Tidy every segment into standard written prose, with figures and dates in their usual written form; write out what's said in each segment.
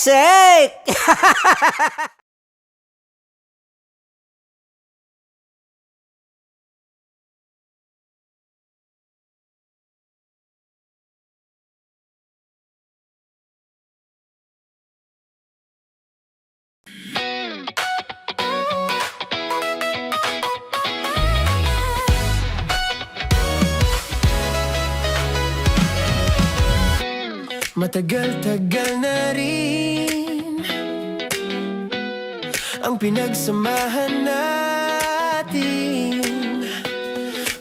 shake! Matagal-tagal na rin ang pinagsamahan natin,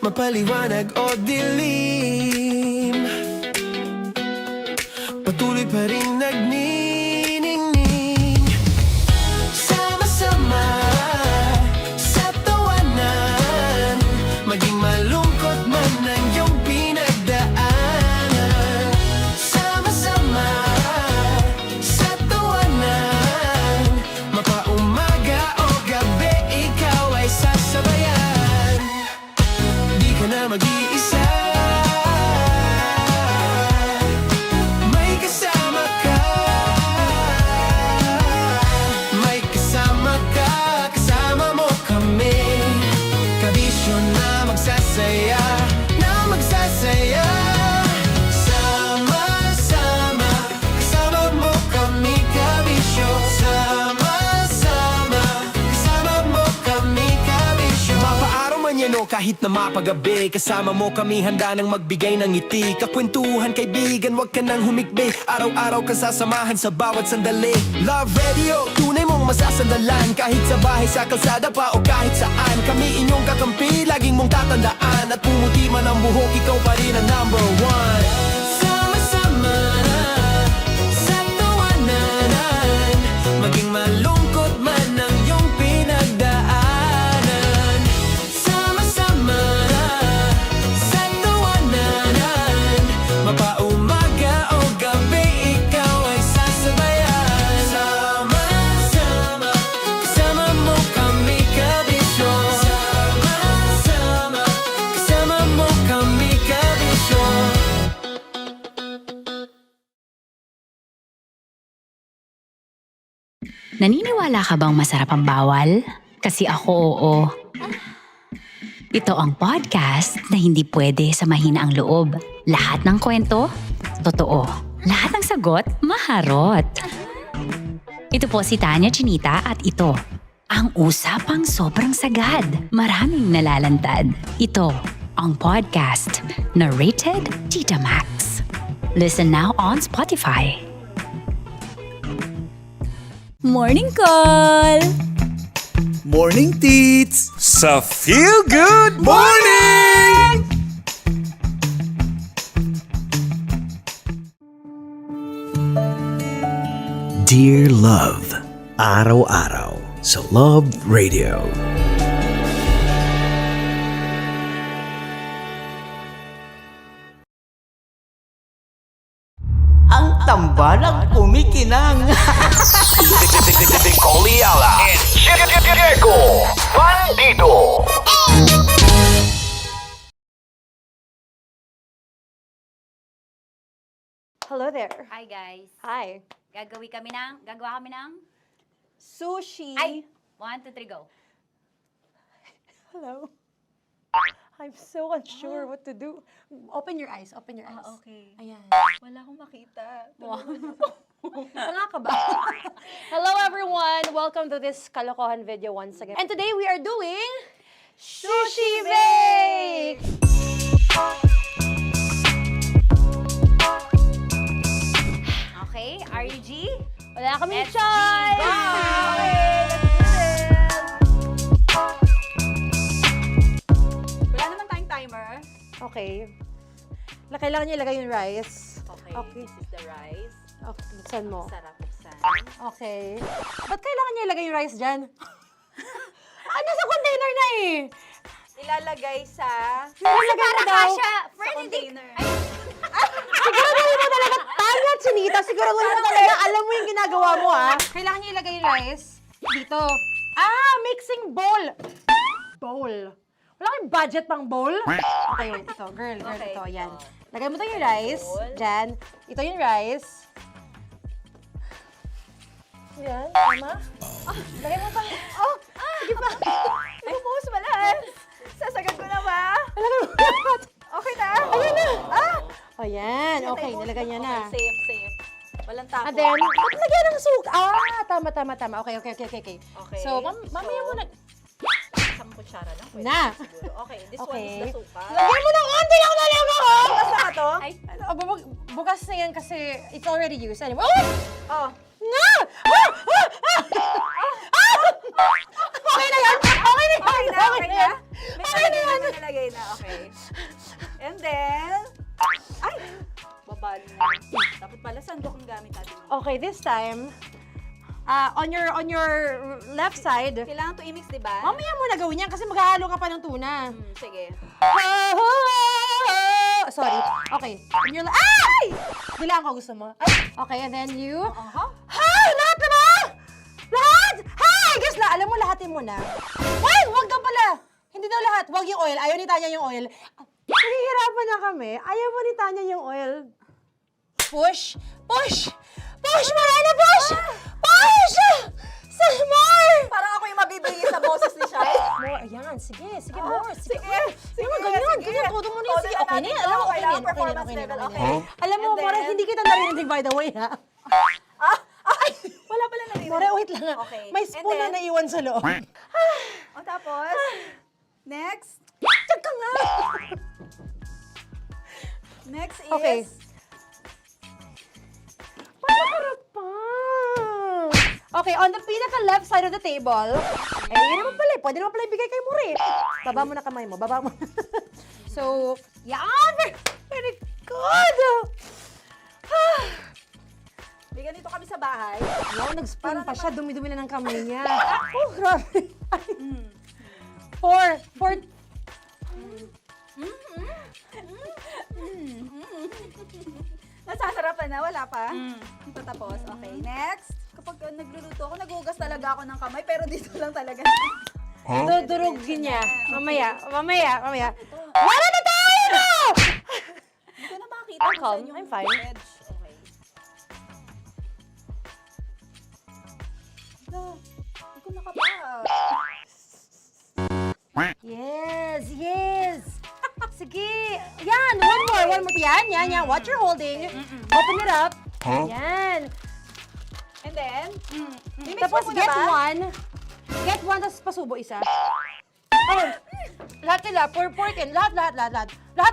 mapaliwanag o dilim, patuloy pa rin nagniningning. Sama-sama sa tawanan, maging malungkot man ang iyong pinagdaanan. Sama-sama sa tawanan, mapaumaga o gabi, ikaw ay sasabayan. Di ka na mag-iisa, may kasama ka. May kasama ka, kasama mo kami. Kabisyo na magsasaya, na magsasaya. Sama-sama, kasama mo kami, kabisyo. Sama-sama, kasama mo kami, kabisyo. Mapaaraw man yan o kahit na mapagabi, kasama mo kami, handa nang magbigay ng ngiti. Kakwentuhan, kaibigan, wag ka nang humikbi. Araw-araw ka sasamahan sa bawat sandali. Love Radio, tunay mong masasandalan. Kahit sa bahay, sa kalsada pa o kahit saan, kami inyong kakampi, laging mong tatandaan. At pumuti man ang buhok, ikaw pa rin ang number one. Sama-sama sa tawanan, maging malungkot man ang iyong pinagdaanan. Sama-sama sa tawanan, mapaumaga o gabi, ikaw ay sasabayan. Sama-sama, kasama mo kami, kabisyo. Sama-sama, kasama mo kami, kabisyo. Naniniwala ka bang masarap ang bawal? Kasi ako oo. Ito ang podcast na hindi pwede samahin ang loob. Lahat ng kwento, totoo. Lahat ng sagot, maharot. Ito po si Tanya Chinita at ito, ang usapang sobrang sagad. Maraming nalalantad. Ito, ang podcast na Rated Tita Max. Listen now on Spotify. Morning call! Morning, Teets! Sa Feel Good Morning! Dear Love, araw-araw sa Love Radio. Ang tambalang kumikinang. Coliala and Diego Bandido. Hello there. Hi guys. Hi. Gagawa kami ng Sushi. Ay! 1, 2, 3, go. Hello. I'm so unsure what to do. Open your eyes. Open your eyes. Okay. Ayan. Wala akong makita. Tanga ka ba? Hello everyone. Welcome to this kalokohan video once again. And today we are doing Sushi Bake! Okay, RG? Wala kaming Let's choice! Go! Okay, let's do this! Wala naman tayong timer. Okay. Kailangan niyo ilagay yung rice. Okay, Okay. this is the rice. Okay, buksan mo. Sarap buksan. Okay. Ba't kailangan niya ilagay yung rice dyan? Sa container na eh! Ilalagay sa... Ilalagay mo daw. Friend, container. Siguraduhin mo talaga, Tanya Chinita, siguraduhin mo talaga, alam mo yung ginagawa mo, ha? Kailangan niya ilagay yung rice dito. Mixing bowl. Bowl. Wala kayong budget pang bowl? Okay, wait, ito, girl, Okay, ito, yan. ito. Lagay mo to yung rice, Bowl. dyan. Ito yung rice. Yan, tama. Lagay mo pa. Oh, sige pa. Ay, boss, malas. Sasagad ko na ba? Lagay mo. Okay na. Ayan na. Ah! O yan, okay, nilagay niya na. Okay, safe. Walang tapo. And then, ba't lagyan ng suka? Tama. Okay. Okay. So, mamaya mo na. Isang kutsara lang. Pwede Na. siguro. Okay, this one Okay. is the suka. Lagyan mo ng onti lang talaga ko! Bukas na to? Ay, bukas na yan kasi it's already used. Anyway. Oh! Oh. Nga! Okay na yan! Okay na yan! Okay na. May Okay na yan! nalagay na. Okay. And then, ay! Babali na. Dapat pala sandok ang gamit natin. Okay, this time, on your left side, Kailangan to i-mix, di ba? mamaya mo na gawin yan kasi maghahalo ka pa ng tuna. Sige. Sorry. Okay. On your ay! Bilang ko gusto mo. Ay, okay, and then you... Hay! Lahat na ba? Lahat! Hay! Guys, alam mo, lahatin mo na. Wait! Wag daw pala! Hindi daw lahat. Wag yung oil. Ayaw ni Tanya yung oil. Nahihirapan na kami. Ayaw mo ni Tanya yung oil. Push! Push! Push! Marana, push! Push! Some more! Parang ako yung mabibigay sa boses ni Shai. More. Ayan. Sige. Sige, more. Sige. Sige, Ganyan. sige. Ganyan. Todo mo na. Todo Sige. na Okay na natin yan. to. Alam mo, okay na yan. Kailangan Okay na yan. performance Okay na level, yan. okay. Alam mo, And then- More, hindi kita narinig by the way, ha? Ay! Wala pala na rin. More, wait lang. Okay. May And spoon na then- naiwan sa loob. O tapos, next. Tsaka nga. Next is... Okay. Panakarap pa. Okay, on the pinaka-left side of the table, yun naman pala, pwede naman pala ibigay kay More. Baba mo na kamay mo, baba mo. So, yan! Very good! May ganito kami sa bahay. Wow, nag-spoon pa siya, dumi-dumi na ng kamay niya. Oh, grabe. Four. Nasasarapan na, wala pa. Patapos. Okay, next. Kapag nagluluto ako, nagugas talaga ako ng kamay, pero dito lang talaga. Dudurugin niya. Mamaya. Wala na tayo! Hindi ko na makita I'm kung calm. saan yung I'm fine. edge. Okay. Hindi ko nakapa. Yes. Sige. Yan, one more. Yan. What you're holding. Open it up. Yan. And then, i-mix Tapos mo muna get ba? one. Get one, tapos pasubo isa. Okay. Lahat sila. Pour it in. Lahat. Lahat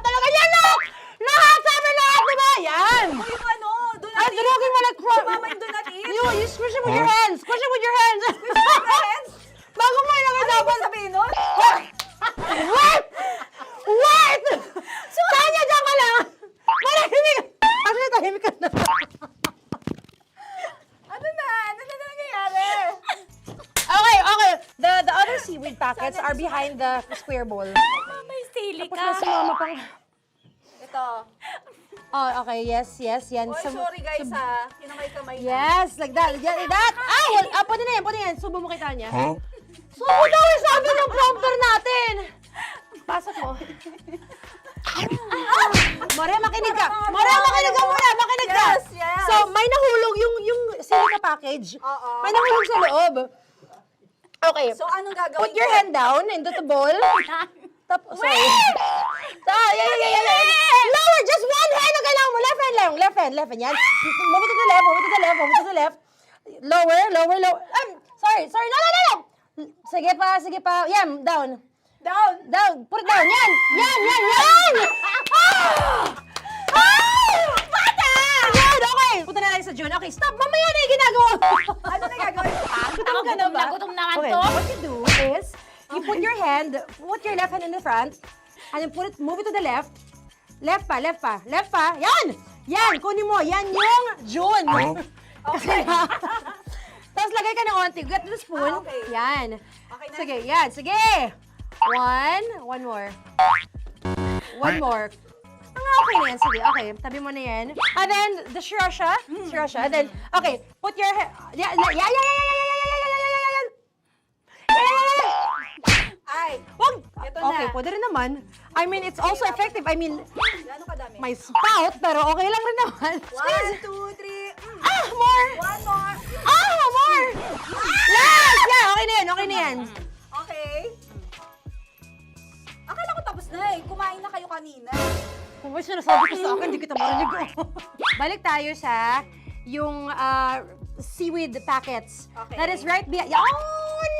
talaga yan, lahat! Lahat! Sabi lahat, diba? Yan! O yung ano, do not Ay, eat. durugin mo like crap. Mama, yung do not eat. You squish it with your hands. Squish it with your hands. Friends, Bago mo ilagay ano dapat. ibig sabihin nun? Wait! Tanya, dyan ka lang! Manahimik! Actually, tahimik ka na. Ano na nangyayari? Okay. The other seaweed packets are behind the square bowl. May sili Tapos na si mama pang... Ito. Oh, okay. Yes. Yan. Oy, sorry guys ha. Kinamay-kamay na. Yes, like that. Ay! Pwede na yan. Subo mo kay Tanya. Subo daw eh, sabi ng prompter natin. Pasok mo. Maria, makinig ka. Makinig ka. Yes. So, may nahulog yung silica package. Oo. May nahulog sa loob. Okay. So, anong gagawin Put your ko? hand down into the bowl. Tapos, sorry. Yeah. Lower, just one hand ang kailangan mo. Left hand. Yan. Move it to the left. Lower. Sorry. No. Sige pa. Yan, down. Put it down. Yan. Bata! Yan, okay. Punta na tayo sa June. Okay, stop. Mamaya na yung ginagawa. Ano na gagawin? Gutom na nga Okay, to. what you do is, you put your left hand in the front, and then move it to the left. Left pa. Yan, kunin mo. Yan yung June. Okay. Tapos lagay ka ng onti. Get the spoon. Okay. Yan. Okay na? Sige. One more. Okay na yan. Sige, okay. Tabi mo na yan. And then, the sriracha. And then, okay. Put your head. Yan. Ay, Wag! Ito na. Okay, pwede rin naman. I mean, it's also effective. I mean, gano'ng kadami? my spout, pero okay lang rin naman. 1, 2, 3. More! One more. More! Last! Yeah, okay na yan, okay na yan. Okay. Akala ko tapos na eh. Kumain na kayo kanina. Kung may sinasabi ko sa akin, hindi kita marinig. Balik tayo sa yung seaweed packets. Okay. That is right behind. Yun!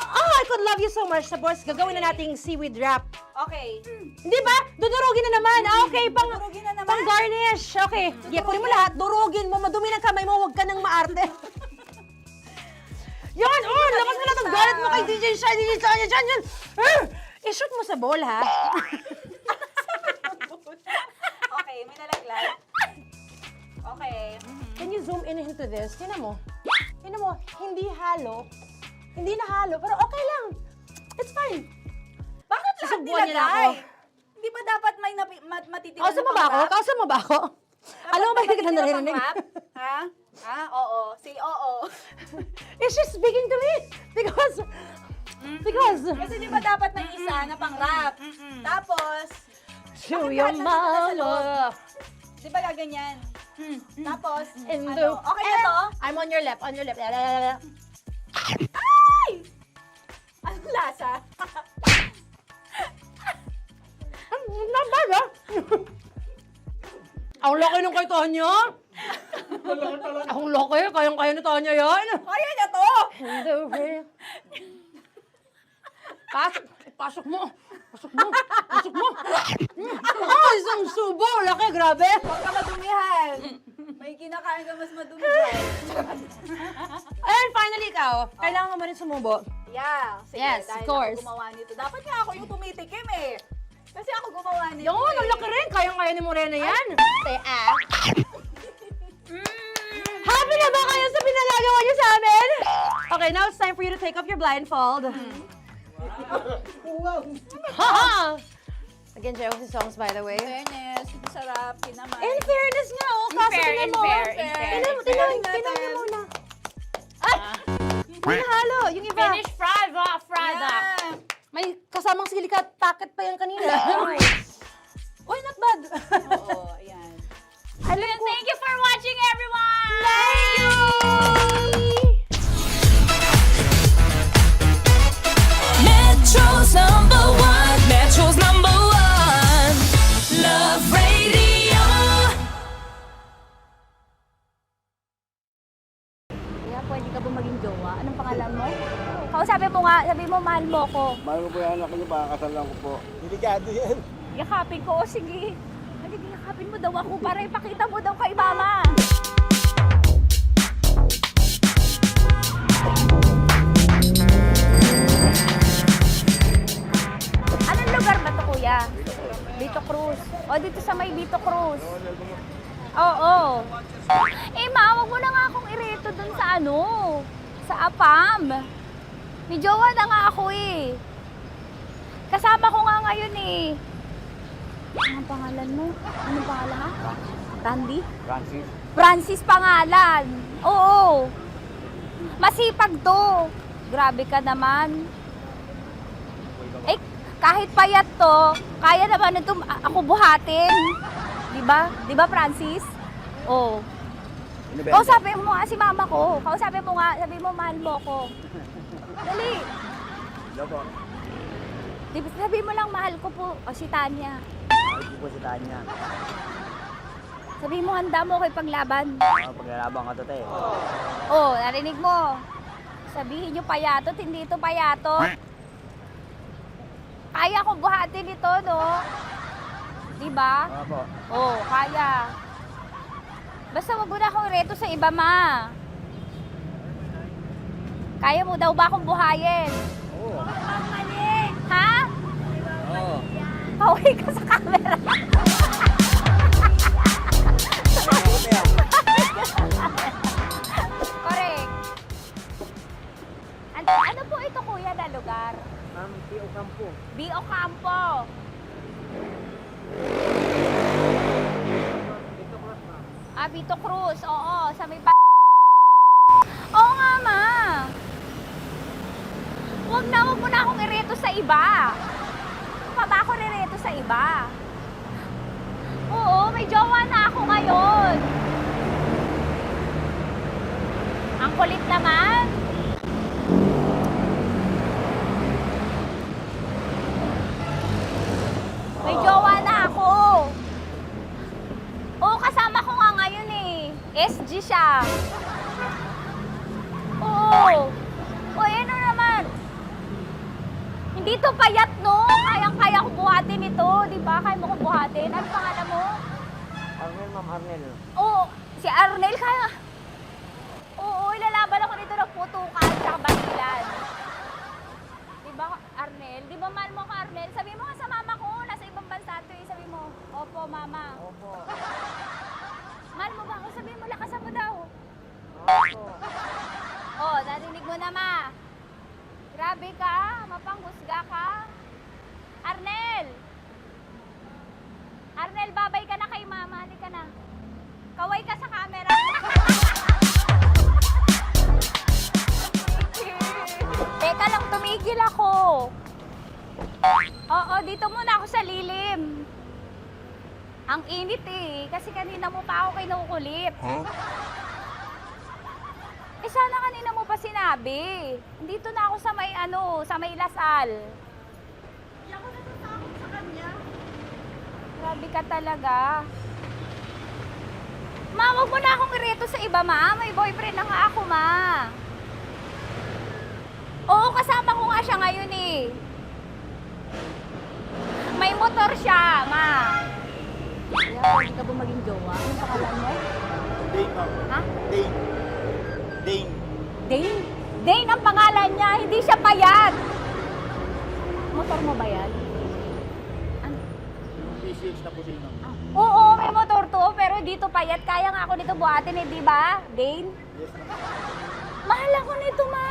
Oh, I could love you so much. Tapos, gagawin na nating seaweed wrap. Okay. Hindi ba? Dudurugin na naman. Okay, Dudurugin na naman? pang garnish. Okay. Yeah, kunin mo lahat. Durugin mo. Madumi ng kamay mo. Huwag ka nang maarte. Yan! Oh, lakas na lang ang galit mo kay DJ Shine. DJ Shine, yan. I-shoot mo sa bowl, ha? Okay, may nalaglag. Okay. Can you zoom in into this? Tingnan mo. Tingnan mo, hindi halo. Hindi na halo, pero okay lang. It's fine. Bakit lahat Susubuan niya na ako. nilagay? Hindi ba dapat may matitira Kausa mo ba ako? Kausa mo ba ako? Alam mo ba hindi kita naririnig? Ha? Ha? Oo. Say oo. Is she speaking to me? Because... Kasi di ba dapat may isa na pang-rap? Tapos, To your mama. di ba gaganyan? Tapos, In ano? the... Okay na to? I'm on your left, on your left. Ay! Anong lasa? Not bad, ah. Ang laki nung kay Tonya. Ang laki, kayang-kaya ni Tonya yan. Kaya niya to! In the rain. Pasok mo. Pasok mo. Pasok mo. Isang subo. Laki, grabe. Huwag ka madumihan. May kinakain ka mas madumi dyan. And finally, ikaw. Kailangan mo rin sumubo. Yeah. Sige, Yes, dahil of course. ako gumawa nito. Dapat nga ako yung tumitikim eh. Kasi ako gumawa nito. Yun, ang laki rin. Kayang-kaya ni Morena yan. Happy na ba kayo sa pinagagawa niyo sa amin? Okay, now it's time for you to take off your blindfold. Ha! Again, Jay si songs, by the way. Fairness, masarap, kinamay. In fairness nga, oh. Kaso tingnan mo. Tingnan mo niyo muna. Ay! Hindi nahalo. Yung iba. Finish fried up. Yeah. May kasamang silikat packet pa yan kanina. Uy, not bad. Oo, ayan. Thank you for watching, everyone! Thank you! Metro's number one. Metro's number one. Love Radio. Kaya pwede ka ba maging jowa? Anong pangalan mo? Kausapin mo nga, sabi mo mahal mo ko. Mahal ko po yung anak niyo, baka kasalan ko po. Delikado yan. Yakapin ko, o sige. Halika, yakapin mo daw ako para ipakita mo daw kay mama. Anong lugar ba to, kuya? Vito Cruz. O, dito sa may Vito Cruz. Oo. Eh, ma, wag mo na nga akong ireto dun sa ano, sa APAM. May jowa na nga ako eh. Kasama ko nga ngayon eh. Anong pangalan mo? Anong pangalan ha? Randy? Francis. Francis pangalan. Oo. Masipag to. Grabe ka naman. Eh, kahit payat to, kaya naman ito ako buhatin. Diba? Diba, Francis? Oo. Kausapin mo nga si mama ko. Kausapin mo nga, sabi mo mahal mo ko. Dali. Hello po. Diba, sabi mo lang mahal ko po. O si Tanya. Mahal ko po si Tanya. Sabi mo handa mo ko ipaglaban. Paglalabang ka to, te. Oh, narinig mo. Sabihin nyo payatot, hindi ito payatot. Kaya kong buhatin ito, no? Diba? Opo. Oh, kaya. Basta wag mo na akong reto sa iba, ma. Kaya mo daw ba akong buhayin? Oo. Ha? Oo. Pauwi ka sa camera. Correct. Ano po ito, kuya, na lugar? P.O. Campo. B.O. Campo. Vito Cruz. Oo, sa may Oo nga, ma. Huwag mo na akong ireto sa iba. Pa ba ako rireto sa iba? Oo, may jowa na ako ngayon. Ang kulit naman. May jowa na ako. Oo, kasama ko nga ngayon eh. SG siya. Oo. O, ano naman? Hindi to payat, no? Kayang-kaya ko buhatin ito, di ba? Kaya mo ko buhatin. Ano pangalan mo? Arnel, ma'am, Arnel. Oo, si Arnel kaya. Oo, ilalaban ako dito ng putukan sa basilan. Di ba, Arnel? Di ba mahal mo ka, Arnel? Sabi mo nga sa mama ko, nasa ibang bansa to eh. Sabi mo, opo, mama. Opo. Mahal mo ba ako? Sabi mo, lakasan mo daw. Opo. Oh, narinig mo na, ma. Grabe ka, mapanghusga ka. Arnel! Arnel, babay ka na kay mama. Halika na. Kaway ka sa camera. Teka lang, tumigil ako. Oo, dito muna ako sa lilim. Ang init eh, kasi kanina mo pa ako kinukulit. Eh sana kanina mo pa sinabi. Dito na ako sa may sa may Lasal. Hindi ako natatakot sa kanya. Grabe ka talaga. Ma, wag mo na akong ireto sa iba, ma. May boyfriend na nga ako, ma. Oo, kasama ko nga siya ngayon eh. May motor siya, ma. Kaya pwede ka ba maging jowa? Anong pangalan mo? Dane, ma'am. Ha? Dane. Dane. Dane? Dane ang pangalan niya, hindi siya payat. Motor mo ba yan? Yung PCH na puti, ma'am. Oo, may motor to, pero dito payat. Kaya nga ako nito buhatin eh, di ba? Dane? Yes, ma'am. Mahal ako nito, ma.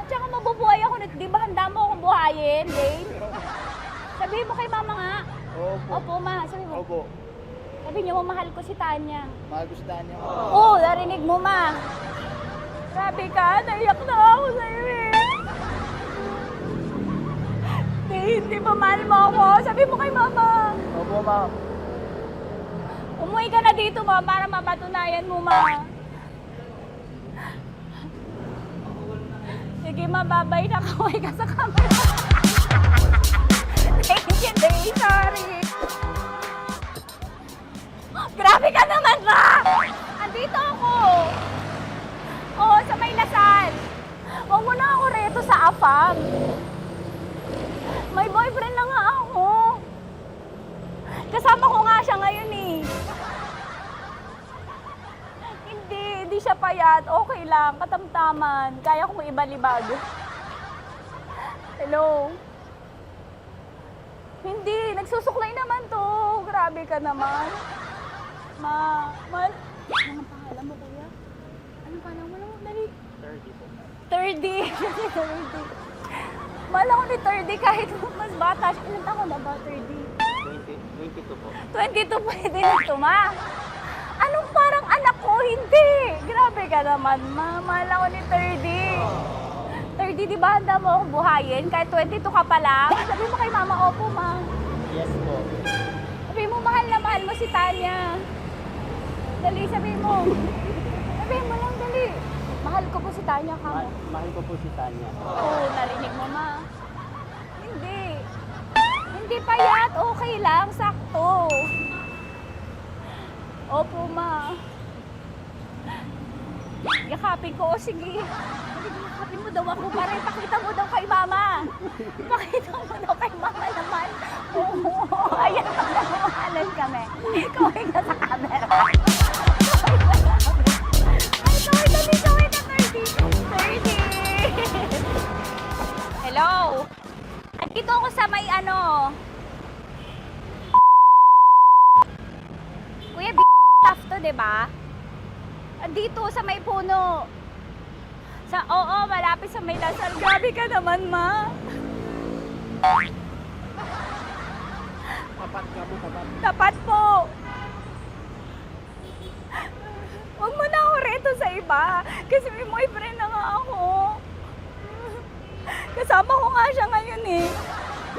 Tsaka mabubuhay ako nito. Di ba handa mo akong buhayin, Dane? Sabihin mo kay mama nga. Opo. Opo, ma. Sabi mo. Opo. Sabi niyo mo, mahal ko si Tanya. Mahal ko si Tanya. Oo, narinig mo, ma. Grabe ka, naiyak na ako sa'yo eh. Hindi ba mahal mo ako? Sabi mo kay mama. Opo, ma'am. Umuwi ka na dito, ma, para mapatunayan mo, ma. Sige, ma, babay na. Kaway ka sa camera. Thank you, Day. Sorry. Grabe ka naman, ma! Andito ako. Oo, sa may Lasal. Huwag mo na ako reto sa afam. May boyfriend na nga ako. Kasama ko nga siya ngayon eh. Hindi siya payat. Okay lang, katamtaman. Kaya kong ibalibag. Hello? Hindi, nagsusuklay naman to. Grabe ka naman. Anong pangalan mo, kuya? Anong pangalan mo? Dali. 30 po. 30. 30. Mahal ako ni 30 kahit mas bata siya. Ilan taon na ba, 30? 22 po. 22 pwede na ito, ma. Anong parang anak ko? Hindi. Grabe ka naman, ma. Mahal ako ni 30. 30, di ba handa mo akong buhayin? Kahit 22 ka pa lang. Sabi mo kay mama, opo, ma. Yes po. Sabi mo, mahal na mahal mo si Tanya. Dali, sabi mo. Sabi mo lang, dali. Mahal ko po si Tanya, ka mo. Mahal ko po si Tanya. Oo, narinig mo, ma. Hindi. Hindi payat. Okay lang. Sakto. Opo, ma. Yakapin ko. O, sige. Yakapin mo daw ako para ipakita mo daw kay mama. Ipakita mo daw kay mama naman. Oo. Ayan, magmamahalan kami. Kaway ka sa camera. Ay, kaway ka 30. Hello? Andito ako sa may Kuya, tough to, diba? Andito sa may puno. Oo, malapit sa may Lasal. Grabe ka naman, ma. Tapat ka po, tapat. Tapat po. Huwag mo na ako reto sa iba. Kasi may boyfriend na nga ako. Kasama ko nga siya ngayon eh.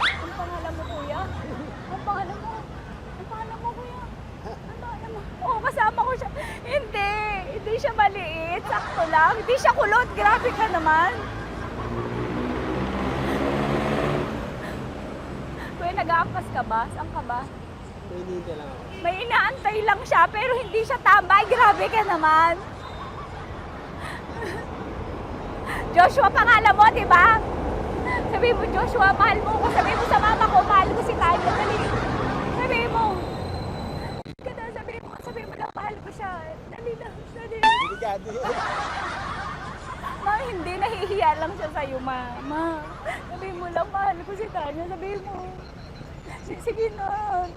Ang pangalan mo, kuya? Ang pangalan mo? Ang pangalan mo, kuya? Ang pangalan mo? Oo, kasama ko siya. Hindi Hindi siya maliit, sakto lang. Hindi siya kulot, grabe ka naman. Kuya, nag-aangkas ka ba? Saan ka ba? Hindi lang ako. May inaantay lang siya, pero hindi siya tambay. Grabe ka naman. Joshua, pangalan mo, di ba? Sabi mo, Joshua, mahal mo ko. Sabi mo sa mama ko, mahal ko si Tanya. Dali. Sabi mo. Ganda, sabi mo lang, mahal ko siya. Dali lang, dali. Ma, hindi, nahihiya lang siya sa'yo, ma. Sabi mo lang, mahal ko si Tanya. Sabi mo. Sige na,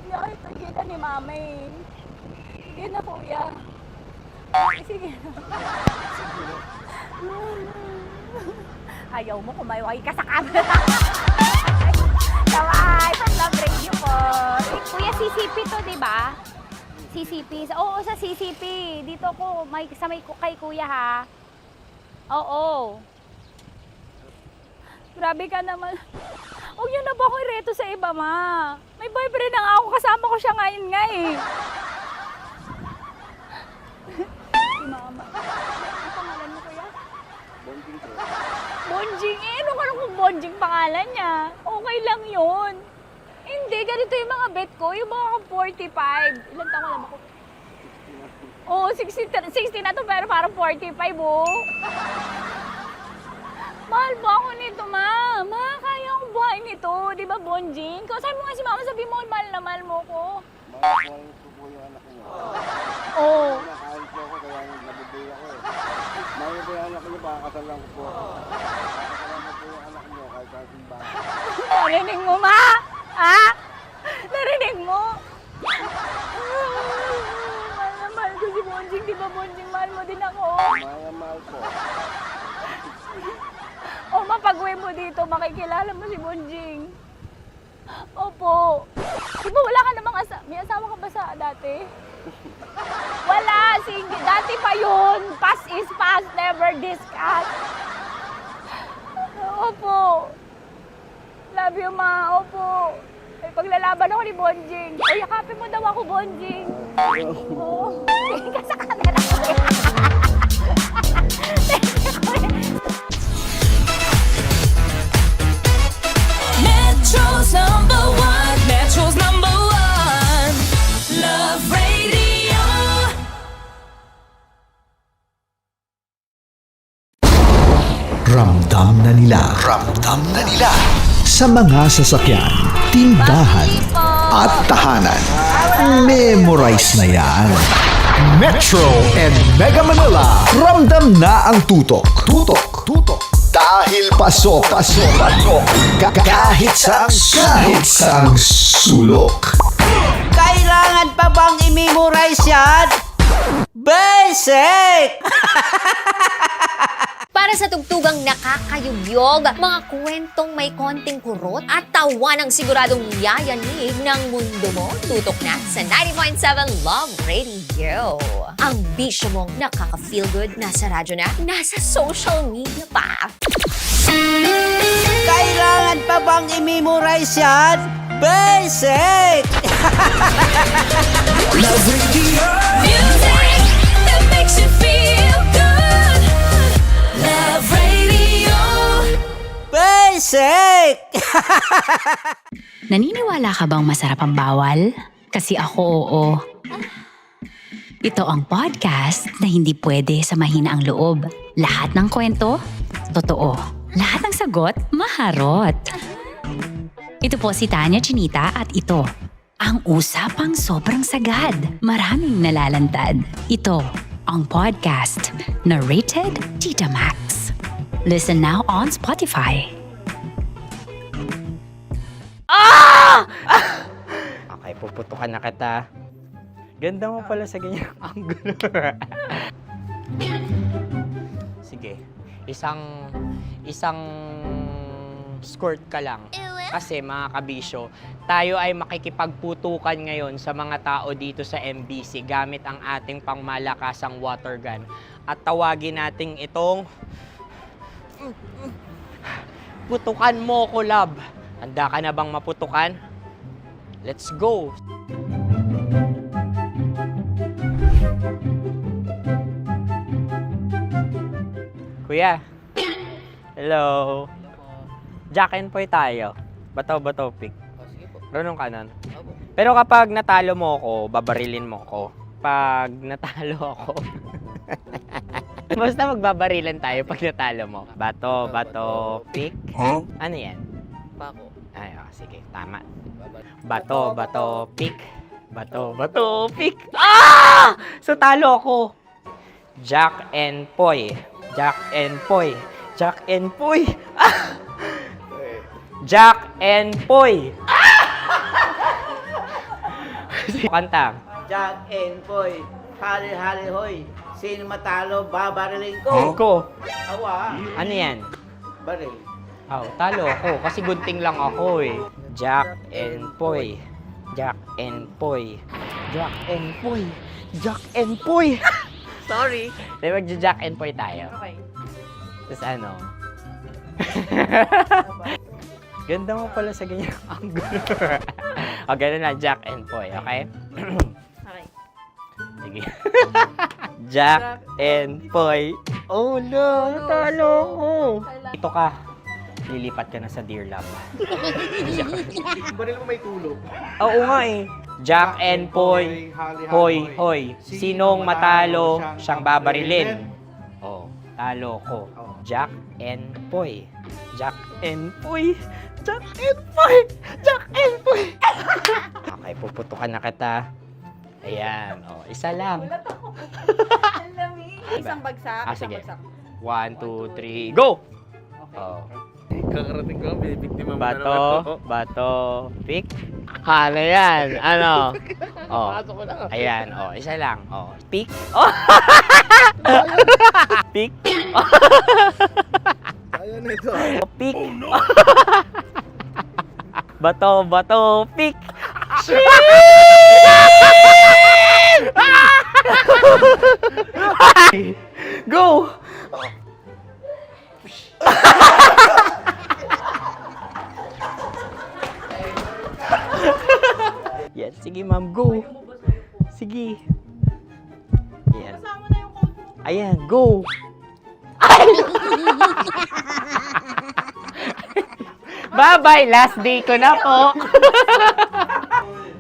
nakita ni mama eh. Sige na, kuya. Sige na. Ayaw mo kumayway ka sa camera. Kawai, from Love Radio po. Kuya, CCP to, di ba? CCP. Oo, sa CCP. Dito ko, kay kuya ha. Oo. Grabe ka naman. Huwag niyo na ba ako ireto sa iba, ma? May boyfriend na nga ako, kasama ko siya ngayon nga eh. Si mama. Ano pangalan mo, kuya? Bonjing po. Bonjing eh. Ano kung Bonjing pangalan niya? Okay lang yun. Hindi, ganito yung mga bet ko. Yung mga 45. Ilan taon lang ako? Oo, 60 na to, pero parang 45, oh. Mahal mo ako nito, ma. Ma, kaya akong buhay nito. Di ba, Bonjing? Sabi mo nga si mama, sabi mo, mahal na mahal mo ko. Mahal ko po yung anak niyo. Oo. Nakahal po ako, kaya nabubuhay ako eh. Mahal ko yung anak niyo, pakakasal lang ko po. Pakakasal lang ko po yung anak niyo, kahit sa simbahan. Narinig mo, ma? Ha? Narinig mo? Mahal na mahal ko si Bonjing. Di ba, Bonjing, mahal mo din ako? Mahal po. O, mapag-uwi mo dito, makikilala mo si Bonjing. Opo. Di ba wala ka namang may asawa ka ba sa dati? Wala, sige. Dati pa yun. Past is past, never discuss. Opo. Love you, ma. Opo. Ay, paglalaban ako ni Bonjing. O, yakapin mo daw ako, Bonjing. Oo. Tingin ka sa camera ko. Metro's number one. Metro's number one. Love Radio. Ramdam na nila. Sa mga sasakyan, tindahan, at tahanan. Memorize na yan. Metro and Mega Manila. Ramdam na ang tutok. Dahil pasok. Kahit sa sulok. Kailangan pa bang i-memorize yan? Basic! Para sa tugtugang nakakayugyog, mga kwentong may konting kurot at tawa ng siguradong yayanig ng mundo mo, tutok na sa 90.7 Love Radio. Ang bisyo mong nakaka-feel good, nasa radyo na, nasa social media pa. Kailangan pa bang i-memorize yan? Basic! Love Radio. Music that makes you feel good. Love Radio. Basic! Naniniwala ka bang masarap ang bawal? Kasi ako oo. Ito ang podcast na hindi pwede sa mahina ang loob. Lahat ng kwento, totoo. Lahat ng sagot, maharot. Ito po si Tanya Chinita at ito, ang usapang sobrang sagad. Maraming nalalantad. Ito, ang podcast na rated Tita Max. Listen now on Spotify. Okay, puputukan na kita. Ganda mo pala sa ganyang angulo. Sige, isang skirt ka lang. Kasi mga kabisyo, tayo ay makikipagputukan ngayon sa mga tao dito sa MBC gamit ang ating pangmalakasang water gun. At tawagin natin itong putukan mo ko, love. Handa ka na bang maputukan? Let's go! Kuya. Hello. Jack and Poy tayo. Bato-bato pick. Runong ka nun. Pero kapag natalo mo ako, babarilin mo ako. Pag natalo ako, basta magbabarilan tayo pag natalo mo. Bato, pick. Ano yan? Pako. Ay, sige, tama. Bato, pick. Bato, pick. So talo ako. Jack and Poy. Jack and Poy. Jack and Poy. Jack and Poy. Kanta. Jack and Poy, hali-hali hoy. Sino matalo, babariling ko. Ko. Awa, Ano yan? baril. Talo ako kasi gunting lang ako eh. Jack and Poy. Jack and Poy. Jack and Poy. Jack and Poy. Sorry. Di ba Jack and Poy tayo? Okay. Tapos ano? Ganda mo pala sa ganyang angulo. O, ganun na, Jack and Poy, okay? Okay. Sige. Jack and Poy. Oh no, talo ko. Ito ka. Lilipat ka na sa Dear Love. Baril mo may tulog. Oo nga eh. Jack and Poy. Hoy, hoy. Sinong matalo, siyang babarilin. Oh, talo ko. Jack and Poy. Jack and Poy. Jack and Poy. Jack and Poy. Okay, puputukan na kita. Ayan. Oh, isa lang. Ang lamig. Isang bagsak. Isang Sige. bagsak. 1, 2, 3, go! Oh. Kakarating ko, binibiktima mo Bato, pick. Ano yan? Ano? Oh. Pasok ko na. Ayan, oh, isa lang. Oh, pick. Oh. Pick. Ayaw na ito. Oh, pick. Bato, pick. Go! Yan, sige ma'am, go. Sige. Yan. Ayan, go. Bye-bye, last day ko na po.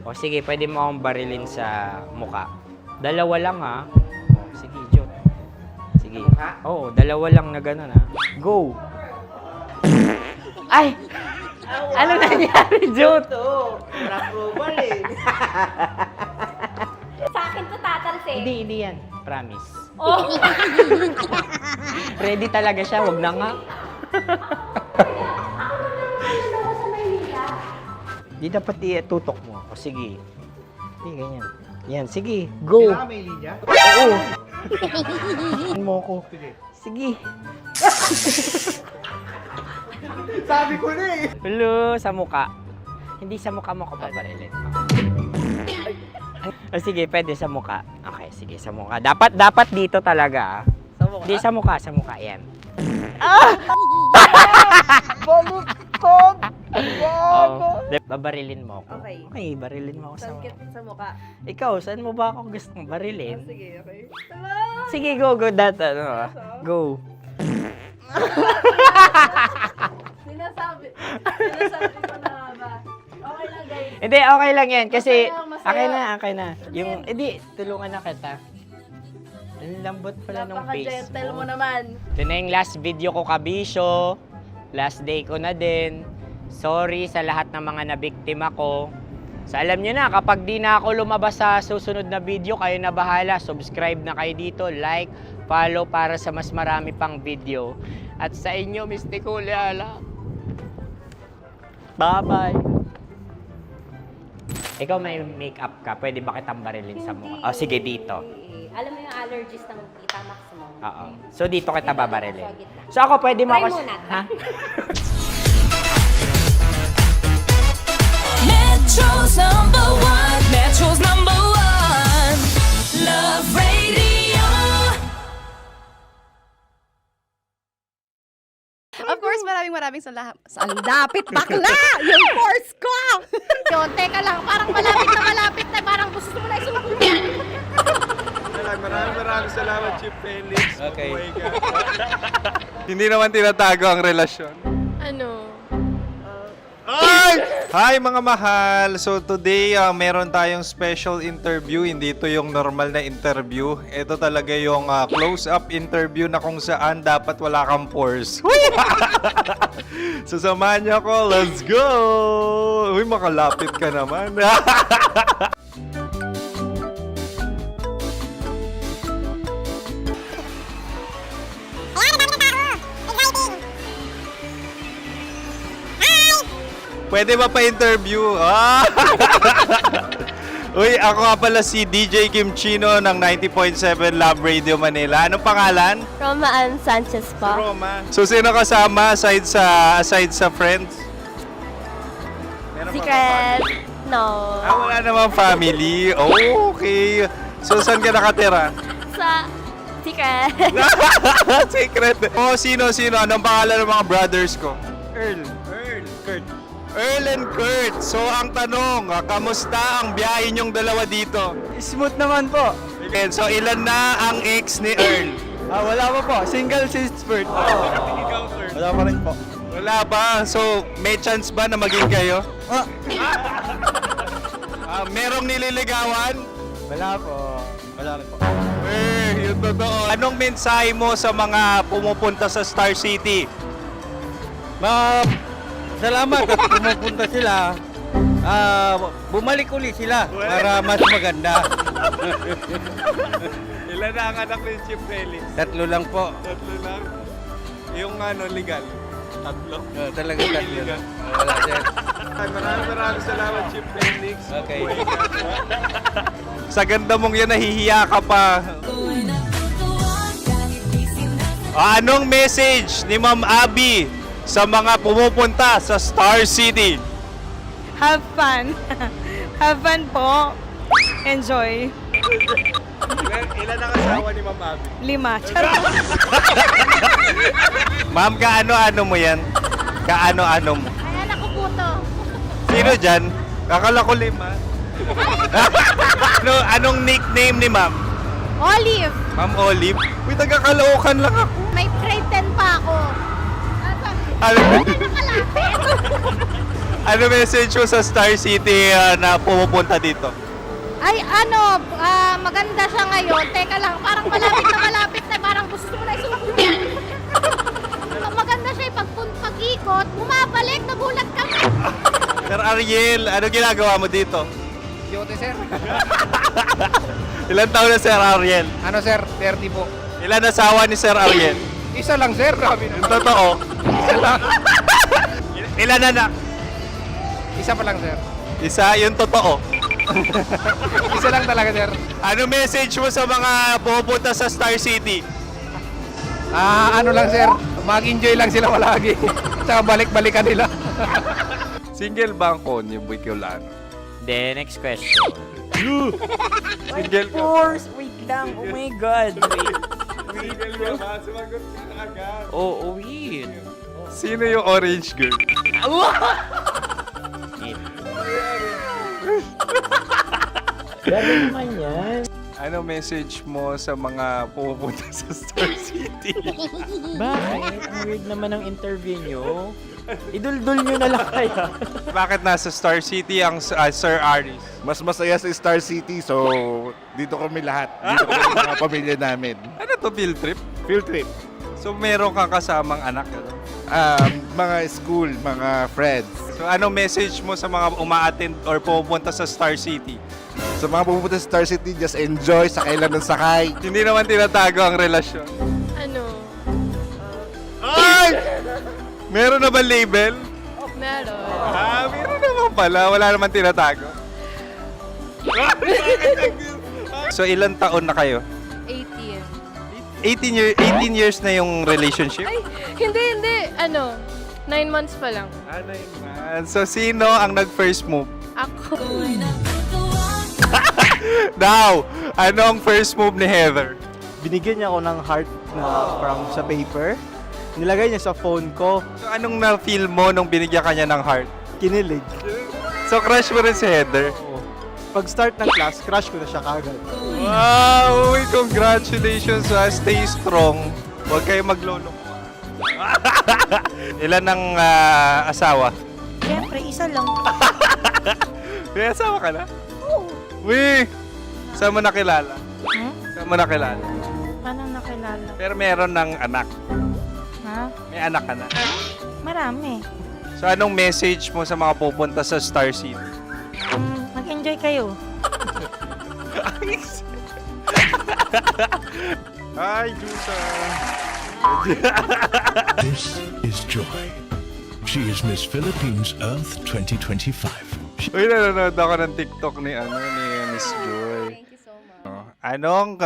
O sige, pwede mo akong barilin sa muka. Dalawa lang ha. O, sige, Jot. Sige. Oo, dalawa lang na gano'n ha. Go. Ay! Ano nangyari, Jot? Approval eh. Sa akin to tatalsik. Hindi yan. Promise. Oh. Ready talaga siya, wag na nga. Di dapat tutok mo. O sige. Sige, ganyan. Yan, sige. Go. Kailangan may linya? Oo. Mo ko. Sige. Sabi ko na eh. Hello, sa muka. Hindi sa muka mo ko paparilin. O sige, pwede sa muka. Okay, sige, sa muka. Dapat dito talaga. Sa mukha? Hindi sa muka, yan. Baluktot! Oh, babarilin mo ako. Okay. Okay, barilin mo ako sa Saan muka. sa mukha? Ikaw, saan mo ba ako gustong barilin? Sige, okay. Sige, go, Go. Sinasabi ko na ba? Okay lang, guys. Hindi, okay lang yan. Kasi, Masaya. okay na. Yung, hindi, tulungan na kita. Ang lambot pala nung face Napaka-gentle mo. mo naman. Ito na yung last video ko, kabisyo. Last day ko na din. Sorry sa lahat ng mga nabiktima ko. So alam nyo na, kapag di na ako lumabas sa susunod na video, kayo na bahala. Subscribe na kayo dito, like, follow para sa mas marami pang video. At sa inyo, Mistiko Leala. Bye-bye. Ikaw may makeup ka, pwede ba kitang barilin sa mukha? O sige, dito. Alam mo yung allergies ng Tita Max mo? Oo. So dito kita babarilin. So ako pwede mo Try ako... muna. Ha? Metro's #1. Metro's #1. Love Radio. Of course, maraming salamat. Ang lapit bakla! Yung course ko! Yun, teka lang, parang malapit na, parang gusto mo na isulat. Maraming salamat, Chief Felix. Okay. Oh my God. Hindi naman tinatago ang relasyon. Ano? Ay! Hi mga mahal! So today, meron tayong special interview. Hindi ito yung normal na interview. Ito talaga yung close-up interview na kung saan dapat wala kang pores. So samahan niyo ako. Let's go! Uy, makalapit ka naman. Pwede ba pa-interview? Uy, ako nga pala si DJ Kim Chino ng 90.7 Love Radio Manila. Anong pangalan? Roma Ann Sanchez po. Roma. So, sino kasama aside sa friends? Meron ba Secret. No. wala namang family. Oh, okay. So, saan ka nakatira? Sa Secret. Secret. Oh, sino? Anong pangalan ng mga brothers ko? Earl, Kurt. Earl and Kurt. So, ang tanong, kamusta ang biyahe niyong dalawa dito? Smooth naman po. Okay, so ilan na ang ex ni Earl? Wala pa po. Single since birth. Wala pa rin po. Wala ba? So, may chance ba na maging kayo? Merong nililigawan? Wala po. Wala rin po. Yung totoo. Anong mensahe mo sa mga pumupunta sa Star City? Salamat at pumupunta sila. Bumalik ulit sila para mas maganda. Ilan na ang anak ni Chief Felix? 3 lang po. 3 lang. Yung legal? 3? Talaga 3 lang. Wala din. Maraming salamat, Chief Felix. Okay. Oh my God. Sa ganda mong yan, nahihiya ka pa. Anong message ni Ma'am Abby sa mga pumupunta sa Star City? Have fun. Have fun po. Enjoy. Ilan ang asawa ni Ma'am Abby? 5. Charot. Ma'am, kaano-ano mo yan? Kaano-ano mo? Ay, anak ko po to. Sino dyan? Kakala ko 5. Anong nickname ni Ma'am? Olive. Ma'am Olive? Uy, taga-Caloocan lang ako. May grade 10 pa ako. Ano, Nakalapit. ano message mo sa Star City na pumupunta dito? Ay, maganda siya ngayon. Teka lang, parang malapit na. Parang gusto mo na isumakyan. Maganda siya pag-ikot, bumabalik, nagulat kami. Sir Ariel, ano ginagawa mo dito? Yote, sir. Ilan taon na Sir Ariel? Ano, sir? 30 po. Ilan asawa ni Sir Ariel? Isa lang, sir. Grabe Yung totoo. Isa lang. Ilan anak? Isa pa lang, sir. Isa, yung totoo. Isa lang talaga, sir. Ano message mo sa mga pumupunta sa Star City? Ano lang, sir. Mag-enjoy lang sila palagi. Tsaka balik-balikan nila. Single ba ang konyo, Boy Kiolano? Then, next question. Single ka? Wait lang. Oh my God. Single ka ba? Sumagot ka na agad. Oh, wait. Sino yung orange girl? Gano'n naman yan. Ano message mo sa mga pumupunta sa Star City? Bakit? Ang weird naman ang interview nyo. Idul-dul nyo na lang kaya. Bakit nasa Star City ang Sir Aris? Mas masaya sa Star City, so dito kami lahat. Dito kami mga pamilya namin. Ano to, field trip? Field trip. So meron kang kasamang anak? Ano? Mga school, mga friends. So ano message mo sa mga uma-attend or pumupunta sa Star City? Sa mga pupunta sa Star City, just enjoy, sakay lang ng sakay. Hindi naman tinatago ang relasyon. Ano? Ay! Meron na ba label? Meron. Meron naman pala. Wala naman tinatago. So ilan taon na kayo? 18. 18 years na yung relationship? Ay, hindi. 9 months pa lang. 9 months. So sino ang nag-first move? Ako. Now, ano ang first move ni Heather? Binigyan niya ako ng heart na from sa paper. Nilagay niya sa phone ko. So anong na-feel mo nung binigyan ka niya ng heart? Kinilig. So crush mo rin si Heather? Oo. Pag-start ng class, crush ko na siya kagad. Wow! Uy, congratulations ha. Stay strong. Huwag kayo maglolo. Ilan ang asawa? Siyempre, isa lang. May asawa ka na? Oo. Uy! Saan mo nakilala? Saan mo nakilala? Paano nakilala? Pero meron ng anak. Ha? May anak ka na. Marami. So anong message mo sa mga pupunta sa Star City? Mag-enjoy kayo. Hi, Jusa! This is Joy. She is Miss Philippines Earth 2025. Uy, nanonood ako ng TikTok ni Miss Joy. Thank you so much. Anong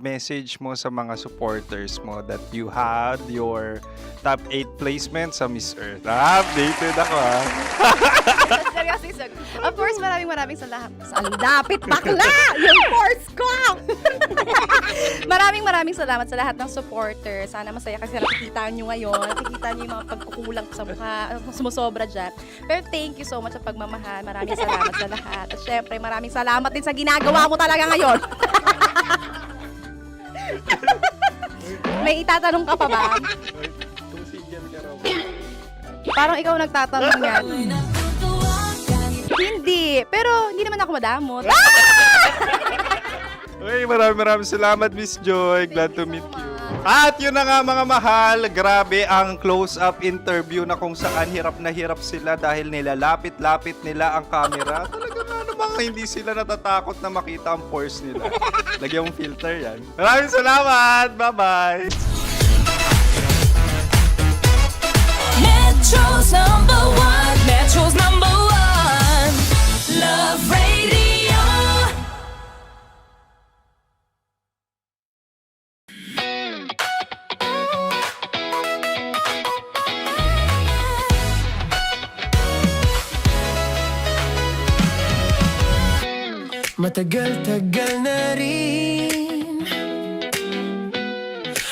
message mo sa mga supporters mo that you had your top 8 placement sa Miss Earth? Updated ako ha. Seryoso. Of course, maraming salamat. Ang lapit bakla! Yung force ko! maraming salamat sa lahat ng supporters. Sana masaya kasi nakikita nyo ngayon. Nakikita nyo yung mga pagkukulang sa mukha. Sumusobra dyan. Pero thank you so much sa pagmamahal. Maraming salamat sa lahat. At syempre, maraming salamat din sa ginagawa mo talaga ngayon. May itatanong ka pa ba? Parang ikaw nagtatanong yan. Hindi. Pero hindi naman ako madamot. Uy, maraming salamat, Miss Joy. Glad to meet you. At yun na nga mga mahal, grabe ang close-up interview na kung saan hirap na hirap sila dahil nilalapit-lapit nila ang camera. Talaga na namang hindi sila natatakot na makita ang pores nila. Lagyan mong filter yan. Maraming salamat! Bye-bye! Metro's #1, Metro's #1, Love Radio. Matagal-tagal na rin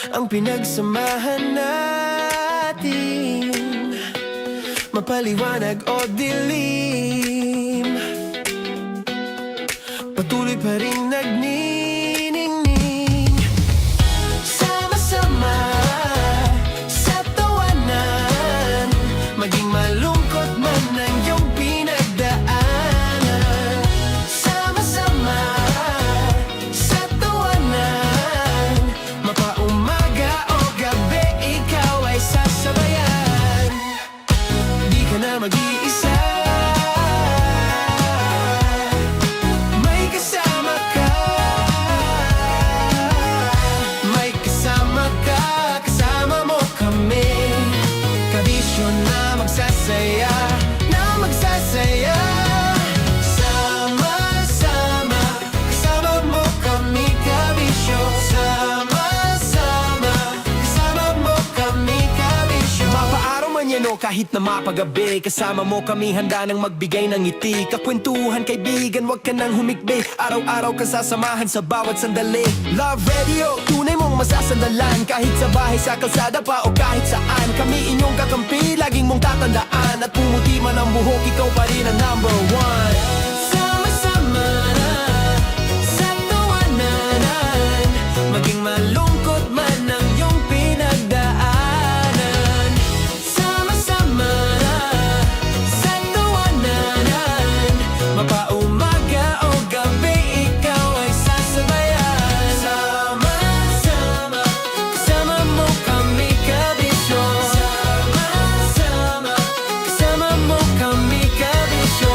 ang pinagsamahan natin, mapaliwanag o dilim, patuloy pa rin nagniningning. Sama-sama sa tawanan, maging malungkot man ang iyong pinagdaanan. Sama-sama sa tawanan, mapaumaga o gabi, ikaw ay sasabayan. Di ka na mag-iisa, may kasama ka. May kasama ka, kasama mo kami. Kabisyo na magsasaya, na magsasaya. Sama-sama, kasama mo kami, kabisyo. Sama-sama, kasama mo kami, kabisyo. Mapaaraw man yan o kahit na mapagabi, kasama mo kami handa nang magbigay ng ngiti. Kakwentuhan kaibigan, wag ka nang humikbi. Araw-araw ka sasamahan sa bawat sandali. Love Radio, tunay mong masasandalan. Kahit sa bahay, sa kalsada pa o kahit saan, kami inyong kakampi, laging mong tatandaan. At pumuti man ang buhok, ikaw pa rin ang #1. Sama-sama na sa tawanan, maging malungkot man ang iyong pinagdaanan. Sama-sama na sa tawanan, mapaumaga o gabi, ikaw ay sasabayan. Sama-sama, kasama mo kami, kabisyo. Sama-sama, kasama mo kami, kabisyo.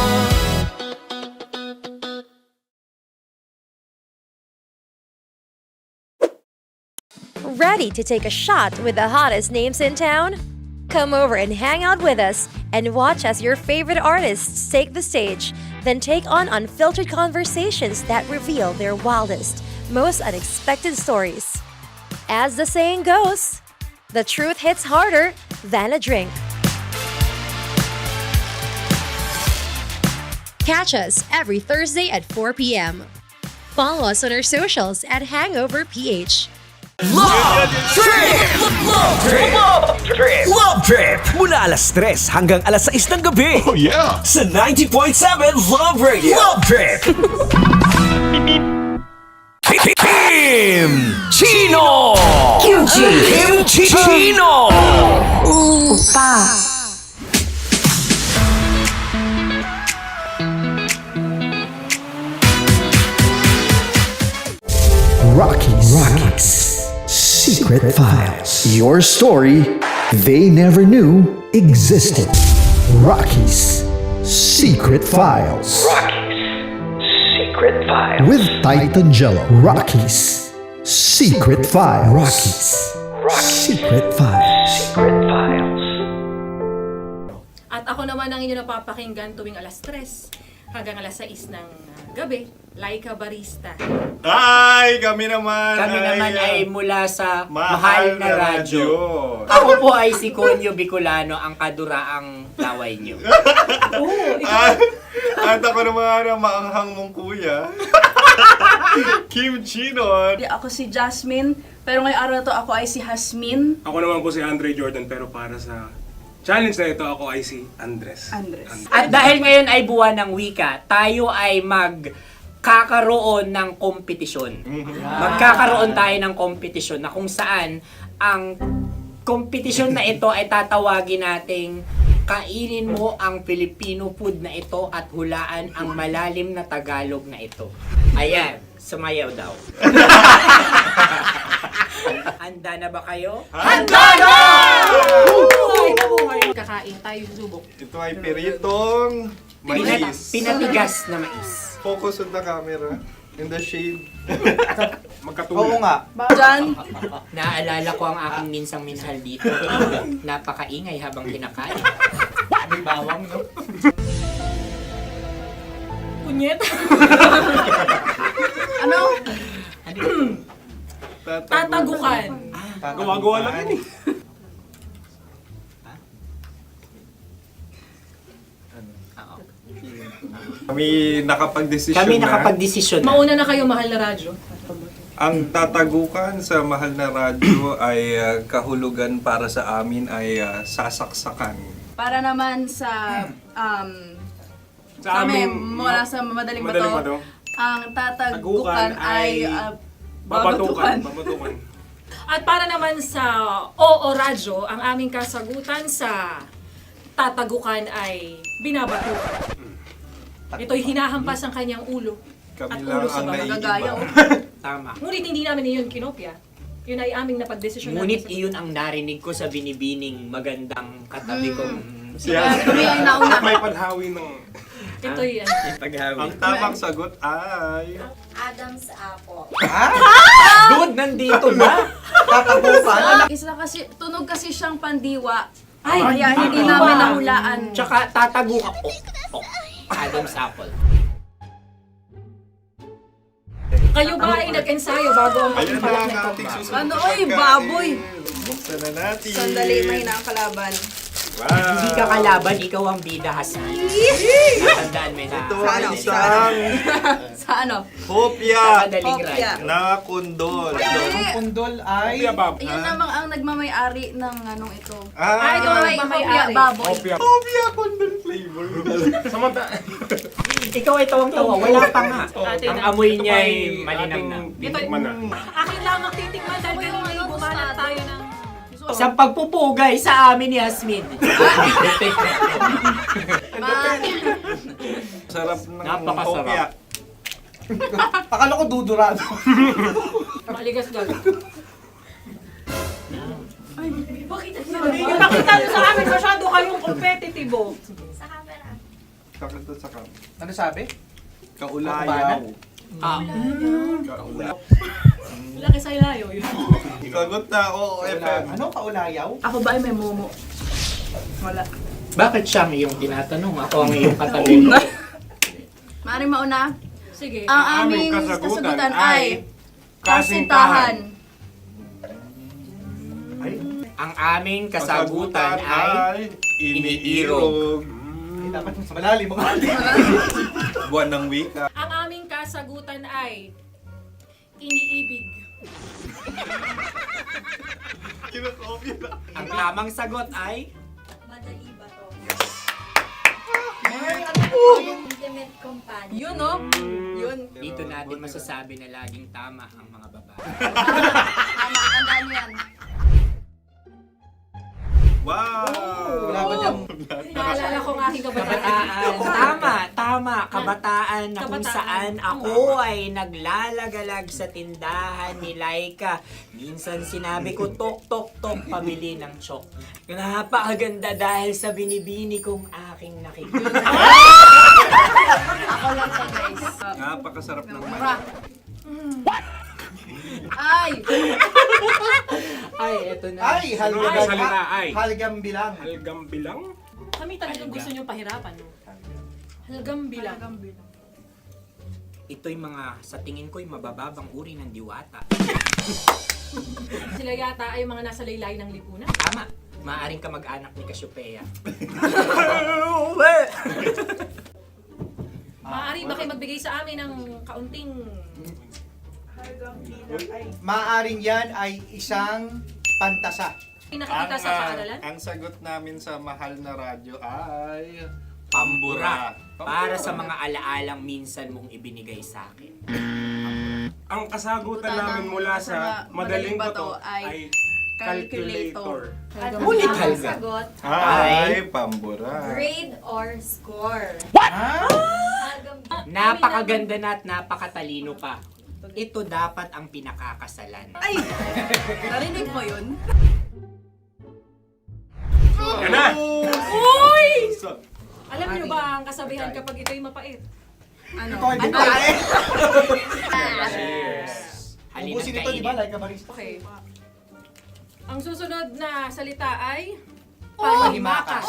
Ready to take a shot with the hottest names in town? Come over and hang out with us and watch as your favorite artists take the stage, then take on unfiltered conversations that reveal their wildest, most unexpected stories. As the saying goes, the truth hits harder than a drink. Catch us every Thursday at 4 p.m. Follow us on our socials at Hangover PH. Love Trip! Love Trip! Love Trip! Mula alas 3 hanggang alas 6 ng gabi. Oh yeah! Sa 90.7 Love Radio. Love Trip! Kim Chino! Kim Chino! Opa. Rockies Secret Files. Your story they never knew existed. Rockies Secret Files. Secret Files. With Titan Jello. Rockies Secret Files. Rockies Secret Files. Secret Files. At ako naman ang inyo napapakinggan tuwing alas 3 hanggang alas 6 ng gabi, Laika Barista. Ay, kami naman ay mula sa Mahal na Radyo. Ako po ay si Conyo Bicolano, ang kaduraang laway niyo. At ako naman ang maanghang mong kuya. Kim Chino. Ako si Jasmine, pero ngayong araw na to ako ay si Hasmin. Ako naman po si Andre Jordan, pero para sa challenge na ito, ako ay si Andres. At dahil ngayon ay buwan ng wika, tayo ay magkakaroon ng kompetisyon. Magkakaroon tayo ng kompetisyon na kung saan ang kompetisyon na ito ay tatawagin nating kainin mo ang Filipino food na ito at hulaan ang malalim na Tagalog na ito. Ayan, sumayaw daw. Handa na ba kayo? Handa na! Kakain tayo, subok. Ito ay piritong mais. Pinatigas na mais. Focus on the camera. In the shade. Oo nga. Diyan. Naalala ko ang aking minsang minahal dito. Napakaingay habang kinakain. May bawang, no? Kunyet. Ano? Tatagukan. Gawa-gawa lang yun eh. Kami nakapag-desisyon na. Mauna na kayo, Mahal na Radyo. Ang tatagukan sa Mahal na Radyo ay kahulugan para sa amin ay sasaksakan. Para naman sa Sa amin, mula sa madaling Madaling bato, Bato. ang tatagukan ay babatukan. At para naman sa Oo Radyo, ang aming kasagutan sa tatagukan ay binabatukan. Ito'y hinahampas ang kanyang ulo. Kami At lang ulo sa ang mga naiiba. Tama. Ngunit hindi namin iyon kinopya. Yun ay aming napagdesisyon Ngunit namin. iyon ang narinig ko sa binibining magandang katabi kong May panhawi ng... Ito'y Ang tamang sagot ay... Adam's apple. Dude, nandito ba? Isa kasi, tunog kasi siyang pandiwa. Ay, Kaya hindi namin nahulaan. Tsaka tatagukan. Adam's apple. kayo ba ay nag-ensayo bago ang Ayan na pagpapalat ang nito? ating susunod Ano, na oy, pagkain. baboy! Buksan na natin. Sandali, may na ang kalaban. Wow. Hindi ka kalaban, ikaw ang bida, Hasmin. Natandaan mo na. Ito ang isang Sa ano? hopya Madaling Hopya. ride. na kundol. Ang pundol ay... Yun namang ang nagmamayari ng anong ito. Ah, ito ay hopya, baboy. hopya kundol flavor. Ikaw ay tawang-tawa, wala pa nga. Ang amoy niya ay malinam na. Akin lang ang titikman dahil kayo may bumanat tayo ng... Sa pagpupugay sa amin ni Hasmin. Sarap ng Napakasarap. hopya. Akala ko dudurado. Maligas gal. Ipakita nyo sa amin, masyado kayong competitive. Kakanta sa kam. Ano sabi? Kaulayaw. Kaulayaw. Laki sa ilayo yun. Sagot na, oo, FM. Ano? Kaulayaw? Ako ba ay may momo? Wala. Bakit siya ang iyong tinatanong? Ako ang iyong katabi. Maaaring mauna? Sige. Ang aming kasagutan ay kasintahan. Ang aming kasagutan ay iniirog. Dapat sa malalim mga Buwan ng wika. Ang aming kasagutan ay iniibig. Ang tamang sagot ay... Madali ba to? Intimate companion. Yun, no? Yun. Dito natin masasabi na laging tama ang mga babae. Tama, tandaan mo yan. Wow! Wala ba dyan? Naalala ko ang aking kabataan. Tama. Kabataan na kung saan ako ay naglalagalag sa tindahan ni Laika. Minsan sinabi ko, tok, pamili ng chok. Napakaganda dahil sa binibini kong aking nakikita. Ako lang to, guys. Napakasarap ng Mura. Ay! Ay, eto na. Ay, halgam. salita, ay. Halgam bilang. Halgam bilang? Kami talagang gusto niyong pahirapan, no? Halgam bilang. Ito'y mga, sa tingin ko'y mabababang uri ng diwata. Sila yata ay mga nasa laylay ng lipunan. Tama. Maaring ka mag-anak ni Cassiopeia. Maaari ba kayo magbigay sa amin ng kaunting... Maaring yan ay isang pantasa. Nakikita sa paaralan? Ang sagot namin sa mahal na radyo ay... Pambura. Para sa mga alaalang minsan mong ibinigay sa akin. Ang kasagutan namin mula sa madaling bato ay calculator. Ulit Ang halga. sagot, Ay, pambura. grade or score. Napakaganda na at napakatalino pa. Ito dapat ang pinakakasalan. Ay! Narinig mo yun? Yan na! Uy! Alam niyo ba ang kasabihan kapag ito'y mapait? Ano? Ikaw ay babae. Cheers! Ubusin ito, di ba? Like a barista. Okay. Ang susunod na salita ay... Panghimakas.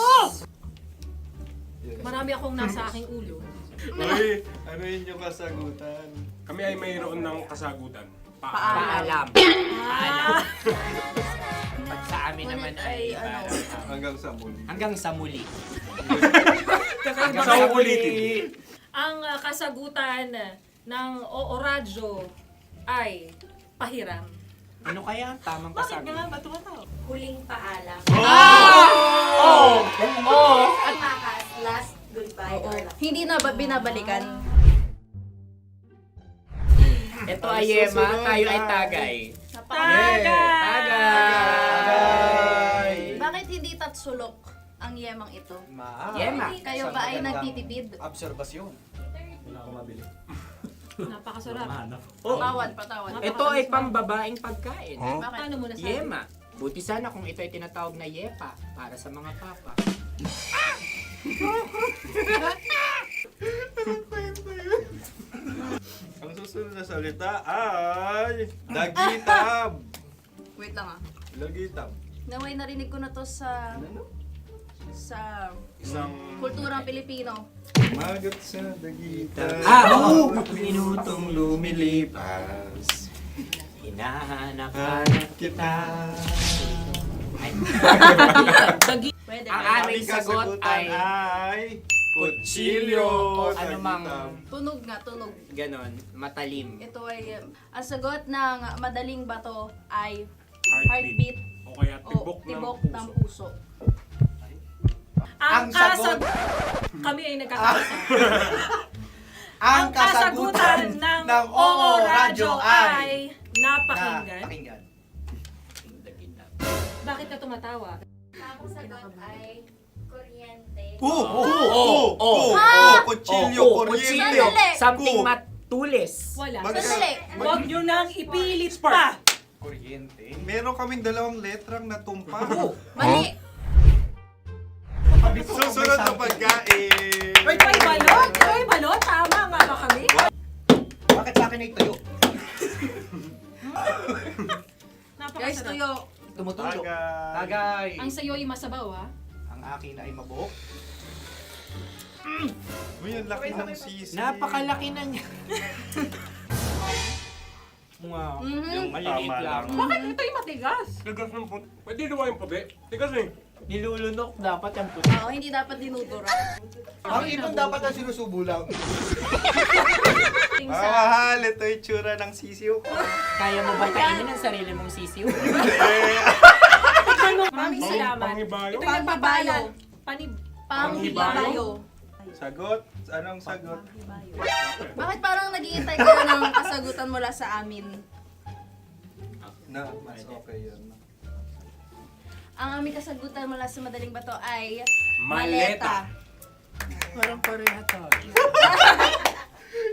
Marami akong nasa aking ulo. Uy, ano yun yung kasagutan? Kami ay mayroon ng kasagutan. Paalam. At sa amin naman ay... Hanggang sa muli. Hanggang sa muli. Hanggang sa ulitin. Ang kasagutan ng Oo Radyo ay pahiram. Ano kaya ang tamang kasagutan? Ba't tumatawa? Huling paalam. At Makas, last goodbye or last. hindi na ba binabalikan? Ito ay Yema, tayo ay Tagay. Tagay! Bakit hindi tatsulok ang yemang ito? Yema. Kayo ba ay nagtitipid? Obserbasyon. Hindi na ako mabili. Napakasarap. Patawad. Ito ay pambabaeng pagkain. Paano mo nasabi? Yema. Buti sana kung ito ay tinatawag na Yepa para sa mga papa. Ang susunod na salita ay... Dagitab! Wait lang ah. Dagitab. Naway narinig ko na to sa Isang... kulturang Pilipino. Magat sa dagitab. Oo! Minutong lumilipas. Hinahanap-hanap kita. Ay. Pwede. Ang aming sagot ay... Kutsilyo. O anumang Tunog nga, tunog. ganon, matalim. Ito ay, ang sagot ng madaling bato ay Heartbeat. heartbeat O kaya o tibok ng puso. Ang sagot- Kami ay nagkakaisa. Ang kasagutan ng Oo Radyo ay... napakinggan. Napakinggan. Bakit ka tumatawa? Ang sagot ay kuryente. Kutsilyo, kuryente. Sandali. Something matulis. Wala. Sandali. Huwag nyo nang ipilit pa. Kuryente. Meron kaming dalawang letrang natumpa. Mali. Susunod na pagkain. Wait, may balot? May balot? Tama nga ba kami? Bakit sa akin ay tuyo? Guys, tuyo. Tumutulo. Tagay. Tagay. Ang sayo ay masabaw, ha? Ang akin ay mabuhok. Uy, ang laki ng sisi. Napakalaki na niya. Wow. Yung maliliit lang. Bakit ito'y matigas? Tigas ng puti. Pwede luwa yung puti. Tigas eh. Nilulunok dapat yung puto. Oo, hindi dapat dinudura. Ang ibon dapat ang sinusubo lang. Mga mahal, ito yung tsura ng sisiw ko. Kaya mo ba kainin ang sarili mong sisiw? Maraming salamat. Panghibayo? Ito yung pabayo. Panghibayo. Sagot? Anong sagot? Bakit parang naghihintay kayo ng kasagutan mula sa amin? Na, mas okay yun. Ang aming kasagutan mula sa Madaling Bato ay Maleta. Parang pareha tayo.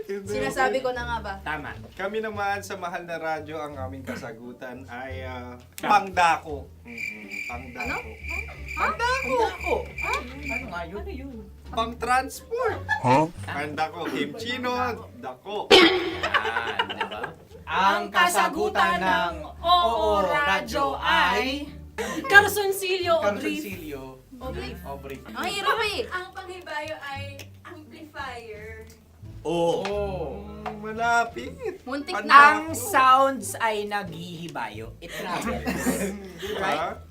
Sinasabi ko na nga ba? Tama. Kami naman sa mahal na radyo, ang aming kasagutan ay pangdako. Pangdako. Pangdako! Ano nga yun? Ano yun? Pang-transport. Pangdako, kimchino, dako. Yan, diba? Ang kasagutan ng Oo Radyo ay Carsoncillo o brief. Carsoncillo. O brief. Brief. Ang hirap eh. Ang panghibayo ay amplifier. Oh. Malapit. Muntik Ang na. sounds ay naghihibayo. It travels. Diba?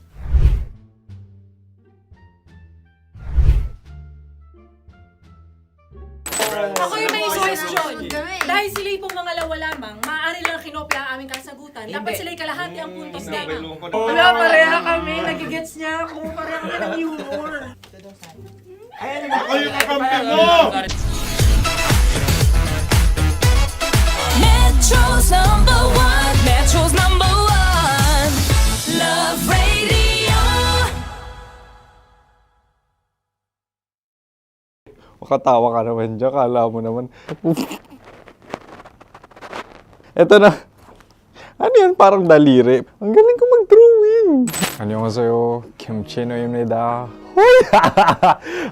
Ako yung may suggestion. Dahil sila yung mga lawa lamang, maaari lang kinopya ang aming kasagutan. Dapat sila yung kalahati ang puntos lamang. Wala, pareha kami. Nagigets niya ako. Pareha kami ng humor. Ako yung kakampi mo! Metro's number one. Metro's number one. Love Radio. Makatawa ka naman dyan. Kala mo naman. Eto na. Ano yan? Parang daliri. Ang galing ko mag-drawing. 안녕하세요. 김치노입니다.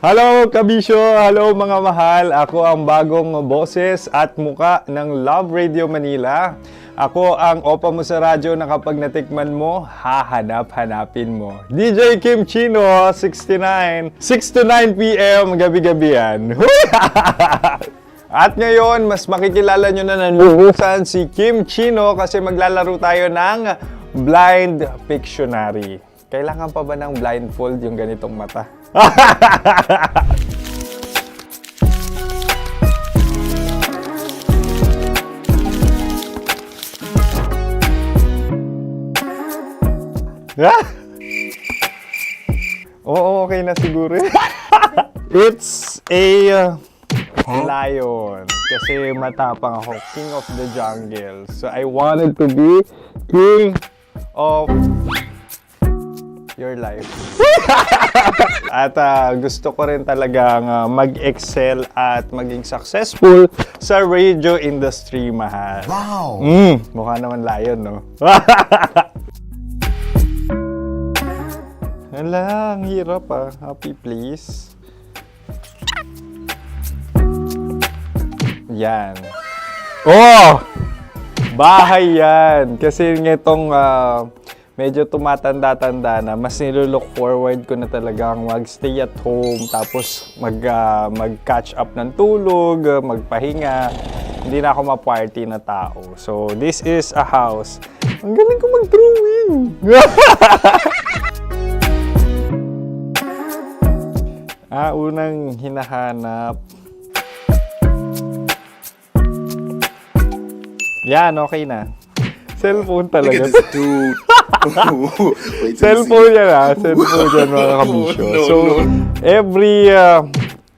Hello, kabisyo! Hello, mga mahal! Ako ang bagong boses at muka ng Love Radio Manila. Ako ang opa mo sa radyo na kapag natikman mo, hahanap-hanapin mo. DJ Kim Chino, 69. 6 to 9 p.m. gabi-gabi yan. At ngayon, mas makikilala nyo na ng lubusan si Kim Chino kasi maglalaro tayo ng Blind Pictionary. Kailangan pa ba ng blindfold yung ganitong mata? Oo, okay na siguro. It's a lion. Kasi matapang ako. King of the jungle. So I wanted to be king of your life. At gusto ko rin talagang mag-excel at maging successful sa radio industry, mahal. Wow! Mukha naman lion, no? Hala, ang hirap ah. Happy, please. Yan. Oh! Bahay yan. Kasi nitong medyo tumatanda-tanda na, mas nilulook forward ko na talagang mag-stay at home, tapos mag-catch up ng tulog, magpahinga. Hindi na ako ma-party na tao. So, this is a house. Ang galing ko mag-drawing! Unang hinahanap. Yan, okay na. Cellphone talaga. Look at this dude. Wait till you Cellphone see. yan ha. Cellphone yan, mga kabisyo. So,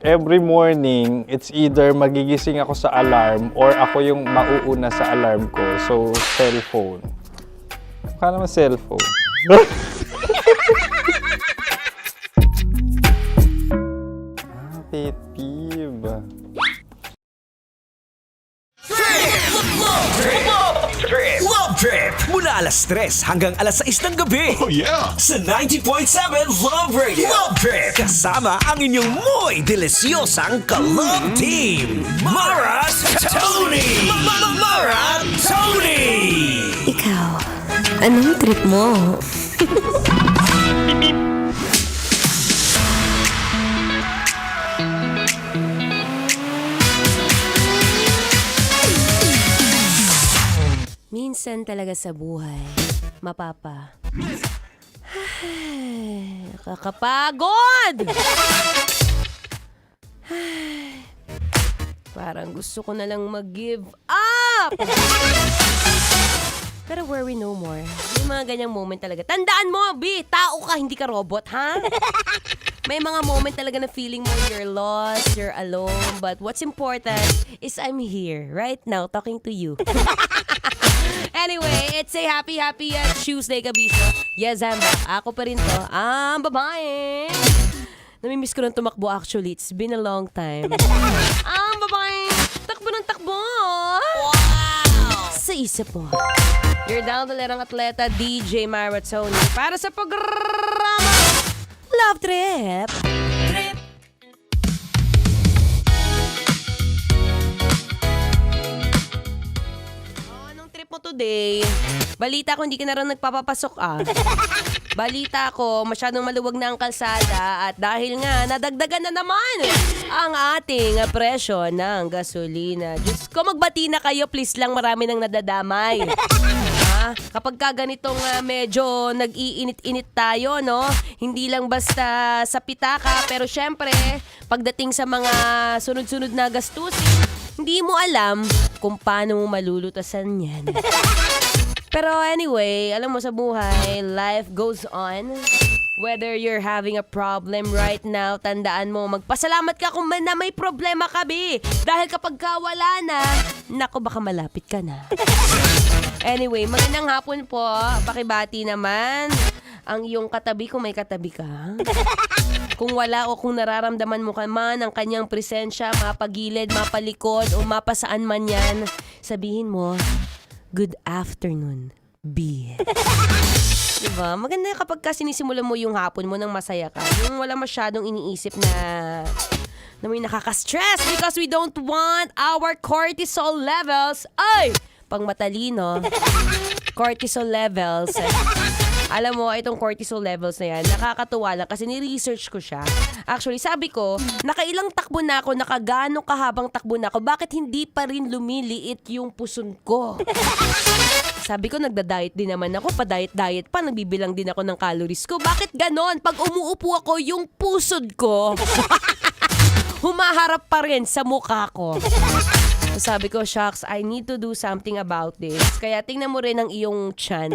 every morning, it's either magigising ako sa alarm or ako yung mauuna sa alarm ko. So, cellphone. Mukha naman cellphone. Pet peeve. Love Trip! Mula alas 3 hanggang alas 6 ng gabi. Oh yeah! Sa 90.7 Love Radio. Love Trip! Kasama ang inyong muy delisyosang ka-love team. Mara Tony! Mara Tony! Ikaw, anong trip mo? Minsan talaga sa buhay, mapapa. Kakapagod! Parang gusto ko na lang mag-give up! Pero worry no more. May mga ganyang moment talaga. Tandaan mo, B! Tao ka, hindi ka robot, ha? May mga moment talaga na feeling mo you're lost, you're alone. But what's important is I'm here right now talking to you. Anyway, it's a happy Tuesday, Kabisyo. Yes, I'm back. Ako pa rin to. Ang babae. Namimiss ko nang tumakbo actually. It's been a long time. Ang babae. Takbo ng takbo. Wow! Sa isip mo. You're down the lerang atleta, DJ Maratoni. Para sa programa Love Trip. Mo today, balita ko hindi ka na rin nagpapapasok Balita ko, masyadong maluwag na ang kalsada at dahil nga nadagdagan na naman ang ating presyo ng gasolina. Diyos ko, magbati na kayo, please lang, marami nang nadadamay. Kapag ka ganitong medyo nag-iinit-init tayo, no? Hindi lang basta sa pitaka, pero syempre, pagdating sa mga sunod-sunod na gastusin, hindi mo alam kung paano mo malulutasan yan. Pero anyway, alam mo sa buhay, life goes on. Whether you're having a problem right now, tandaan mo, magpasalamat ka kung na may problema ka, B. Dahil kapag ka wala na, naku, baka malapit ka na. Anyway, magandang hapon po. Pakibati naman ang iyong katabi kung may katabi ka. Kung wala o kung nararamdaman mo ka man ang kanyang presensya, mapagilid, mapalikod o mapasaan man yan, sabihin mo, good afternoon, B. Diba? Maganda kapag ka sinisimulan mo yung hapon mo nang masaya ka. Yung wala masyadong iniisip na may nakaka-stress because we don't want our cortisol levels. Ay! Pang matalino, cortisol levels. Alam mo, itong cortisol levels na yan, nakakatuwa lang kasi ni-research ko siya. Actually, sabi ko, nakailang takbo na ako, nakagano kahabang takbo na ako, bakit hindi pa rin lumiliit yung puson ko? Sabi ko, nagda-diet din naman ako, pa-diet-diet pa, nagbibilang din ako ng calories ko. Bakit ganon? Pag umuupo ako, yung pusod ko, humaharap pa rin sa mukha ko. Sabi ko, shucks, I need to do something about this. Kaya tingnan mo rin ang iyong tiyan.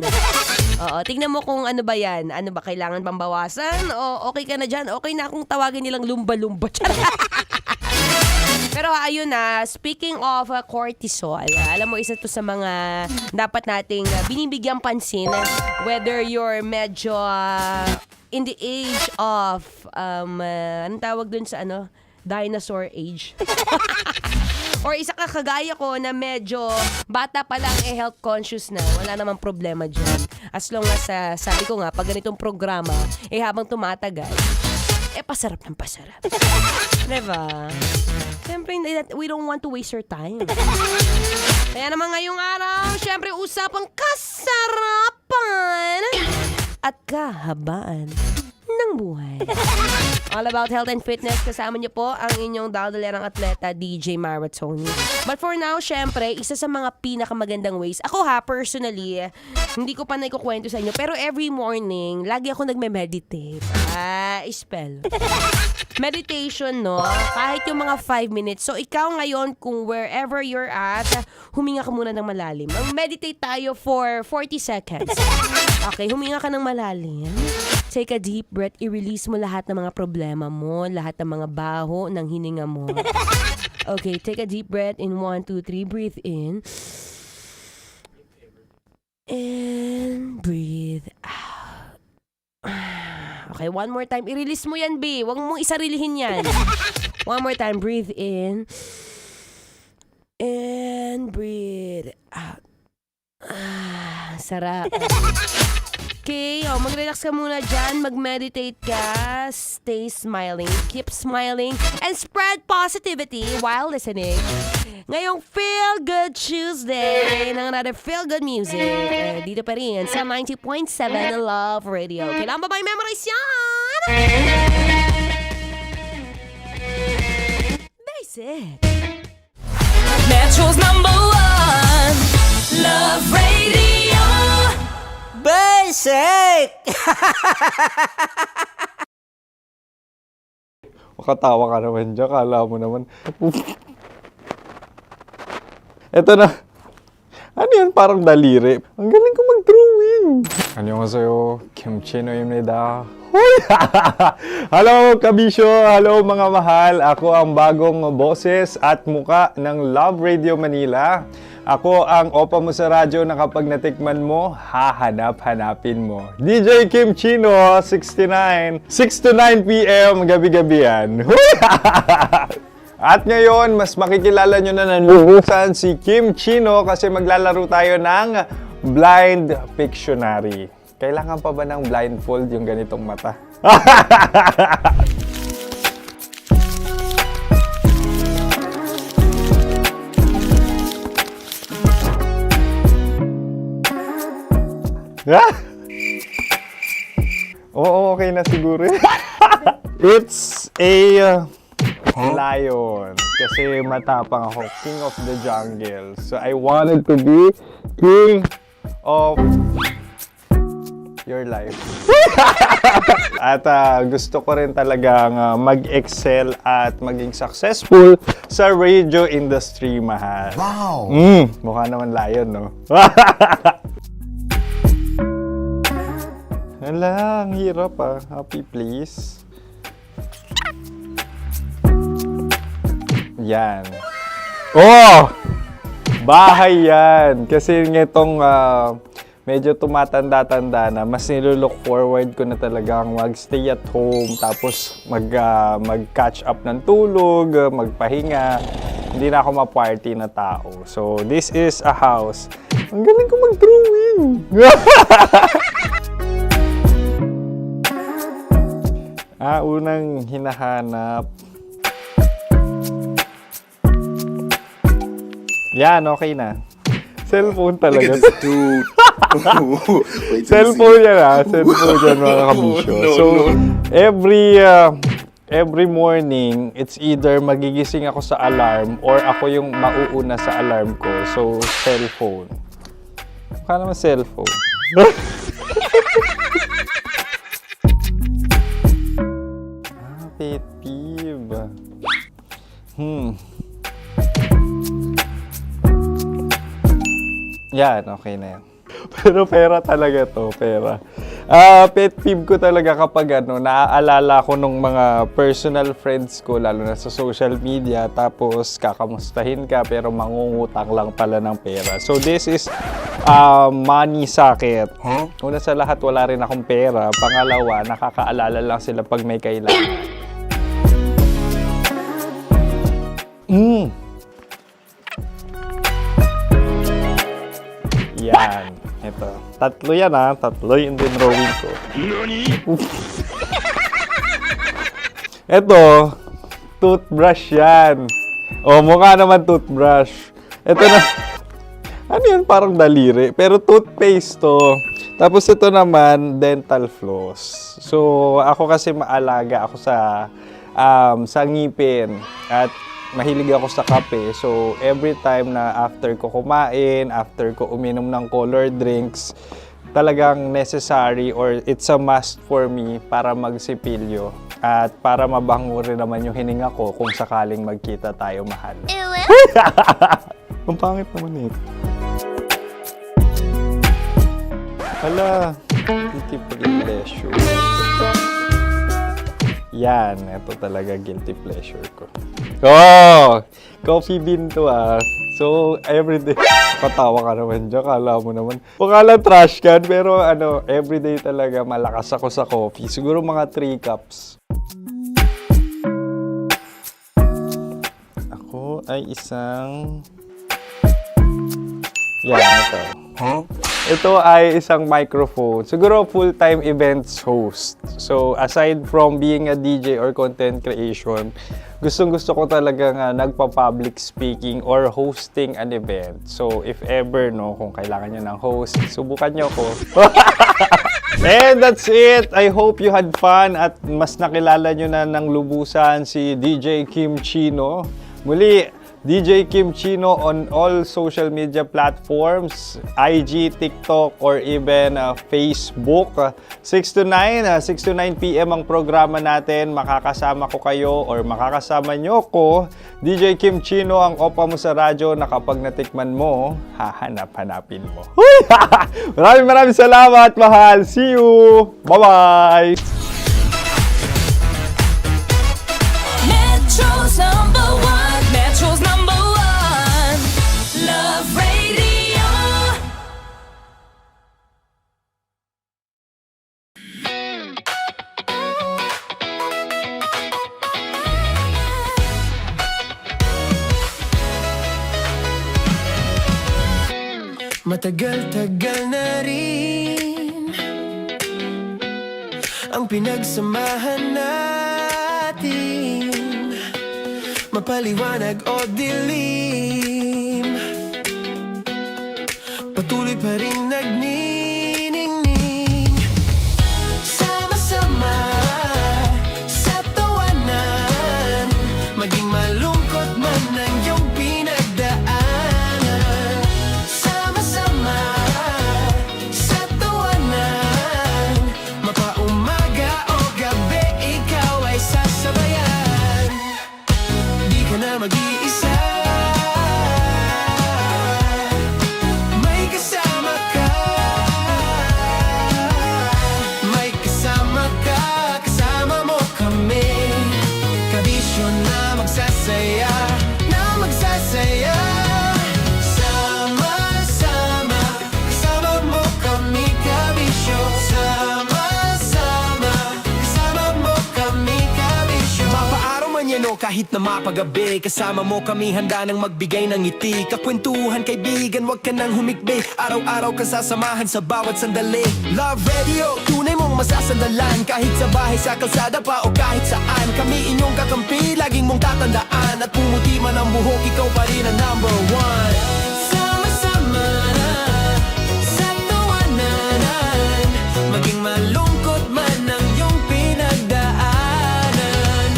Oo, tingnan mo kung ano ba yan. Ano ba, kailangan pang bawasan? O okay ka na dyan? Okay na akong tawagin nilang lumba-lumba. Pero ayun na, speaking of cortisol, alam mo, isa to sa mga dapat nating binibigyang pansin. Whether you're medyo in the age of, anong tawag dun sa dinosaur age. Or isa ka kagaya ko na medyo bata pa lang health conscious na, wala namang problema dyan. As long as, sabi ko nga, pag ganitong programa, habang tumatagal, pasarap ng pasarap. Diba? Siyempre, we don't want to waste your time. Kaya naman ngayong araw, siyempre, usapang kasarapan at kahabaan ng buhay. All about health and fitness. Kasama niyo po ang inyong daldalerang atleta, DJ Maratoni. But for now, syempre, isa sa mga pinakamagandang ways. Ako personally, hindi ko pa naikukwento sa inyo, pero every morning, lagi ako nagme-meditate. Spell. Meditation, no? Kahit yung mga 5 minutes. So, ikaw ngayon, kung wherever you're at, huminga ka muna ng malalim. Mag-meditate tayo for 40 seconds. Okay, huminga ka ng malalim. Take a deep breath. I-release mo lahat ng mga problema mo, lahat ng mga baho ng hininga mo. Okay, take a deep breath in 1, 2, 3. Breathe in. And breathe out. Okay, one more time. I-release mo yan, B. Huwag mong isarilihin yan. One more time. Breathe in. And breathe out. Sarap. Okay, mag-relax ka muna dyan. Mag-meditate ka. Stay smiling. Keep smiling. And spread positivity while listening. Ngayong Feel Good Tuesday ng another Feel Good music. Dito pa rin sa 90.7 Love Radio. Kailangan ba ba i-memorize yan? Basic. Metro's #1 Love Radio. Bye! sake! Makatawa ka naman dyan. Kala mo naman. Eto na. Ano yan? Parang daliri. Ang galing ko mag-drawing. 안녕하세요. 김치노입니다. Hello, kabisyo! Hello, mga mahal! Ako ang bagong boses at muka ng Love Radio Manila. Ako ang opa mo sa radyo na kapag natikman mo, hahanap-hanapin mo. DJ Kim Chino, 69. 6 to 9 p.m. gabi-gabi yan. At ngayon, mas makikilala nyo na ng lubusan si Kim Chino kasi maglalaro tayo ng Blind Pictionary. Kailangan pa ba ng blindfold yung ganitong mata? Oo, okay na siguro. It's a lion. Kasi matapang ako. King of the jungle. So I wanted to be king of your life. At gusto ko rin talagang mag-excel at maging successful sa radio industry, mahal. Wow! Mukha naman lion, no? Hala, ang hirap Happy, please. Yan. Oh! Bahay yan. Kasi nitong medyo tumatanda-tanda na, mas nilook forward ko na talagang mag-stay at home, tapos mag-catch up ng tulog, magpahinga. Hindi na ako ma-party na tao. So, this is a house. Ang galing ko mag-drawing! Unang hinahanap. Yan, okay na. Cellphone talaga. Look at this dude. Wait till Cellphone you see. yan Cellphone yan, mga kabisyo. So, every morning, it's either magigising ako sa alarm or ako yung mauuna sa alarm ko. So, cellphone. Mukha naman cellphone. Pet peeve. Yan, okay na yan. Pero pera talaga to, pera. Pet peeve ko talaga kapag naaalala ko nung mga personal friends ko, lalo na sa social media, tapos kakamustahin ka pero mangungutang lang pala ng pera. So this is money sakit. Una sa lahat, wala rin akong pera. Pangalawa, nakakaalala lang sila pag may kailangan. Yan. Ito. Tatlo yan Tatlo yung dinrawing ko. Ito. Toothbrush yan. Mukha naman toothbrush. Ito na. Ano yan? Parang daliri. Pero toothpaste to. Tapos ito naman, dental floss. So, ako kasi maalaga ako sa ngipin. At mahilig ako sa kape. So, every time na after ko kumain, after ko uminom ng colored drinks, talagang necessary or it's a must for me para magsipilyo. At para mabango rin naman yung hininga ko kung sakaling magkita tayo, mahal. Ang pangit naman ito. Hala, guilty pleasure. Yan, ito talaga guilty pleasure ko. Coffee bean to So, everyday. Patawa ka naman dyan, kala mo naman. Pakala trash can, pero everyday talaga malakas ako sa coffee. Siguro mga 3 cups. Ako ay isang... Yan, ito. Ito ay isang microphone. Siguro full-time events host. So, aside from being a DJ or content creation, gustong-gusto ko talaga nagpa-public speaking or hosting an event. So, if ever, kung kailangan nyo ng host, subukan nyo ko. And that's it! I hope you had fun at mas nakilala nyo na ng lubusan si DJ Kim Chino. Muli, DJ Kim Chino on all social media platforms, IG, TikTok, or even Facebook. 6 to 9 p.m. ang programa natin. Makakasama ko kayo or makakasama nyo ko. DJ Kim Chino, ang opa mo sa radyo na kapag natikman mo, hahanap-hanapin mo. Maraming salamat, mahal. See you! Bye-bye! Metro's number one. Metro's number one. Love Radio. Matagal-tagal na rin ang pinagsamahan natin, mapaliwanag o dilim, patuloy pa rin nagniningning. Sama-sama sa tawanan, maging malungkot man ang iyong pinagdaanan. Sama-sama sa tawanan, mapaumaga o gabi, ikaw ay sasabayan. Di ka na mag-iisa, may kasama ka. May kasama ka, kasama mo kami. Kabisyo na magsasaya, na magsasaya. Sama-sama, kasama mo kami, kabisyo. Sama-sama, kasama mo kami, kabisyo. Mapaaraw man yan o kahit na mapagabi, kasama mo kami, handa nang magbigay ng ngiti. Kakwentuhan, kaibigan, wag ka nang humikbi. Araw-araw ka sasamahan sa bawat sandali. Love Radio, tunay mong masasandalan. Kahit sa bahay, sa kalsada pa o kahit saan, kami inyong kakampi, laging mong tatandaan. At pumuti man ang buhok, ikaw pa rin ang number one. Sama-sama na sa tawanan, maging malungkot man ang iyong pinagdaanan.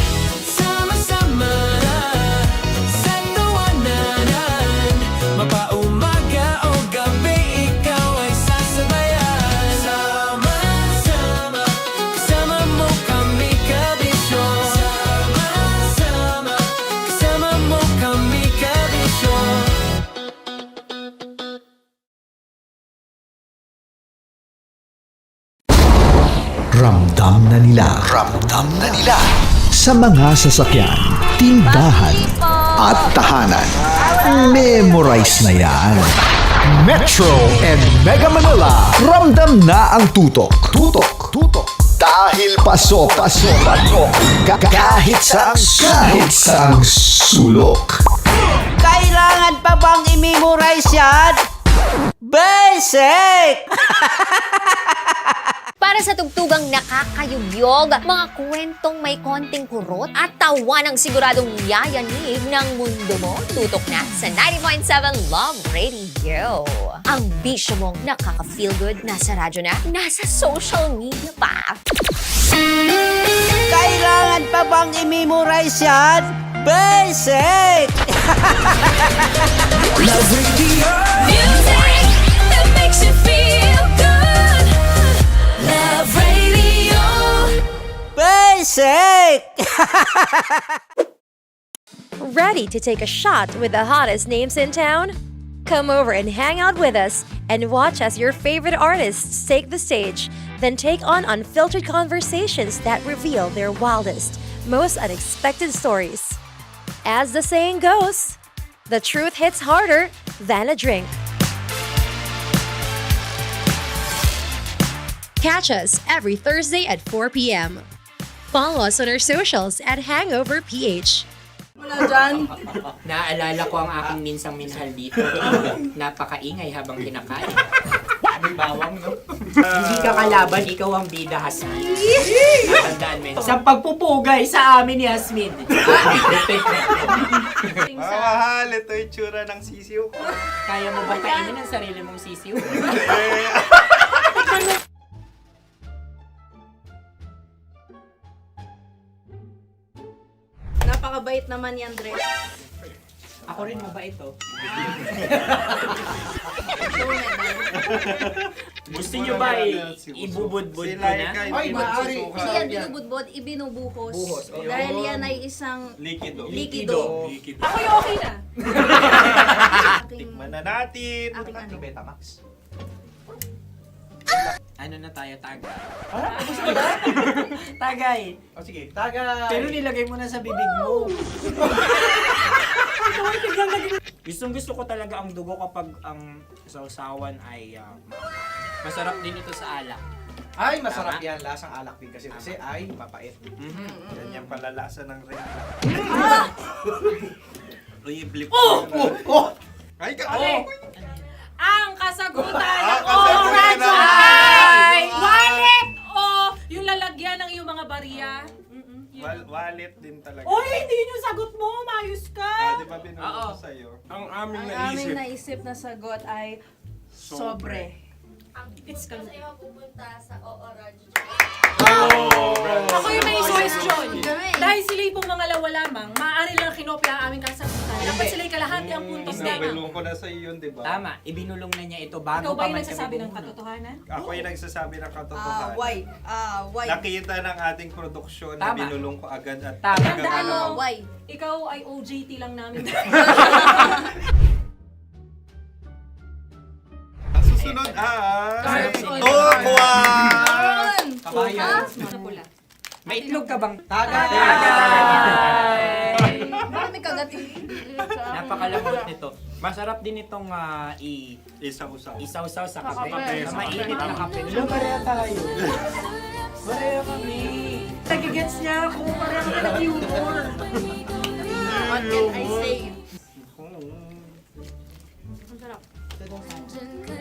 Sama-sama na sa tawanan, mapaumaga o gabi, ikaw ay sasabayan. Sama-sama, kasama mo kami, kabisyo. Sama-sama, kasama mo kami, kabisyo. Ramdam na nila sa mga sasakyan, tindahan at tahanan. Memorize na yan. Metro and Mega Manila, ramdam na ang tutok. Dahil pasok. Kahit saang sulok. Kailangan pa bang i-memorize yan? Basic! Para sa tugtugang nakakayugyog, mga kwentong may konting kurot at tawa ng siguradong yayanig ng mundo mo, tutok na sa 90.7 Love Radio. Ang bisyo mong nakaka-feel good, nasa radyo na, nasa social media pa. Kailangan pa bang i-memorize yan? Basic! Love Radio. Music that makes you feel good. Love Radio. Basic! Ready to take a shot with the hottest names in town? Come over and hang out with us and watch as your favorite artists take the stage, then take on unfiltered conversations that reveal their wildest, most unexpected stories. As the saying goes, the truth hits harder than a drink. Catch us every Thursday at 4 p.m. Follow us on our socials at Hangover PH. Wala dyan. Naaalala ko ang aking minsang minahal dito. Napakaingay habang kinakain. May bawang, no? Hindi ka kalaban, ikaw ang bida, Hasmin. Natandaan mo. Sa pagpupugay sa amin ni Hasmin. Mahal, ito yung tsura ng sisiw. Kaya mo ba kainin ang sarili mong sisiw? Napakabait naman yan, Dre. Ako rin mabait oh. Gusto nyo ba ibubudbud ko na? Ay, maaari. Hindi yan binubudbod, ibinubuhos. Buhos, oh. Dahil yan ay isang Likido. likido. Ako yung okay na. Tikman na natin. Aking ano? Betamax. Ano na tayo, tagay? Gusto mo ba? Tagay! O sige, tagay. Pero nilagay mo na sa bibig mo. Gustong-gusto ko talaga ang dugo kapag ang sausawan ay masarap din ito sa alak. Ay, masarap yan. Lasang alak din kasi ay mapait. Yan yung palalasa ng rin. Uy, blip. Ay, Ang kasagutan Ang ng kasagutan oras ay wallet o yung lalagyan ng iyong mga barya. Wallet din talaga. Oy, hindi yun yung sagot mo. Mayos ka. Di ba binulong ko sa'yo? Ang aming Ang aming naisip na sagot ay sobre. It's ka. pupunta sa OORAD. Ako yung may question. Dahil sila yung mangalawa lamang, maaari lang kinopya ang aming kasagutan. Dapat sila yung kalahati ang puntos lamang. Binulong ko na sa'yo yun, di ba? Tama, ibinulong na niya ito bago Ikaw ba pa yung man nagsasabi kami ng bumunot. katotohanan? Ako yung nagsasabi ng katotohanan. Why? Nakita ng ating produksyon na Tama. binulong ko agad at Tama. talagang Ano? Why? Ikaw ay OJT lang namin. Ang susunod ay... Carbs. Tukwan! Kabayan. Na pula. May itlog ka bang? Tagay! Bakit may kagat? Napakalambot nito. Masarap din itong Isaw-saw. isaw-saw sa kape. Kape. Sa mainit na kape. Alam, pareha tayo. Pareha kami. Nagigets niya ako. Pareho ka ng humor. What can I say? Ang sarap.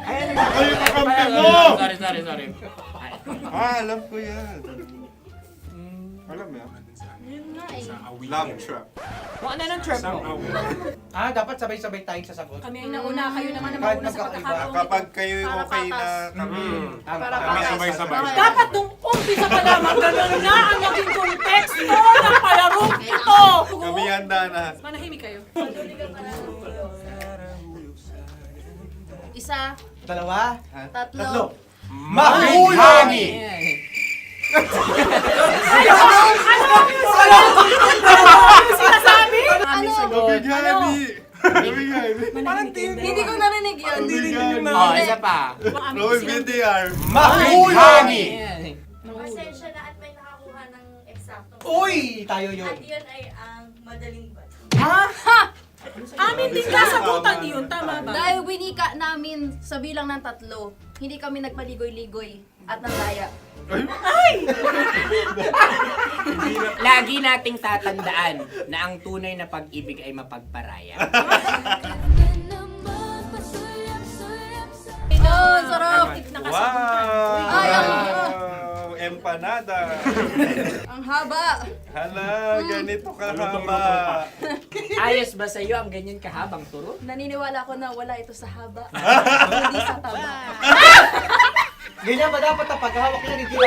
Ay, kakampi mo! Sorry. Alam ko yan. Alam mo yan? Yun nga eh. Love trap. Kung ano ng trap mo? Dapat sabay-sabay tayong sasagot. Kami ay nauna, kayo naman na Kahit mauna sa magkakaiba. pagkakataon. Kapag kayo okay na kami. Kami sabay-sabay. Dapat nung umpisa pa lamang, ganun na ang naging konteksto ng palarong ito. Kami handa na. Manahimik kayo. Isa, Dalawa. tatlo. Mahulagi! Sinasabi? Gabi! Hindi ko narinig yun. Oh, isa pa. Roll VTR. Mahulagi! Pasensya na at may nakakuha ng eksakto. Uy! Tayo yun. At yun ay ang madaling ba? Amin din kasagutan yun, tama ba? Dahil winika namin sa bilang ng 3, hindi kami nagpaligoy-ligoy at nandaya. Lagi nating tatandaan na ang tunay na pag-ibig ay mapagparaya. Ayun, sarap! Wow! Ay, Empanada! Ang haba! Hala, ganito kahaba. Ayos ba sa'yo ang ganyan kahabang turo? Naniniwala ko na wala ito sa haba. Hindi sa taba. Ganyan ba dapat ang paghawak niya? Hindi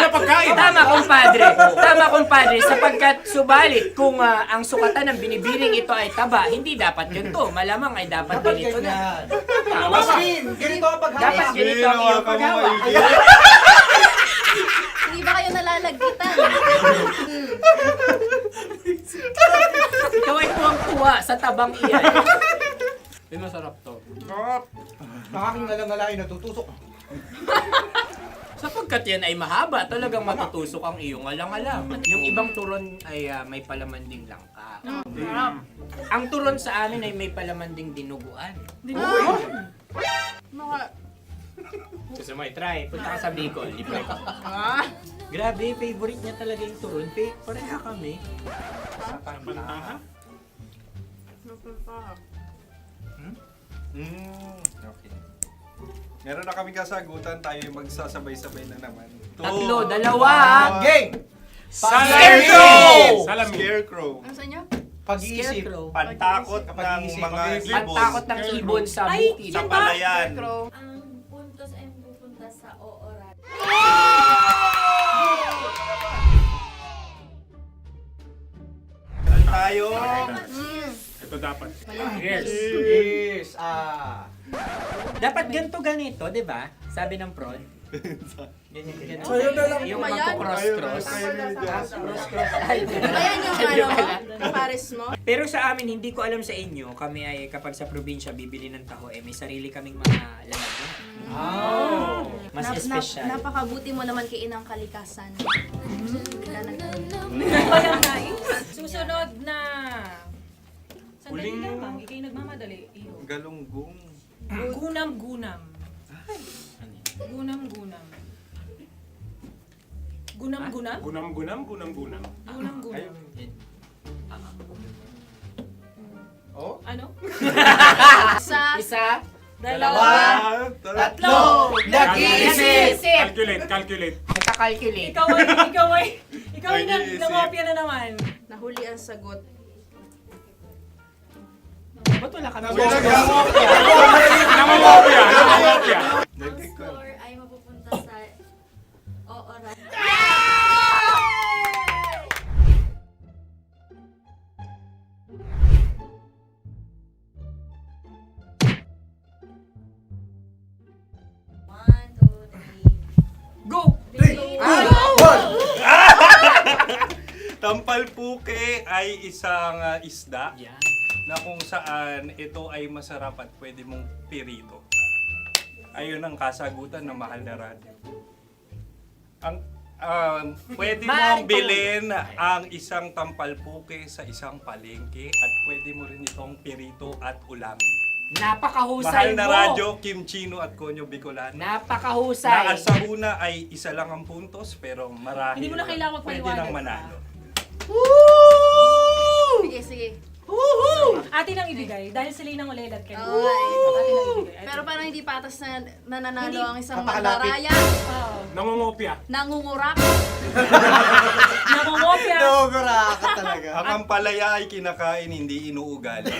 dapat ganito. Tama, kumpadre. Sapagkat subalit kung ang sukatan ng binibining ito ay taba, hindi dapat ganito. Malamang ay dapat ganito na. Ganito ang paghawak. Dapat ganito ang iyong paghawak. Hindi ba kayo nalalagkitan? Ikaw ay tuwang-tuwa sa tabang iyan. Hindi masarap to. Nakaking nalang-nalain natutusok. Sapagkat yan ay mahaba, talagang matutusok ang iyong alang-alang. Yung ibang turon ay may palaman ding langka. Ang turon sa amin ay may palaman ding dinuguan. Gusto mo i-try? Punta ka sa Bicol, libre ka. Grabe, favorite niya talaga yung turon. Pareha kami. Okay. Meron na kaming kasagutan, tayo yung magsasabay-sabay na naman. 3, 2. Game! Scarecrow! Scarecrow. Ano sa inyo? Pag-iisip. Pantakot ng mga ibon. Pantakot ng ibon sa Ay, bukid. Sa palayan. Ang puntos ay pupunta sa OORAD. tayong... Ito dapat. Yes. Dapat ganito, di ba? Sabi ng prod. Ganyan. Sa'yo na lang. Yung magpo-cross-cross. Cross-cross. Ayan yung pares mo. Pero sa amin, hindi ko alam sa inyo, kami ay kapag sa probinsya bibili ng taho, may sarili kaming mga lalagyan. Mas espesyal. Napakabuti mo naman kay Inang Kalikasan. Susunod na. Sandali Huling- lamang, ikay nagmamadali. Iyo. Galunggong. Gunam-gunam. Gunam-gunam. Gunam-gunam? Gunam-gunam. Gunam-gunam. Oh? Ano? Isa. Dalawa. Tatlo. Nag-iisip. Calculate. Nagka-calculate. Ikaw ay nangopya na naman. Nahuli ang sagot. Ba't wala kami? Namangopya. Ang score ay mapupunta sa oras. Go! Tampalpuke ay isang isda na kung saan ito ay masarap at pwede mong pirito. Ayun ang kasagutan ng mahal na radyo. Pwede mong bilhin ang isang tampalpuke sa isang palengke at pwede mo rin itong pirito at ulamin. Napakahusay Mahal na mo. radyo, Kim Chino at Konyo Bicolano. Napakahusay. Na sa una ay isa lang ang puntos pero marahil Hindi mo na kailangan pwede magpaliwanag nang manalo. Sige. Atin ang ibigay dahil sila yung ulelat kayo. Oo nga eh. Atin ang ibigay. Pero parang hindi patas na nananalo Hindi. ang isang Napakalapit. mandaraya. Nangungopya. Nangungurak. Nangungopya. Nagugura ka talaga. Ang ampalaya ay kinakain, hindi inuugali.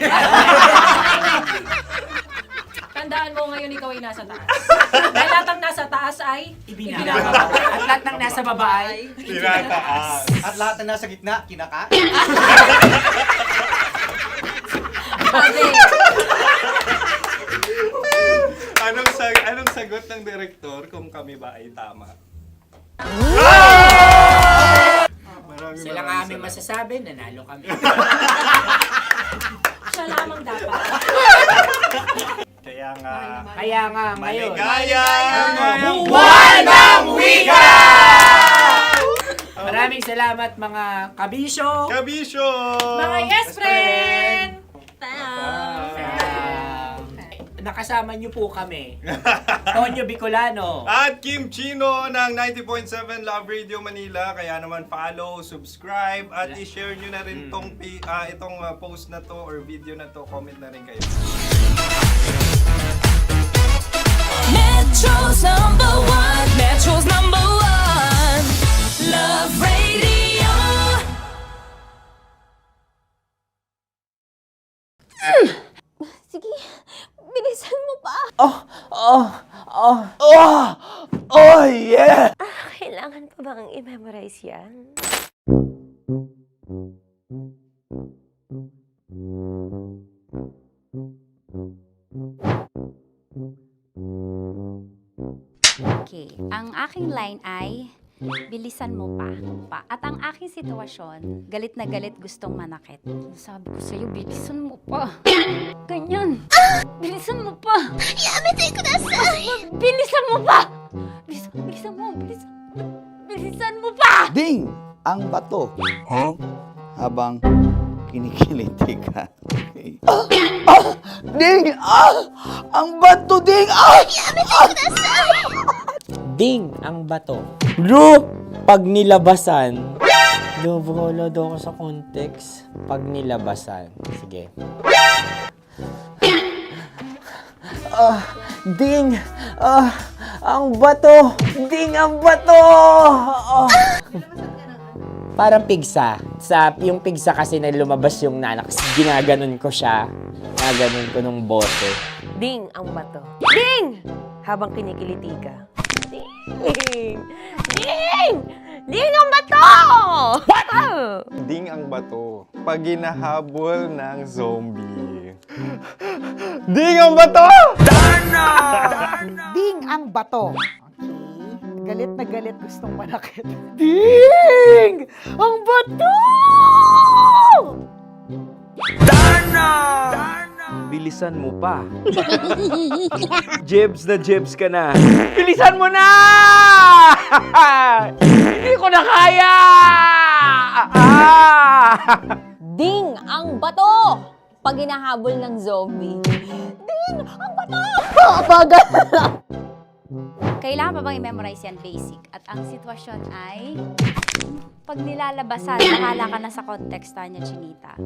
Tandaan mo ngayon ikaw ay nasa taas. Dahil lahat ng nasa taas ay Ibinababa. At lahat ng nasa baba ay Tinataas. At lahat na nasa gitna, kinakain. Anong sagot ng direktor kung kami ba ay tama? Sila nga aming masasabi, nanalo kami. siya lamang dapat. Kaya nga, ngayon. maligayang Buwan ng Wika! Maraming salamat mga kabisyo. Kabisyo! Mga yes friend! Nakasama niyo po kami. Konyo Bicolano. At Kim Chino ng 90.7 Love Radio Manila. Kaya naman follow, subscribe, at i-share nyo na rin itong post na to or video na to. Comment na rin kayo. Metro's number one, Love Radio. Sige, bilisan mo pa. Oh, yeah! Kailangan pa bang i-memorize yan? Okay, ang aking line ay, bilisan mo pa. At ang aking sitwasyon, galit na galit gustong manakit. Sabi ko sa'yo, bilisan mo pa. Ganyan. Bilisan mo pa. Yamete kudasai! Bilisan mo pa! Bilisan mo pa! Ding! Ang bato. Habang kinikiliti ka. Okay. Ding! Ang bato, Ding! Yamete kudasai! Ding ang bato. Bro, pag nilabasan. Wala daw ako sa context. Pag nilabasan. Sige. Ding! Ang bato! Ding ang bato! Parang pigsa. Yung pigsa kasi na lumabas yung nanak. Ginaganon ko siya. Ginaganon ko nung bote. Ding ang bato. Ding! Habang kinikiliti ka. Ding! Ding! Ding ang bato! What? Ding ang bato. Pag hinahabol ng zombie. Ding ang bato! Ding ang bato. Okay. Galit na galit, gustong manakit. Ding ang bato! Bilisan mo pa. Jebs na jebs ka na. Bilisan mo na! Hindi ko na kaya! Ding ang bato! Pag hinahabol ng zombie. Ding ang bato! Bagal! Kailangan pa bang i-memorize yan basic? At ang sitwasyon ay pag nilalabasan, bahala ka na sa context niya, Chinita.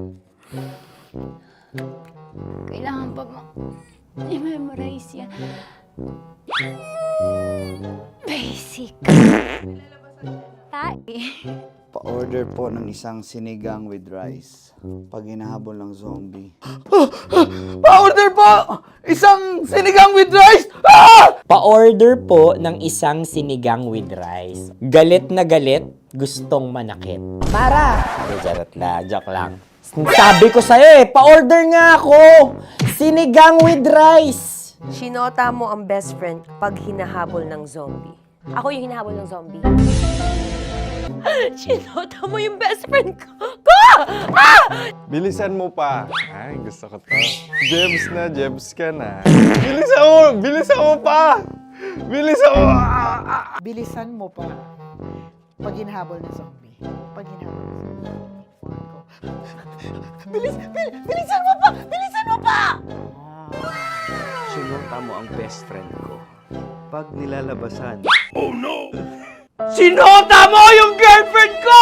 Kailangan pa bang i-memorize yan? Basic. Pa-order po ng isang sinigang with rice. Pag hinahabol ng zombie. Pa-order po! Isang sinigang with rice! Pa-order po ng isang sinigang with rice. Galit na galit, gustong manakit. Para! Joke lang. Sabi ko sa'yo pa-order nga ako! Sinigang with rice! Sinota mo ang best friend pag hinahabol ng zombie. Ako yung hinahabol ng zombie. Sinota mo yung best friend ko! Bilisan mo pa. Ay, gusto ko to. Jebs na, jebs ka na. Bilisan mo! Bilisan mo pa! Bilisan mo! Bilisan mo pa. Pag hinahabol ng zombie. Pag hinahabol ng zombie. Bilisan mo pa! Bilisan mo pa! Sinota mo ang best friend ko. Pag nilalabasan. Oh no! Sinota mo yung girlfriend ko!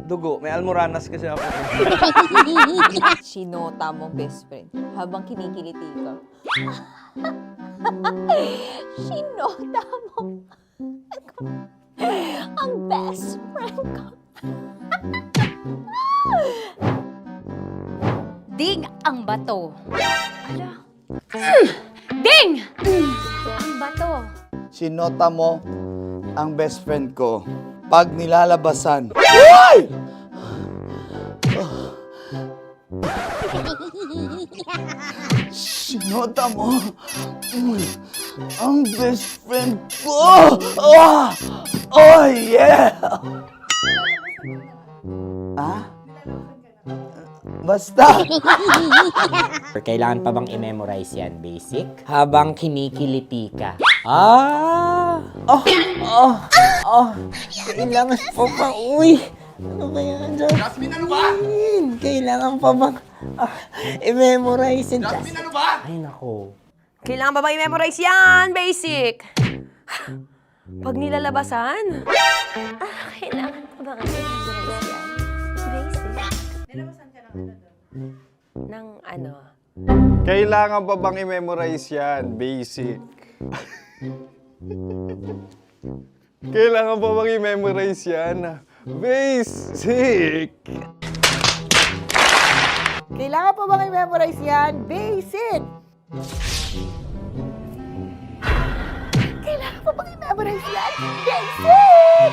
Dugo, may almoranas kasi ako. Sinota mo best friend habang kinikiliti ka. Sinota mo ang best friend ko. Ding ang bato. Ala. Ding! Ang bato. Sinota mo ang best friend ko. Pag nilalabasan. Sinota mo ang best friend ko. Oh yeah! Basta! Kailangan pa bang i-memorize yan, basic? Habang kinikiliti ka. Kailangan pa bang, ano ba yan, Jasmine, ano ba? Kailangan pa bang i-memorize yan, Jasmine, ano ba? Ay, nako. Kailangan ba i-memorize yan? Basic! Pag nilalabasan? Kailangan pa ba i-memorize yan? Basic. Nilabasan ka ng ano doon? Ng ano? Kailangan pa bang i-memorize yan? Basic. Kailangan pa bang i-memorize yan? Basic. Kailangan pa bang i-memorize yan? Basic! Kailangan pa bang i-memorize yan? Basic!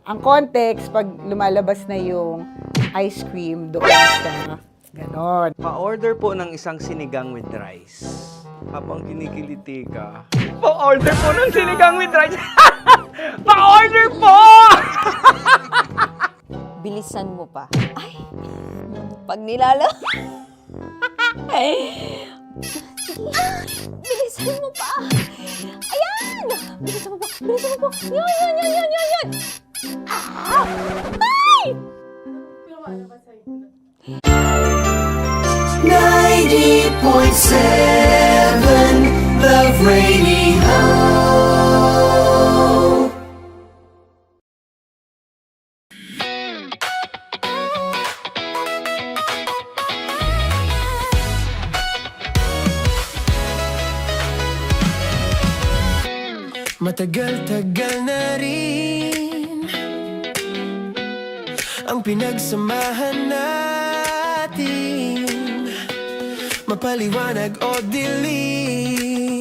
Ang context, pag lumalabas na yung ice cream doon sa ganon. Pa-order po ng isang sinigang with rice. Habang kinikiliti ka. Pa-order po ng sinigang with rice! Pa-order po! Bilisan mo pa. Ay! Pag bilisan mo pa! Ayan! Bilisan mo pa! Bilisan mo pa! Yan! Ay! 90.7 Love Radio. Matagal-tagal na rin ang pinagsamahan natin, mapaliwanag o dilim.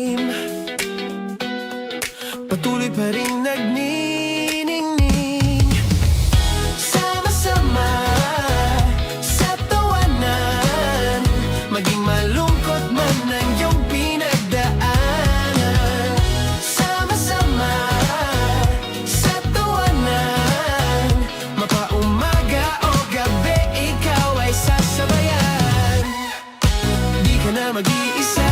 patuloy pa rin nagniningning. Sama-sama sa tawanan, maging malungkot man ang iyong pinagdaanan. Sama-sama sa tawanan, mapaumaga o gabi, ikaw ay sasabayan. Di ka na mag-iisa,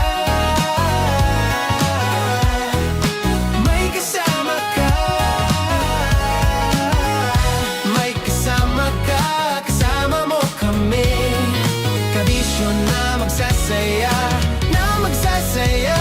may kasama ka. May kasama ka, kasama mo kami. Kabisyo na magsasaya, na magsasaya.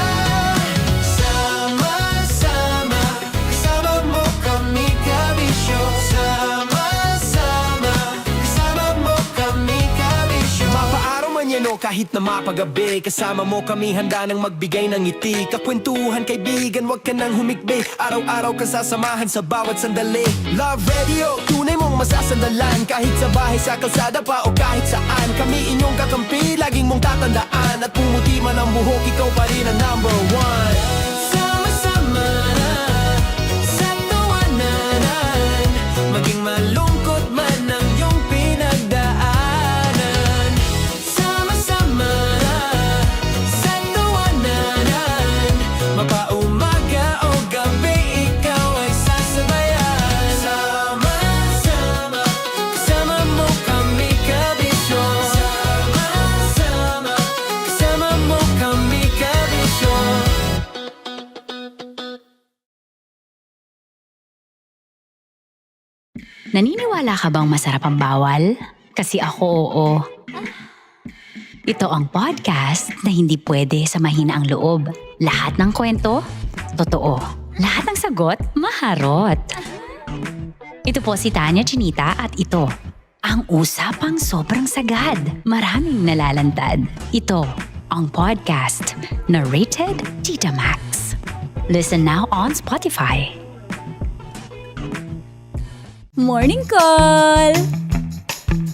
Sama-sama, kasama mo kami, kabisyo. Sama-sama, kasama mo kami, kabisyo. Mapaaraw man yan o kahit na mapagabi, kasama mo kami, handa nang magbigay ng ngiti. Kakwentuhan, kaibigan, wag ka nang humikbi. Araw-araw ka sasamahan sa bawat sandali. Love Radio, tunay mong masasandalan. Kahit sa bahay, sa kalsada pa o kahit saan, kami inyong kakampi, laging mong tatandaan. At pumuti man ang buhok, ikaw pa rin ang number one. Sama-sama sa tawanan, maging malungkot man ang iyong pinagdaanan. Sama-sama sa tawanan, mapaumaga o gabi, ikaw ay sasabayan. Sama-sama, kasama mo kami, kabisyo. Sama-sama, kasama mo kami, kabisyo. Naniniwala ka bang masarap ang bawal? Kasi ako oo. Ito ang podcast na hindi pwede sa mahina ang loob. Lahat ng kwento, totoo. Lahat ng sagot, maharot. Ito po si Tanya Chinita at ito, ang usapang sobrang sagad. Maraming nalalantad. Ito, ang podcast na rated Tita Max. Listen now on Spotify. Morning call!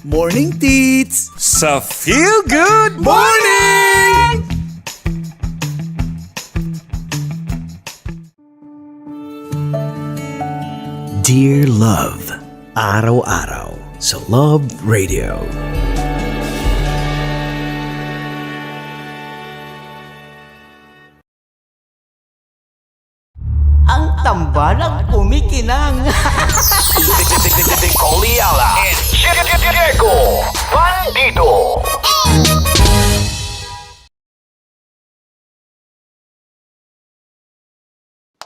Morning, Tits! Sa Feel Good Morning! Dear Love, araw-araw sa Love Radio. Ang tambalang kumikinang. Coliala and Diego Bandido.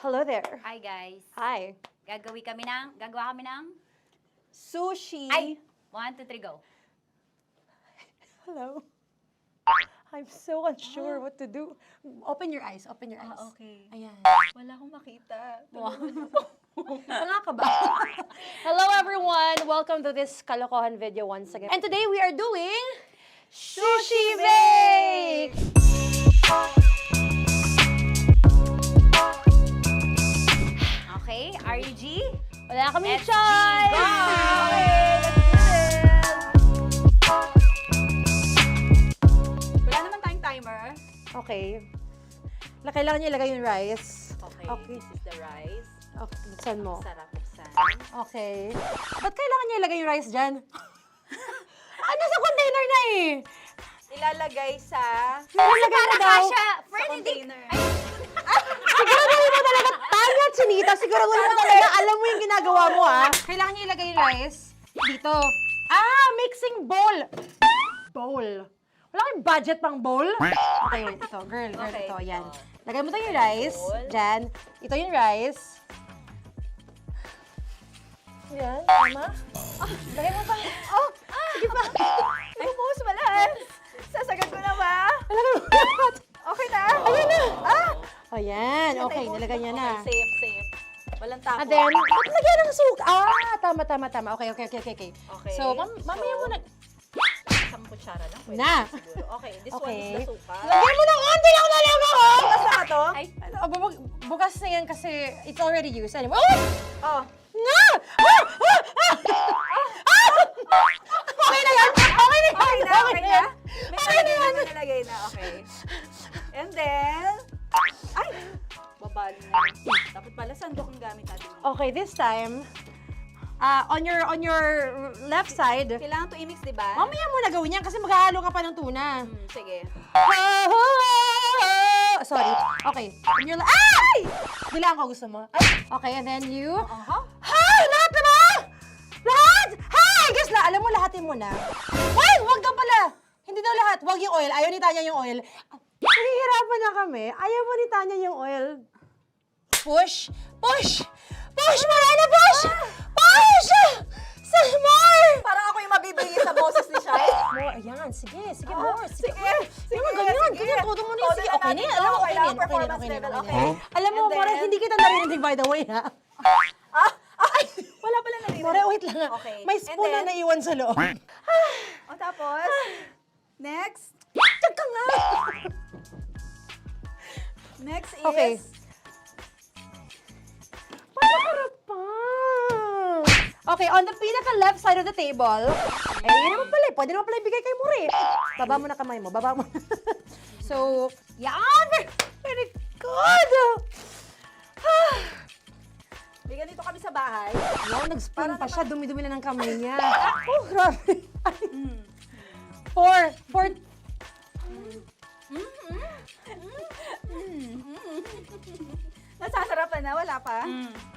Hello there. Hi guys. Hi. Gagawa kami ng Sushi. Ay! 1, 2, 3, go. Hello. I'm so unsure what to do. Open your eyes. Open your eyes. Okay. Ayan. Wala akong makita. Tanga ka ba? Hello everyone! Welcome to this kalokohan video once again. And today we are doing Sushi Bake! Okay, are you G? Wala kami Let's choice! Go! Okay, let's do this! Wala naman tayong timer. Okay. Kailangan niyo ilagay yung rice. Okay, this is the rice. Okay, buksan mo. Sarap buksan. Okay. Ba't kailangan niya ilagay yung rice dyan? Ano sa container na eh? Ilalagay sa... Ilalagay mo daw. container. Siguraduhin mo talaga, Tanya Chinita, siguraduhin mo talaga, alam mo yung ginagawa mo ah. Kailangan niya ilagay yung rice dito. Mixing bowl. Bowl. Wala kayong budget pang bowl? Okay, wait, ito, girl, Okay. ito, yan. Lagay mo tayo yung rice, dyan. Ito yung rice. Yan, tama? Lagay mo pang, sige pa. Ay, bumuhos malas. Sasagad ko na ba? Lagay mo lahat. Okay na. Ayan na. Ayan, okay, nilagay niya na. Okay, safe. Walang tapo. And then, ba't lagyan ng suka? Tama. Okay. Okay. So, mamaya mo na. Isang kutsara lang. Pwede Na. siguro. Okay, this one Okay. is the suka. Lagyan mo ng konti lang talaga ko! Bukas na ba to? Ay, bukas na yan kasi it's already used. Anyway, Oh. nga! Okay na yan! Okay na yan! Okay na? May Okay na yan! nalagay na. Okay. And then... Ay! Babali na. Dapat pala sandok gamit natin? Okay, this time, on your left side. Kailangan to i-mix, di ba? Mamaya mo na gawin yan kasi maghahalo ka pa ng tuna. Sige. Sorry. Okay. Ay! Bilang ko gusto mo. Ay, okay, and then you... Hi! Lahat na ba? Lahat! Hi! Guess na, alam mo, lahatin mo na. Ay! Wag daw pala! Hindi daw lahat. Wag yung oil. Ayaw ni Tanya yung oil. Nahihirapan na kami. Ayaw mo ni Tanya yung oil. Push! Push! Push! Marana! Push! Push! Some more! Parang ako yung mabibigay sa boses ni Shai. More, ayan. Sige, sige, more. Sige. Sige, Ganyan, ganyan. Todo mo na yun. Sige, okay na yan. Alam mo, okay na yan. Okay. Alam mo, More, hindi kita narinig, by the way, ha? Wala pala narinig. More, wait lang. Okay. May spoon na naiwan sa loob. O tapos, next. Tiyag ka nga! Next is... Okay. Panakarap pa! Okay, on the pinaka-left side of the table, yun naman pala, pwede naman pala ibigay kay More. Baba mo na kamay mo, baba mo. So, yan! Very good! Bigyan dito kami sa bahay. Wow, nag-spoon pa siya, dumi-dumi na ng kamay niya. Oh, grabe. Four. Nasasarapan na, wala pa?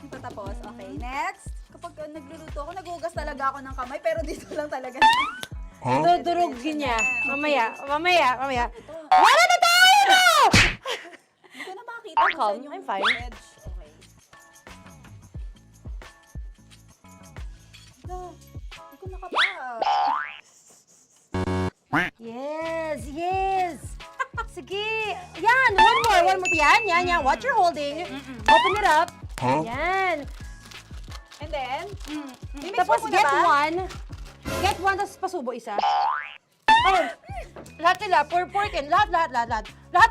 Ito tapos. Okay, next. Kapag nagluluto ako, naghugas talaga ako ng kamay, pero dito lang talaga. Dudurugin niya. Mamaya. Wala na tayo! Hindi ko na makakita I'm kung calm. saan yung I'm fine. edge. Okay. Hindi ko nakapa. Yes. Sige. Yan, one more. Yan. What you're holding. Open it up. Yan. And then, Tapos get one. Get one, tapos pasubo isa. Oh, lahat nila, porkin. Lahat. Lahat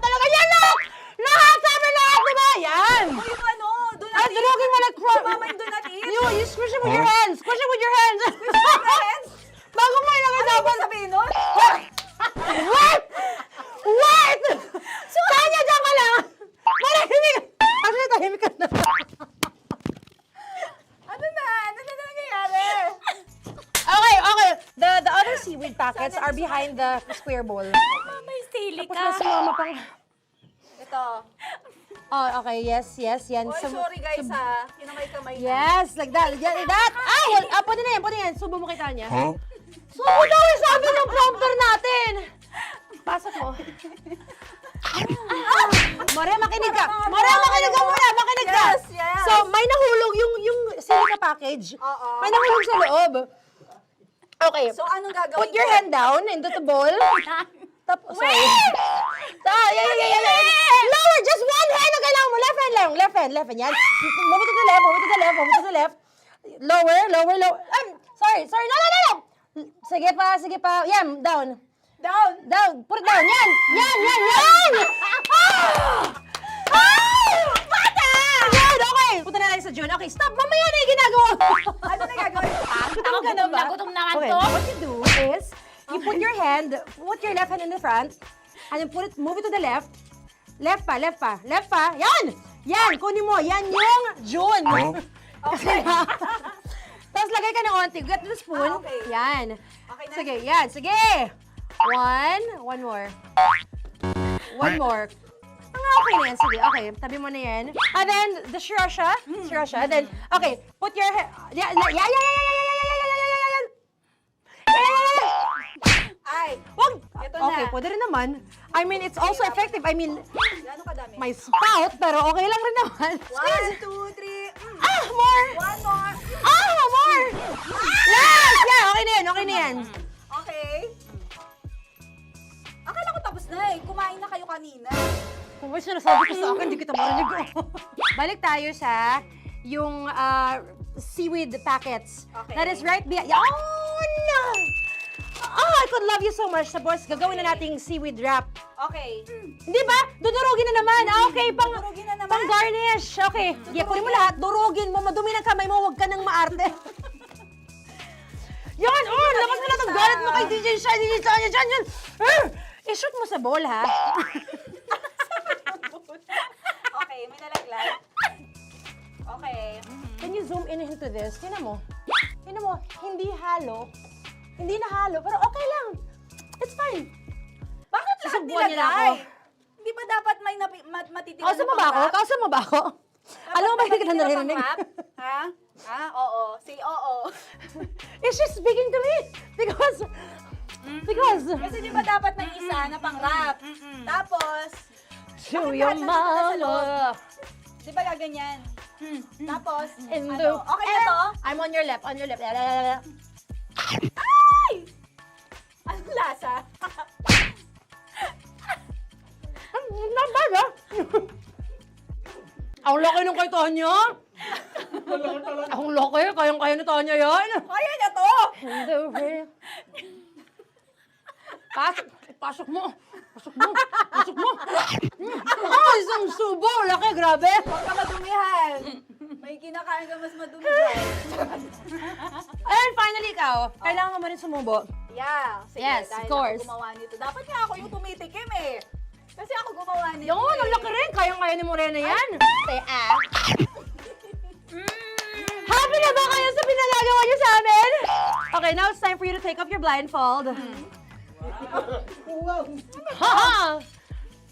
talaga yan, lahat! Lahat! Sabi lahat, diba? Yan! yung ano, do not eat. Durugin mo like crop. Mama, yung do not eat. You squish it with your hands. Squish it with your hands. Bago mo ilagay Ano dapat. ba sabihin nun? Wait! Tanya, dyan ka lang! Marahimik! Actually, tahimik ka na. Ano na nangyayari? Okay. The other seaweed packets are behind the square bowl. May sili Tapos ka. na sumama pang... Ito. Oh, okay. Yes. Yan. Oy, sorry guys ha. Yun ang may kamay na. Yes, like that. Pwede na yan. Subo mo kay Tanya. Subo daw yung sabi ng prompter natin. Pasok mo. Maria, makinig ka. Maria, makinig ka muna. Makinig ka. Yes. So, may nahulog yung silica package. May nahulog sa loob. Okay. So, anong gagawin Put your hand down into the bowl. Tapos, sorry. Lower, just one hand ang kailangan mo. Left hand. Yan. Move it to the left. Lower. Sorry. No. Sige pa. Yan, down. Put it down. Yan. Bata! Yan, okay. Punta na tayo sa June. Okay, stop. Mamaya na yung ginagawa mo. Ano na gagawin? Gutom naman Okay, to. what you do is, you put your left hand in the front, and then move it to the left. Left pa. Yan, kunin mo. Yan yung June. Okay. Tapos lagay ka ng onti. Get the spoon. Okay. Yan. Okay na. Sige. One more. Okay na yan. Sige, okay. Tabi mo na yan. And then, the sriracha. And then, okay. Put your hand. Yan. Ay, Wag! Ito na. Okay, pwede rin naman. I mean, it's also effective. I mean, gano'ng kadami? may spout, pero okay lang rin naman. 1, 2, 3. More! One more. More! Yes! Yeah, okay na yan. Okay. Akala ko tapos na eh. Kumain na kayo kanina. Kung may sinasabi ko sa akin, hindi kita marinig. Balik tayo sa yung seaweed packets. Okay. That is right behind. Oh, no! Oh, I could love you so much. Tapos, gagawin na nating seaweed wrap. Okay. Di ba? Dudurugin na naman. Okay, Dudurugin na naman? pang garnish. Okay. Sige, kunin mo lahat. Durugin mo. Madumi ng kamay mo. Huwag ka nang maarte. Yan! Oh, labas mo na itong galit mo kay DJ Shiny. Yan. I-shoot mo sa bowl, ha? Okay, may nalaglag. Okay. zoom in into this. Tingnan mo. Tingnan mo, hindi halo. Hindi na halo, pero okay lang. It's fine. Bakit lahat Susubukan niya na ako. nilagay? Hindi ba dapat may matitira Kausa mo ba ako? Kausa mo ba ako? Alam mo ba hindi kita naririnig? Ha? Ha? Oo. Say oo. Is she speaking to me? Because... Kasi di ba dapat may isa na pang-rap? Tapos... To bakit your lahat nandito na sa loob? mama. Di ba gaganyan? Tapos, In ano? the... Okay na to? I'm on your left, on your left. Ay! Anong lasa? Not bad, ah. Ang laki ng kay Tonya. Ang laki, kayang-kaya ni Tonya yan. Kaya niya to! Pasok mo. Pasok mo. Pasok mo. Oh, isang subo. Laki, grabe. Huwag ka madumihan. May kinakain ka mas madumi dyan. And finally, ikaw. Kailangan mo rin sumubo. Yeah. Sige, Yes, dahil of course. ako gumawa nito. Dapat nga ako yung tumitikim eh. Kasi ako gumawa nito. Yung, ang laki rin. Kayang-kaya ni Morena yan. Happy na ba kayo sa pinagagawa niyo sa amin? Okay, now it's time for you to take off your blindfold. Haha!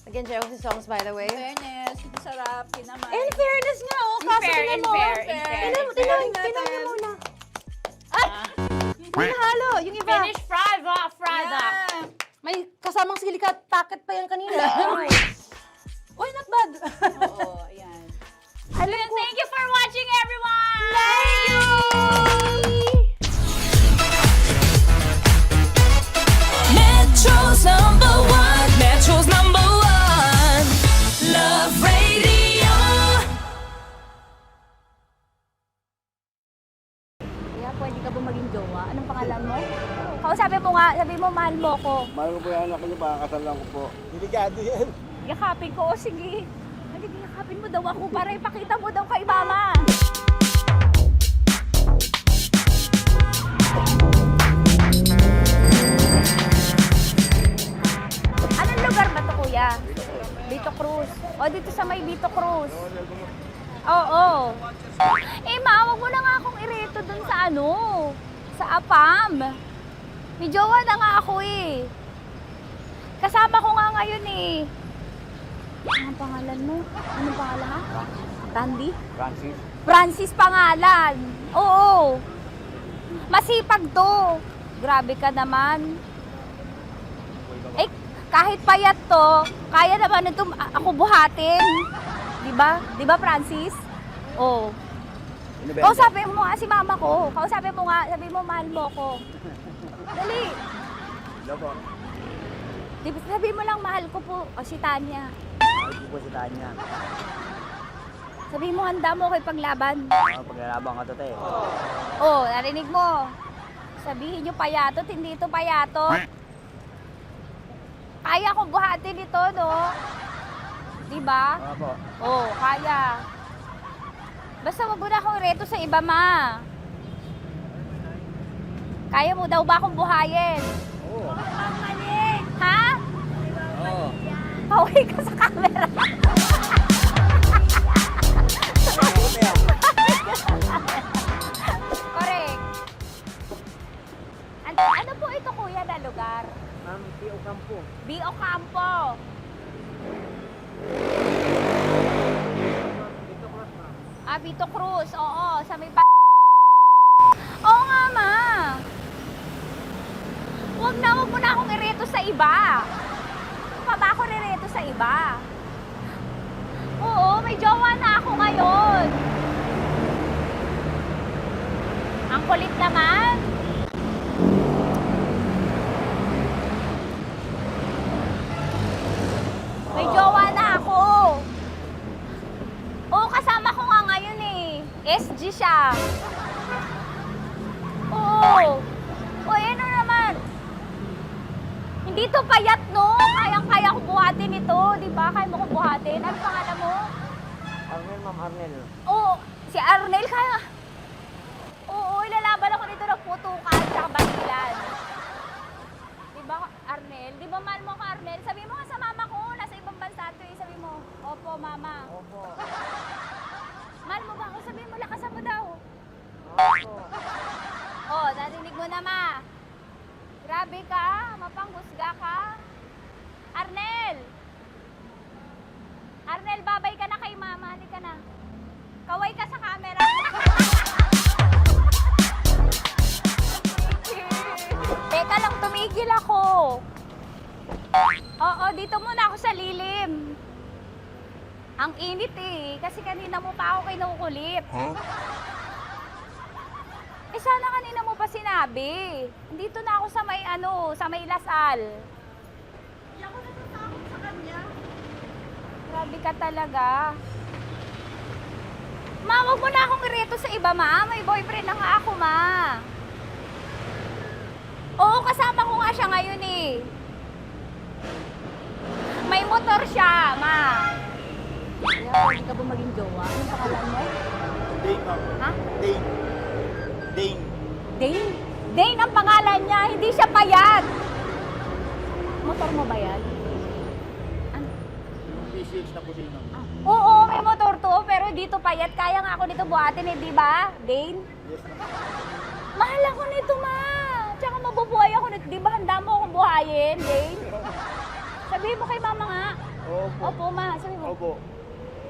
Again, Josie songs, by the way. Fairness, sarap, kinamay. In fairness nga, oh. Kaso tingnan mo. Tingnan niyo muna. May nahalo, yung iba. Finish fried, fried up. May kasamang silika at packet pa yan kanina. Uy, not bad. Oo, ayan. Thank you for watching, everyone! Thank you! Metro's number one. Metro's number one. Love Radio. Kaya pwede ka ba maging jowa? Anong pangalan mo? Kausapin mo nga, sabi mo mahal mo ko. Mahal ko po yung anak niyo, pakakasal lang ko po. Delikado yan. Yakapin ko, o sige. Halika, yakapin mo daw ako para ipakita mo daw kay mama. Anong lugar ba to, kuya? Vito Cruz. O, dito sa may Vito Cruz. Oo. Eh, ma, wag mo na nga akong ireto dun sa ano, sa APAM. May jowa na nga ako eh. Kasama ko nga ngayon eh. Anong pangalan mo? Anong pangalan ha? Tandy? Francis. Francis pangalan. Oo. Masipag to. Grabe ka naman. Eh, kahit payat to, kaya naman ito ako buhatin. Diba? Diba, Francis? Oo. Kausapin mo nga si mama ko. Kausapin mo nga, sabi mo mahal mo ko. Dali. Hello po. Sabi mo lang mahal ko po. O si Tanya. Mahal ko po si Tanya. Sabi mo handa mo kay paglaban. Paglalaban ka to, te. Oh, narinig mo. Sabihin nyo payatot, hindi ito payatot. Kaya ko buhatin ito, no? Diba? Opo. Oh, kaya. Basta wag mo na akong reto sa iba, ma. Kaya mo daw ba akong buhayin? Oo. Ha? Oo. Paway ka sa camera. Correct. Ano po ito, kuya, na lugar? Ma'am, P.O. Campo. B.O. Campo. Vito Cruz, oo. Sa may Oo nga, ma. Huwag mo na akong ireto sa iba. Pa ba ako rireto sa iba? Oo, may jowa na ako ngayon. Ang kulit naman. May jowa na ako. Oo, kasama ko nga ngayon eh. SG siya. Oo. O, ano naman? Hindi to payat, no? Kayang-kaya ko buhatin ito. Di ba? Kaya mo ko buhatin. Ano pangalan mo? Arnel, ma'am, Arnel. Oo. Si Arnel, kaya... Oo, ilalaban ako dito ng putukan sa basilan. Di ba, Arnel? Di ba mahal mo ko, Arnel? Sabi mo nga sa mama ko, nasa ibang bansa ito eh. Sabi mo, opo, mama. Opo. Mahal mo ba ako? Sabi mo, lakasan mo daw. mainit eh. Kasi kanina mo pa ako kinukulit. Eh sana kanina mo pa sinabi. Dito na ako sa may sa may Lasal. Hindi ako natatakot sa kanya. Grabe ka talaga. Ma, wag mo na akong ireto sa iba, ma. May boyfriend na nga ako, ma. Oo, kasama ko nga siya ngayon eh. May motor siya, ma. Hindi ka ba maging jowa? Anong pangalan mo? Dane, ma'am. Ha? Dane. Dane. Dane? Dane ang pangalan niya, hindi siya payat. Motor mo ba yan? PCH na po siya, ma'am. Oo, may motor to, pero dito payat. Kaya nga ako nito buhatin eh, di ba? Dane? Yes, ma'am. Mahal ako nito, ma. Tsaka mabubuhay ako nito. Di ba handa mo akong buhayin, Dane? Sabihin mo kay mama nga. Opo. Opo, ma. Sabihin mo. Opo.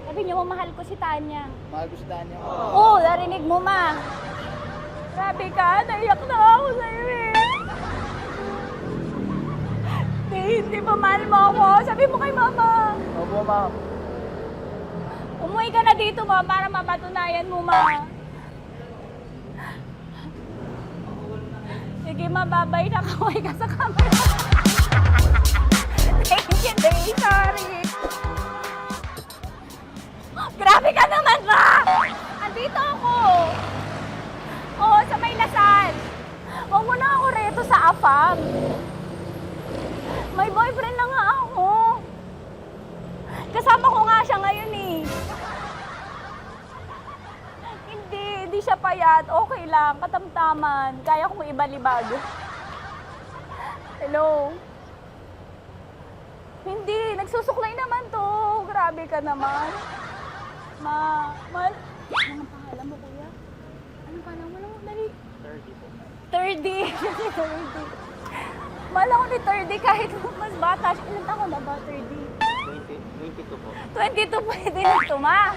Sabi niyo, mahal ko si Tanya. Mahal ko si Tanya. Oo, narinig mo, ma. Grabe ka, naiyak na ako sa'yo eh. Hindi ba mahal mo ako? Sabi mo kay mama. Opo, ma'am. Umuwi ka na dito, ma, para mapatunayan mo, ma. Sige, mababay na kaway ka sa camera. Thank you, Day. Sorry. Grabe ka naman, ma! Andito ako. Oo, sa may Lasal. Huwag mo na ako reto sa AFAM. May boyfriend na nga ako. Kasama ko nga siya ngayon eh. Hindi siya payat. Okay lang, katamtaman. Kaya kong ibalibag. Hello? Hindi, nagsusuklay naman to. Grabe ka naman. Anong pangalan mo, kuya? Anong pangalan mo? Dali. 30 po. 30. 30. Mahal ako ni 30 kahit mas bata. Ilan taon na ba, 30? 22 po. 22 pwede na ito, ma.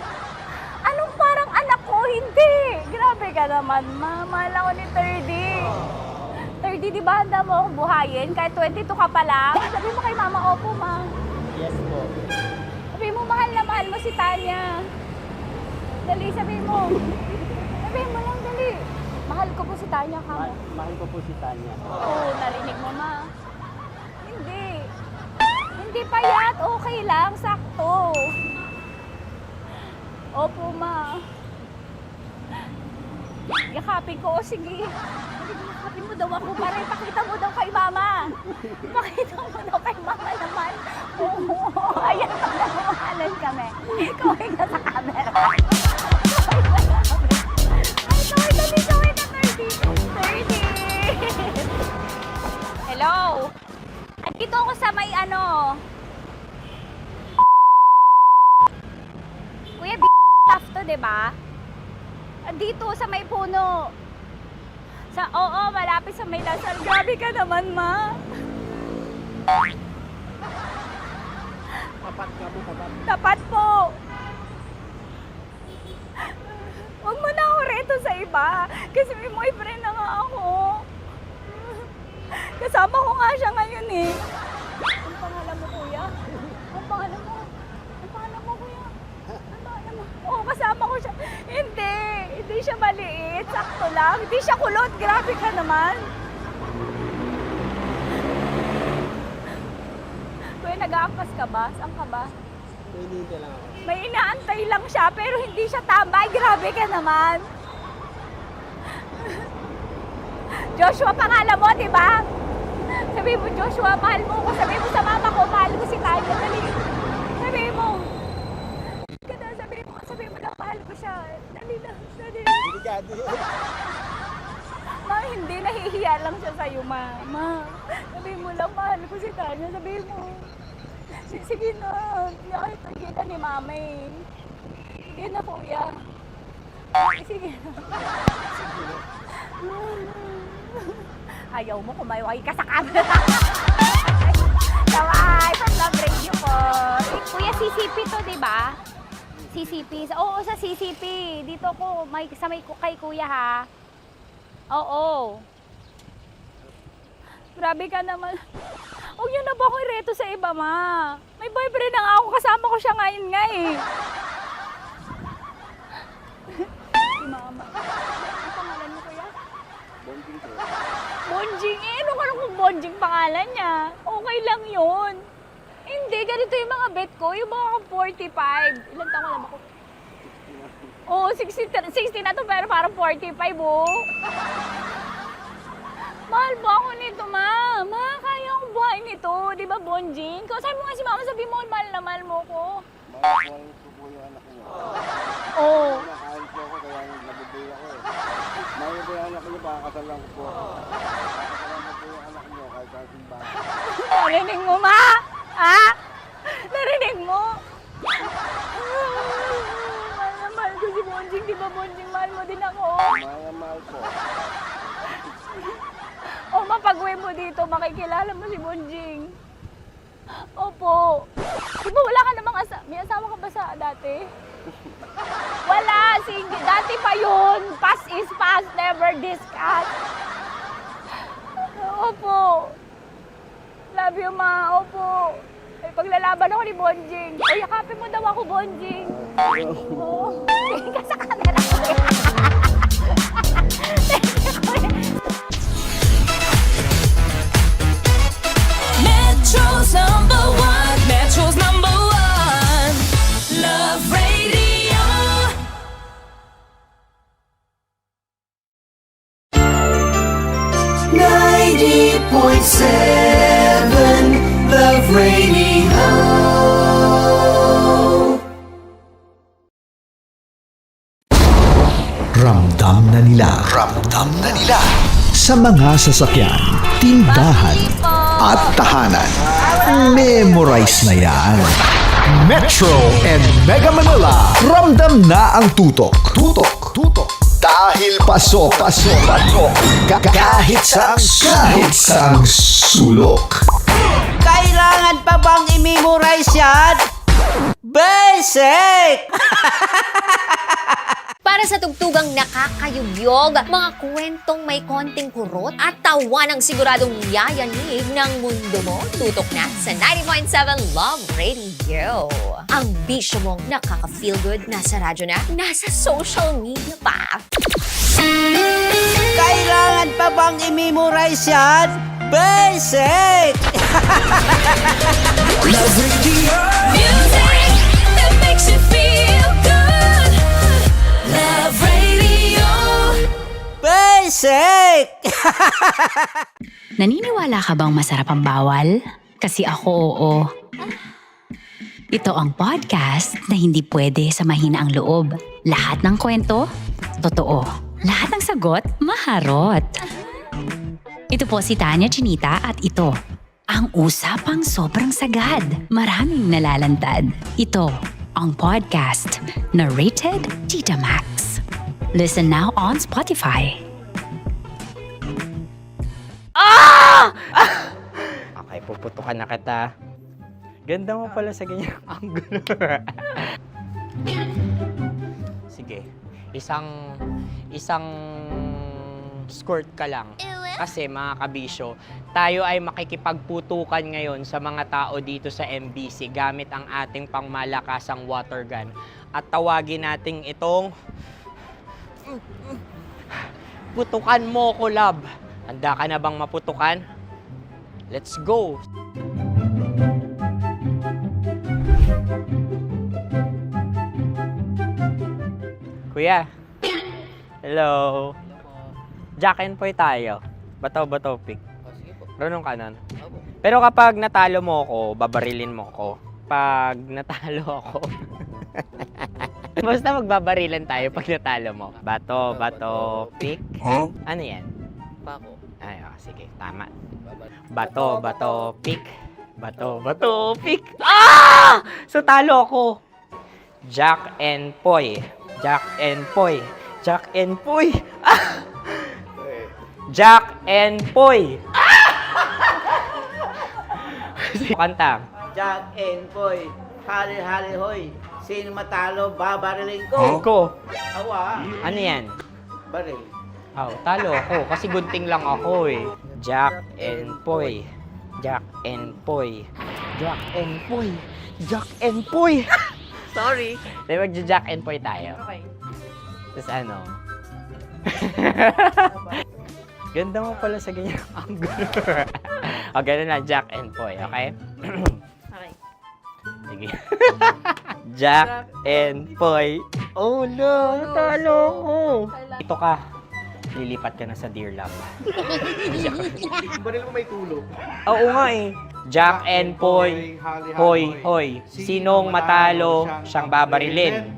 Anong parang anak ko? Hindi. Grabe ka naman, ma. Mahal ako ni 30. 30, di ba handa mo akong buhayin? Kahit 22 ka pa lang. Sabi mo kay mama, opo, ma. Yes po. Sabi mo, mahal na mahal mo si Tanya. Dali, sabi mo. Sabi mo lang, dali. Mahal ko po si Tanya ka mo. Mahal ko po si Tanya. Oo, narinig mo, ma. Hindi. Hindi payat. Okay lang. Sakto. Opo, ma. Yakapin ko. O, sige. Yakapin mo daw ako para ipakita mo daw kay mama. Ipakita mo daw kay mama naman. Oo. Ayan, nagmamahalan kami. Kaway ka sa camera. Kaway ka, 30. Hello? Andito ako sa may Kuya, tough to, diba? Andito sa may puno. Oo, malapit sa may Lasal. Grabe ka naman, ma. Tapat ka po, tapat. Tapat po. Huwag mo na ako reto sa iba. Kasi may boyfriend na nga ako. Kasama ko nga siya ngayon eh. Ang pangalan mo, kuya? Ang pangalan mo? Ang pangalan mo, kuya? Ang pangalan mo? Oo, kasama ko siya. Hindi. Hindi siya maliit. Sakto lang. Hindi siya kulot. Grabe ka naman. Kuya, nag-aampas ka ba? Saan ka ba? Pinihintay lang ako. May inaantay lang siya, pero hindi siya tambay. Grabe ka naman. Joshua, pangalan mo, di ba? Sabi mo, Joshua, mahal mo ko. Sabi mo sa mama ko, mahal ko si Tanya. Dali. Sabi mo. Sabi mo na, mahal ko siya. Dali lang. Dali. Delikado yun. Ma, hindi. Nahihiya lang siya sa'yo, ma. Sabi mo lang, mahal ko si Tanya. Sabi mo. Sige na. Hindi kayo tagkita ni mama eh. Sige na, kuya. Sige na. Ayaw mo, kumayaway ka sa camera. Kawai, from Love Radio po. Kuya, CCP to, di ba? CCP. Oo, sa CCP. Dito ko, kay kuya ha. Oo. Grabe ka naman. Huwag niyo na ba ako ireto sa iba, ma? May boyfriend na nga ako. Kasama ko siya ngayon nga eh. Bonjing pangalan niya. Okay lang yun. Hindi, ganito yung mga bet ko. Yung mga 45. Ilan taon alam ako? Oo, 60 na to pero parang 45, oh. Mahal ba ako nito, ma? Ma, kaya akong buhayin nito. Di ba, Bonjing? Sabi mo nga si mama, sabi mo, mahal na mahal mo ko. Mahal ko po yung anak niyo. Oo. Mahal ko ako, kaya nabibigay ako eh. Mahal ko yung anak niyo, pakakasal lang ko po ako. Pakakasalan ko po yung anak niyo, kahit sa simbahan. Narinig mo, ma? Ha? Narinig mo? Mahal na mahal ko si Bonjing. Di ba, Bonjing? Mahal mo din ako. Mahal na mahal ko. O, mapag-uwi mo dito, makikilala mo si Bonjing. Opo. Di ba wala ka namang may asawa ka ba sa dati? Wala, sige. Dati pa yun. Past is past, never discuss. Opo. Love you, ma. Opo. Ay, paglalaban ako ni Bonjing. O, yakapin mo daw ako, Bonjing. Oo. Tingin ka sa camera. Metro's number one. Metro's number one. Love Radio. Love Radio. Ramdam na nila sa mga sasakyan, tindahan at tahanan. Memorize na yan. Metro and Mega Manila, ramdam na ang tutok. Dahil pasok. Kahit saang sulok. Kailangan pa bang i-memorize yan? Basic! Para sa tugtugang nakakayugyog, mga kwentong may konting kurot at tawa ng siguradong yayanig ng mundo mo, tutok na sa 90.7 Love Radio. Ang bisyo mong nakaka-feel good, nasa radyo na, nasa social media pa. Kailangan pa bang i-memorize yan? Basic! Love Radio. Music that makes you feel good. Love Radio. Basic! Naniniwala ka bang masarap ang bawal? Kasi ako oo. Ito ang podcast na hindi pwede sa mahina ang loob. Lahat ng kwento, totoo. Lahat ng sagot, maharot. Ito po si Tanya Chinita at ito, ang usapang sobrang sagad. Maraming nalalantad. Ito, ang podcast na Rated Tita Max. Listen now on Spotify. Okay, puputukan na kita. Ganda mo pala sa ganyang angulo. Sige, isang skirt ka lang. Kasi mga kabisyo, tayo ay makikipagputukan ngayon sa mga tao dito sa MBC gamit ang ating pangmalakasang water gun. At tawagin natin itong putukan mo ko, love. Handa ka na bang maputukan? Let's go! Kuya. Hello. Jack and Poy tayo. Bato-bato pick. Runong ka nun. Pero kapag natalo mo ako, babarilin mo ako. Pag natalo ako, basta magbabarilan tayo pag natalo mo. Bato, pick. Huh? Ano yan? Pako. Ay, oh, sige, tama. Bato, pick. Bato, pick. Ah! So, talo ako. Jack and Poy. Jack and Poy. Jack and Poy. Ah! Jack and Poy. Kanta. Jack and Poy, hali-hali hoy. Sino matalo, babariling ko. Ko. Awa. Ano yan? Baril. Oh, talo ako kasi gunting lang ako eh. Jack and Poy. Jack and Poy. Jack and Poy. Jack and Poy. Sorry. Di ba Jack and Poy tayo? Okay. Tapos ano? Ganda mo pala sa ganyang angulo. O, ganun lang, Jack and Poy, okay? Okay. Sige. Jack and Poy. Oh, no, natalo ko. Ito ka. Lilipat ka na sa Dear Love. Baril mo may tulog. Oo nga eh. Jack and Poy. Hoy, hoy. Sinong matalo, siyang babarilin.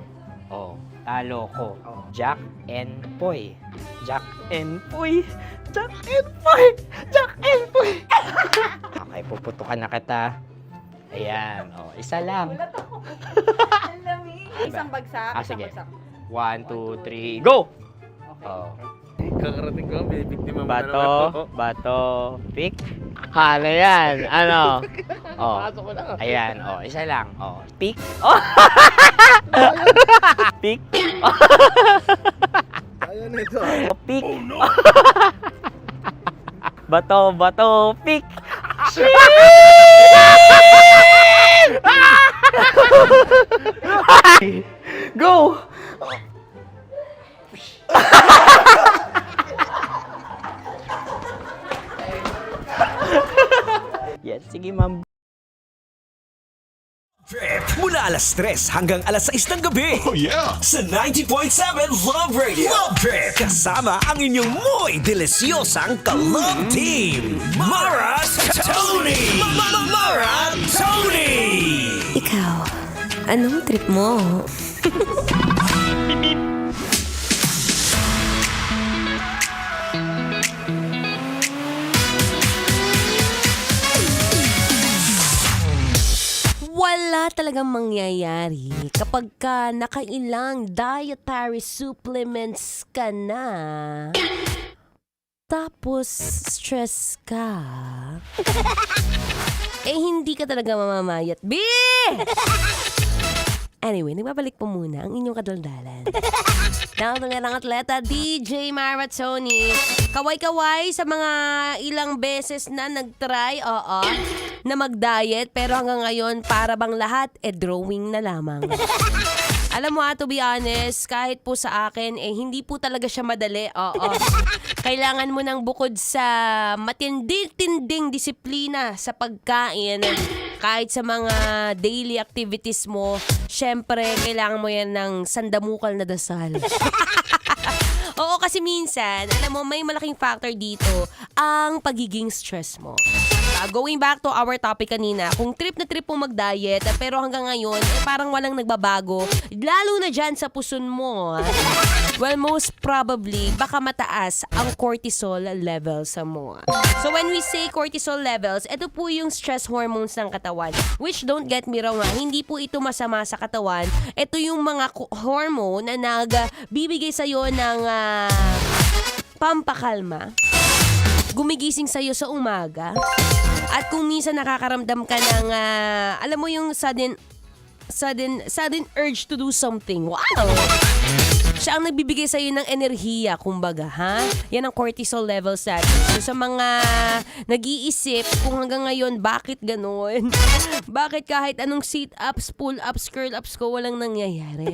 Oh, talo ko. Jack and Poy. Jack and Poy. Jack and Poy. Jack and Poy. Okay, puputukan na kita. Ayan. Oh, isa lang. Ang lamig. Isang bagsak. Ah, Isang sige. bagsak. 1, 2, 3, go! Oh. Kakarating ko, may biktima mo na Bato, naman. bato, pick. Hala yan. Ano? Oh. Pasok ko na. Ayan. Oh, isa lang. Oh, pick. Oh. Pick. Ayaw na ito. Oh, pick. Bato, bato, pick. Go! Yes, sige ma'am. Trip mula alas 3 hanggang alas 6 ng gabi. Oh yeah! Sa 90.7 Love Radio. Love Trip! Kasama ang inyong muy delisyosang ka-love team. Mara Tony! Mara Tony! Ikaw, anong trip mo? Wala talagang mangyayari kapag ka nakailang dietary supplements ka na. Tapos stress ka. Eh hindi ka talaga mamamayat. B! Anyway, nagbabalik po muna ang inyong kadaldalan. Ng atleta, DJ Maratoni. Kaway-kaway sa mga ilang beses na nag-try, na mag-diet. Pero hanggang ngayon, para bang lahat, drawing na lamang. Alam mo to be honest, kahit po sa akin, hindi po talaga siya madali. Kailangan mo nang bukod sa matinding-tinding disiplina sa pagkain, kahit sa mga daily activities mo, syempre, kailangan mo yan ng sandamukal na dasal. Oo, kasi minsan, alam mo, may malaking factor dito ang pagiging stress mo. Going back to our topic kanina, kung trip na trip mo mag-diet, pero hanggang ngayon, parang walang nagbabago, lalo na dyan sa puson mo, well, most probably, baka mataas ang cortisol levels mo. So when we say cortisol levels, ito po yung stress hormones ng katawan, which don't get me wrong, hindi po ito masama sa katawan. Ito yung mga hormone na nagbibigay sa'yo ng pampakalma, gumigising sa'yo sa umaga. At kung minsan nakakaramdam ka ng, alam mo yung sudden urge to do something. Wow! Siya ang nagbibigay sa'yo ng enerhiya, kumbaga, ha? Yan ang cortisol levels natin. So, sa mga nag-iisip kung hanggang ngayon, bakit ganon? Bakit kahit anong sit-ups, pull-ups, curl-ups ko, walang nangyayari?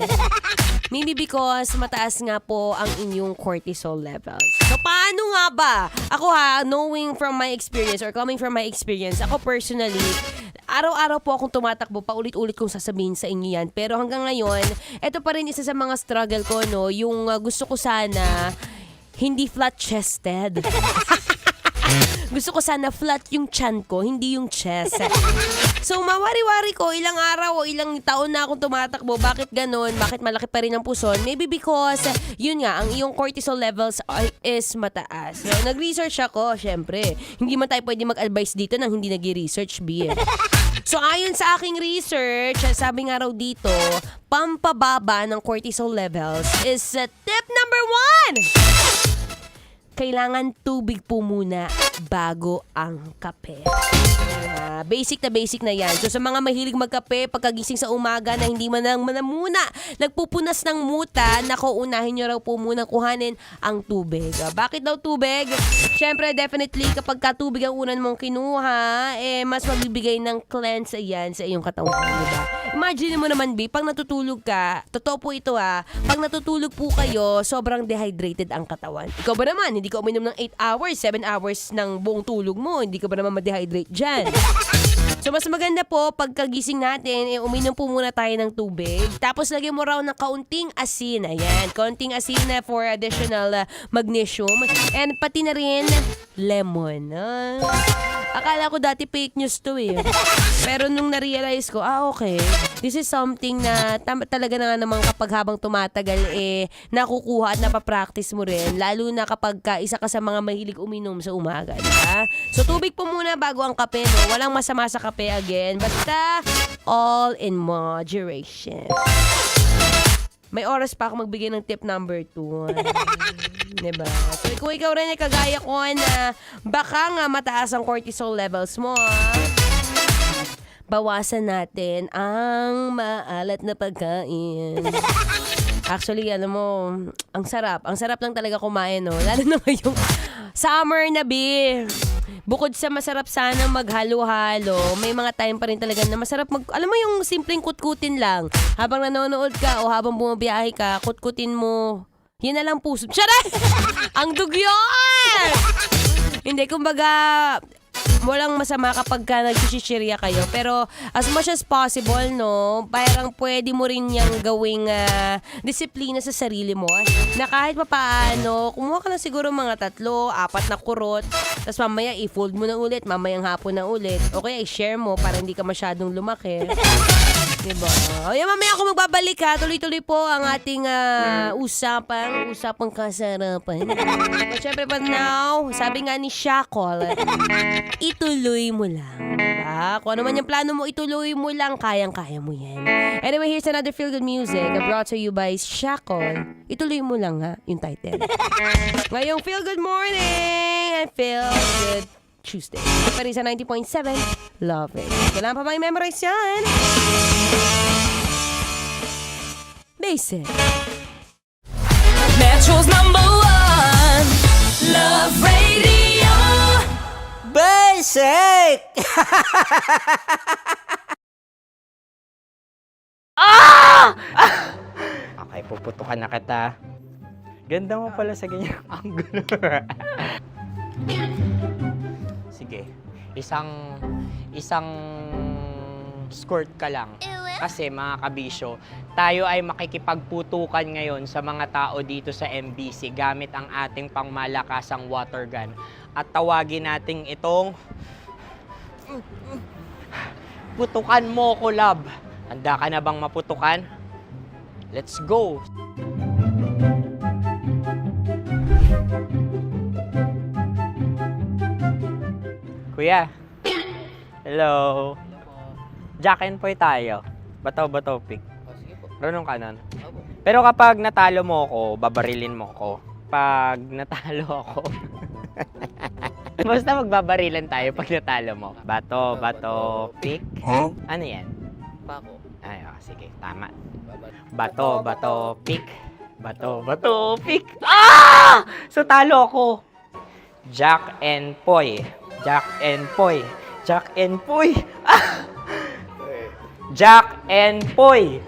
Maybe because mataas nga po ang inyong cortisol levels. So, paano nga ba? Ako knowing from my experience or coming from my experience, ako personally, araw-araw po akong tumatakbo, paulit-ulit kong sasabihin sa inyo yan. Pero hanggang ngayon, ito pa rin isa sa mga struggle ko, no? Yung gusto ko sana hindi flat-chested. Gusto ko sana flat yung chan ko, hindi yung chest. So, mawari-wari ko, ilang araw o ilang taon na akong tumatakbo. Bakit ganon? Bakit malaki pa rin ang puson? Maybe because, yun nga, ang iyong cortisol levels is mataas. So, nag-research ako, syempre. Hindi man tayo pwede mag-advise dito nang hindi nag-research, B. So, ayon sa aking research, sabi nga raw dito, pampababa ng cortisol levels is tip number 1! Kailangan tubig po muna bago ang kape. Basic na yan. So sa mga mahilig magkape, pagkagising sa umaga na hindi man muna nagpupunas ng muta, nako, unahin nyo raw po muna kuhanin ang tubig. Bakit daw tubig? Syempre, definitely, kapag tubig ang unan mong kinuha, mas mabibigay ng cleanse yan sa iyong katawan. Diba? Imagine mo naman, B, pag natutulog ka, totoo po ito pag natutulog po kayo, sobrang dehydrated ang katawan. Ikaw ba naman, hindi ka uminom ng 8 hours, 7 hours ng buong tulog mo, hindi ka ba naman ma-dehydrate dyan? So, mas maganda po, pagkagising natin, uminom po muna tayo ng tubig. Tapos, lagyan mo raw ng kaunting asin. Ayan, kaunting asin for additional magnesium. And pati na rin, lemon. Akala ko dati fake news to Pero nung na-realize ko, okay, this is something na talaga na nga namang kapag habang tumatagal, nakukuha at napapractice mo rin. Lalo na kapag isa ka sa mga mahilig uminom sa umaga, diba? So, tubig po muna bago ang kape, no? Walang masama sa kape again. Basta, all in moderation. May oras pa ako magbigay ng tip number 2. Diba? So, kung ikaw rin ay kagaya ko na baka nga mataas ang cortisol levels mo, bawasan natin ang maalat na pagkain. Actually, alam mo, ang sarap. Ang sarap lang talaga kumain, no? Lalo na yung summer na, bukod sa masarap sana maghalo-halo, may mga time pa rin talaga na masarap alam mo yung simpleng kutkutin lang. Habang nanonood ka o habang bumabiyahe ka, kutkutin mo. Yan na lang puso. Charay! Ang dugyon! Hindi, kumbaga, walang masama kapag ka nag-shishirya kayo. Pero as much as possible, no, parang pwede mo rin yung gawing disiplina sa sarili mo. Na kahit papaano, kumuha ka na siguro mga 3, 4 na kurot. Tapos mamaya i-fold mo na ulit, mamayang hapon na ulit. Okay, i-share mo para hindi ka masyadong lumaki. Diba? O yan, mamaya ako magbabalik tuloy-tuloy po ang ating usapang kasarapan. But syempre pa now, sabi nga ni Shackle, ituloy mo lang. Diba? Kung ano man yung plano mo, ituloy mo lang. Kayang-kaya mo yan. Anyway, here's another Feel Good Music brought to you by Shackle. Ituloy mo lang yung title. Ngayong Feel Good Morning and Feel Good Tuesday. Pa rin sa 90.7, Love It. Kailangan pa may memorize yan. Basic. Metro's #1 Love Radio. Basic! Okay, puputukan na kita. Ganda mo pala sa ganyang angulo. Sige, isang squirt ka lang. Kasi mga kabisyo, tayo ay makikipagputukan ngayon sa mga tao dito sa MBC gamit ang ating pangmalakasang water gun. At tawagin natin itong putukan mo ko, love. Handa ka na bang maputukan? Let's go! Kuya. Hello. Jack and Poy tayo. Bato-bato pick. Sige po. Runong kanan. Pero kapag natalo mo ako, babarilin mo ako. Pag natalo ako, basta magbabarilan tayo pag natalo mo. Bato, pick. Huh? Ano yan? Pako. Ay, sige, tama. Bato, pick. Bato, pick. Ah! So talo ako. Jack and Poy. Jack and Poy. Jack and Poy. Ah! Jack and Poy.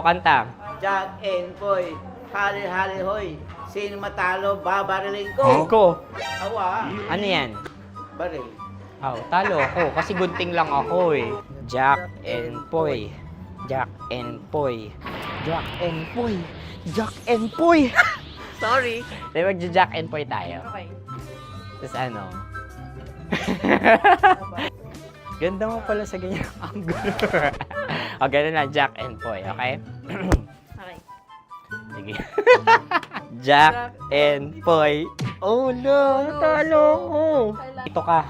Kanta. Jack and Poy, hali-hali hoy. Sino matalo, babariling ko. Ko. Awa. Ano yan? Baril. Talo ako kasi gunting lang ako eh. Jack and Poy. Jack and Poy. Jack and Poy. Jack and Poy. Sorry. Dahil magja-Jack and Poy tayo. Okay. Tapos ano? Ganda mo pala sa ganyang angulo. O, ganun lang, Jack and Poy, okay? Okay. Sige. Jack and Poy. Oh no, natalo ko. Ito ka.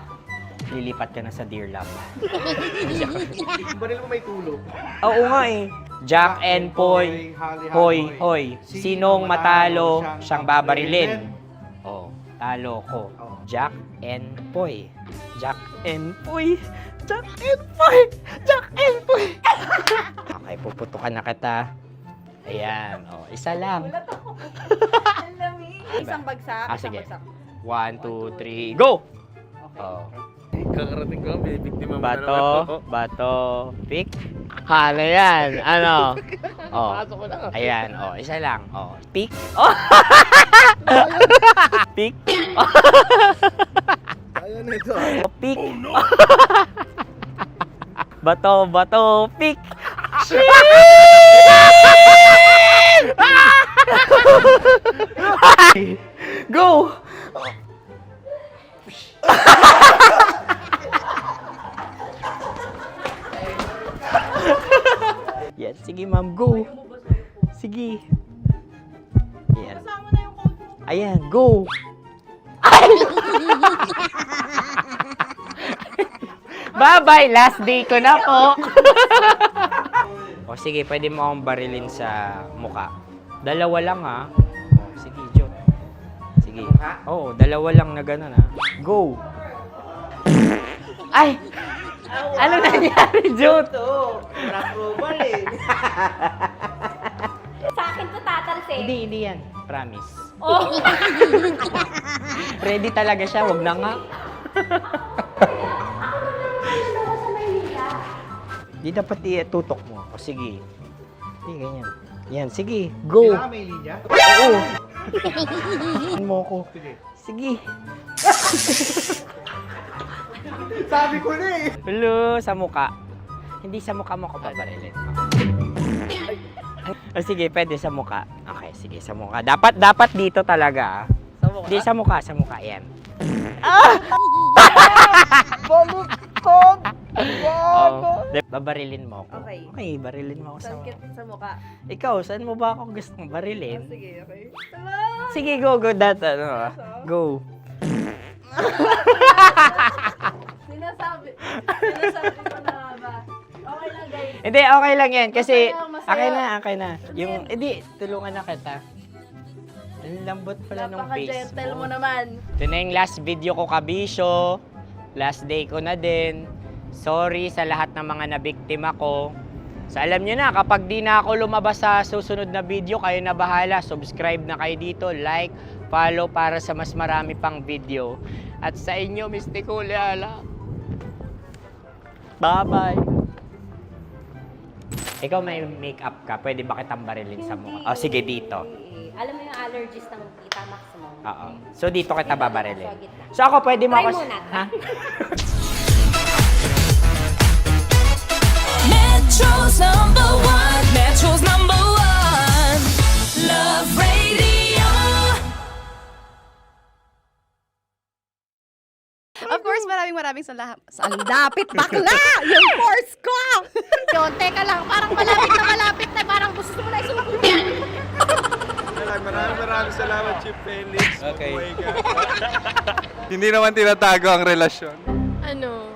Lilipat ka na sa Dear Love. Baril mo may tulog. Oo nga eh. Jack and Poy. Hoy, hoy. Sinong matalo, siyang babarilin. Oh, Talo ko. Jack and Poy. Jack and Poy. Jack and Poy. Jack and Poy. Okay, puputukan na kita. Ayan. Oh, isa lang. Ang lamig. Isang bagsak. Ah, isang sige. bagsak. 1, 2, 3, go! Oh. Kakarating ko, may biktima mo Bato, pick. Ano yan? Ano? Oh. Ayan, oh, isa lang. Oh, pick. Oh. Pick. Ayan na ito. Oh, pick. Bato, pick. Go! Yan, sige ma'am, go. Sige. Yan. Ayan, go. Bye-bye, last day ko na po. O sige, pwede mo akong barilin sa muka. Dalawa lang ha. O, sige, Jot. Sige. Oo, dalawa lang na gano'n ha. Go. Ay! Ano nangyari, Jot? Approval eh. Sa akin to tatalsik. Hindi yan. Promise. Oh. Ready talaga siya, wag na nga. Di dapat tutok mo. O sige. Hindi, ganyan. Yan, sige. Go. Kailangan may linya? Oo. Ano mo ko? Sige. Sabi ko na eh. Hello, sa muka. Hindi sa muka mo ko babarilin. O sige, pwede sa muka. Okay, sige, sa muka. Dapat dito talaga. Sa muka? Hindi, sa muka. Yan. Ah! Baluktot! Oh, babarilin mo ako. Okay. Okay, barilin mo ako sa Sakit sa mukha. Ikaw, saan mo ba ako gustong barilin? Sige, okay. Sige, go. Go. Sinasabi ko na ba? Okay lang, guys. Hindi, okay lang yan. Kasi, Masaya. okay na. Yung, hindi, tulungan na kita. Ang lambot pala ng face Napaka-gentle mo mo. naman. Ito na yung last video ko, kabisyo. Last day ko na din. Sorry sa lahat ng mga nabiktima ko. So alam nyo na, kapag di na ako lumabas sa susunod na video, kayo na bahala. Subscribe na kayo dito, like, follow para sa mas marami pang video. At sa inyo, Mr. Kuliala. Bye-bye. Ikaw may makeup ka, pwede ba kitang barilin sa mukha? O sige, dito. Alam mo yung allergies ng Tita Max mo? Oo. So dito kita babarilin. So ako, pwede mo Try ako... muna. Ha? Metro's number one. Metro's number one. Love Radio. Of course, maraming salamat. Ang lapit bakla! Yung force ko! Yun, teka lang, parang malapit na, parang gusto mo na isumakyan. Maraming salamat, Chief Felix. Okay. Hindi naman tinatago ang relasyon. Ano?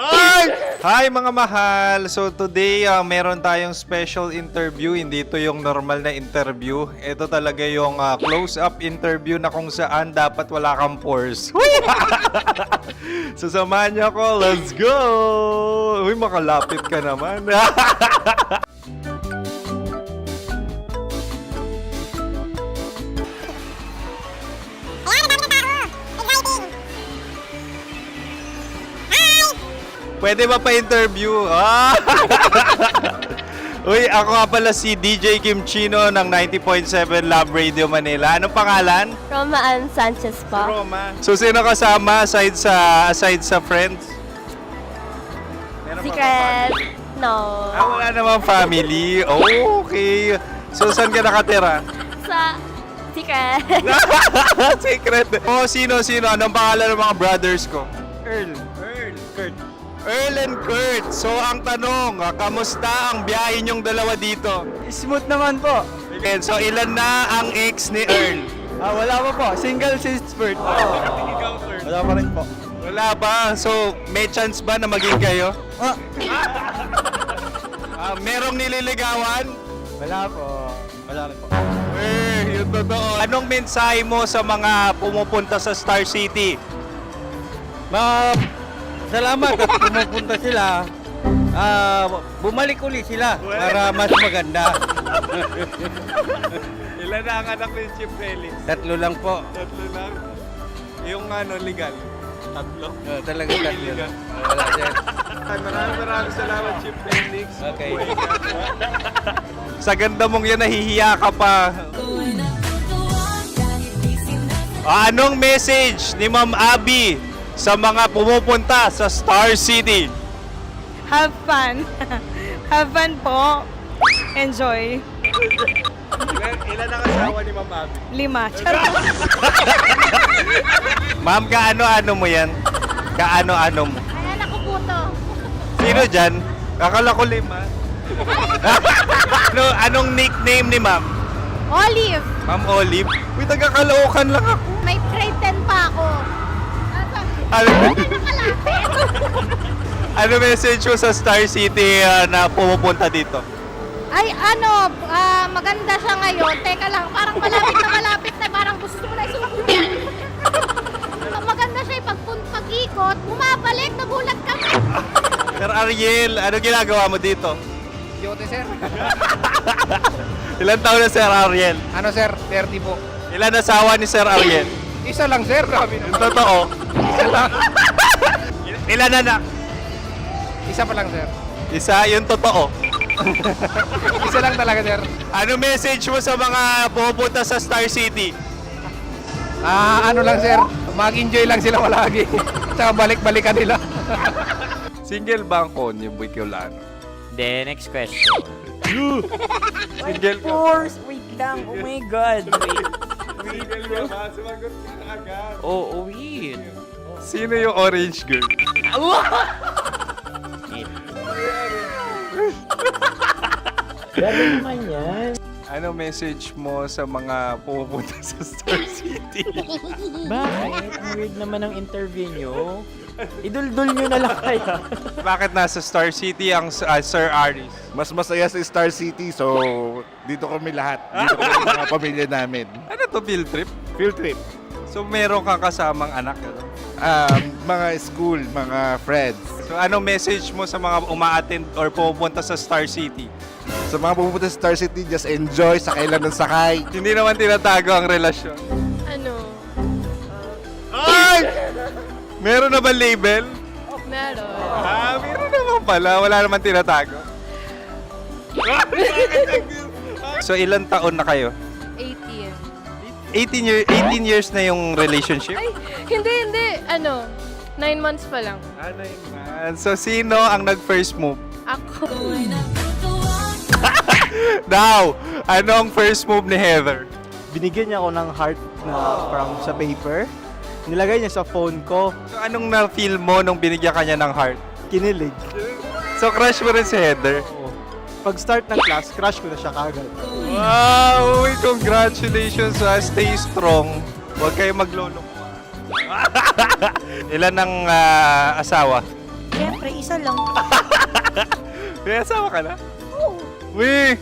Ay! Hi mga mahal! So today, meron tayong special interview. Hindi ito yung normal na interview. Ito talaga yung close-up interview na kung saan dapat wala kang pores. So samahan niyo ako. Let's go! Uy, makalapit ka naman. Pwede ba pa-interview? Ah! Uy, ako nga pala si DJ Kim Chino ng 90.7 Love Radio Manila. Anong pangalan? Roma Ann Sanchez po. Roma. So, sino kasama aside sa friends? Meron pa ba Secret. family? No. Ah, wala namang family. Oh, okay. So, saan ka nakatira? Sa secret. Secret. Oh, sino? Anong pangalan ng mga brothers ko? Earl, Kurt. Earl and Kurt. So, ang tanong, kamusta ang biyahe niyong dalawa dito? Smooth naman po. Okay, so, ilan na ang ex ni Earl? Wala pa po. Single since birth. Wala pa rin po. Wala ba? So, may chance ba na maging kayo? Merong nililigawan? Wala po. Wala rin po. Yun Totoo. Anong mensahe mo sa mga pumupunta sa Star City? Salamat at pumupunta sila. Bumalik uli sila para mas maganda. Ilan na ang anak ni Chief Felix? 3 lang po. 3 lang? Yung legal? 3? Talaga 3. Legal. Wala, sir. Maraming salamat, Chief Felix. Okay. Sa ganda mong yan, nahihiya ka pa. Anong message ni Ma'am Abby sa mga pumupunta sa Star City? Have fun. Have fun po. Enjoy. Ilan ang asawa ni Ma'am Abby? 5. Charot. Ma'am, kaano-ano mo yan? Kaano-ano mo? Ayan ako po to. Sino dyan? Akala ko 5. Anong nickname ni Ma'am? Olive. Ma'am Olive? Uy, taga-Caloocan lang ako. May grade 10 pa ako. Ano message mo sa Star City na pumupunta dito? Ay, maganda siya ngayon. Teka lang, parang malapit na, parang gusto mo na isuot. Maganda siya, pag-ikot, bumabalik, nagulat kami. Sir Ariel, ano ginagawa mo dito? Yote, sir. Ilan taon na Sir Ariel? Ano, sir? 30 po. Ilan asawa ni Sir Ariel? Isa lang, sir. Yung totoo? Isa lang. Ilan anak? Isa pa lang, sir. Isa, yung totoo. Isa lang talaga, sir. Ano message mo sa mga pumupunta sa Star City? Ano lang, sir. Mag-enjoy lang sila palagi. Tsaka balik-balikan nila. Single ba ang Konyo Bicolano? Then, next question. Single ka? Wait lang. Oh my God. Single ka ba? Sumagot ka na agad. Oh, wait. Sino yung orange girl? Grabe naman yan. Ano message mo sa mga pumupunta sa Star City? Bakit? Ang weird naman ang interview nyo. Idul-dul nyo na lang kaya. Bakit nasa Star City ang Sir Aris? Mas masaya sa Star City, so dito kami lahat. Dito kami mga pamilya namin. Ano to, field trip? Field trip. So meron kang kasamang anak? Ano? Mga school, mga friends. So ano message mo sa mga uma-attend or pumupunta sa Star City? Sa mga pupunta sa Star City, just enjoy, sakay lang ng sakay. Hindi naman tinatago ang relasyon. Ano? Ay! Meron na ba label? Meron. Meron naman pala. Wala naman tinatago. So ilan taon na kayo? 18. 18 years na yung relationship? Ay, hindi. 9 months pa lang. 9 months. So sino ang nag-first move? Ako. Now, anong first move ni Heather? Binigyan niya ako ng heart na from sa paper. Nilagay niya sa phone ko. So anong na-feel mo nung binigyan ka niya ng heart? Kinilig. So crush mo rin si Heather? Pag start ng class, crush ko na siya kagad. Wow! Uy, congratulations! Stay strong. Huwag kayo maglolo. Ilan ang asawa? Siyempre, isa lang. May asawa ka na? Oo. Uy!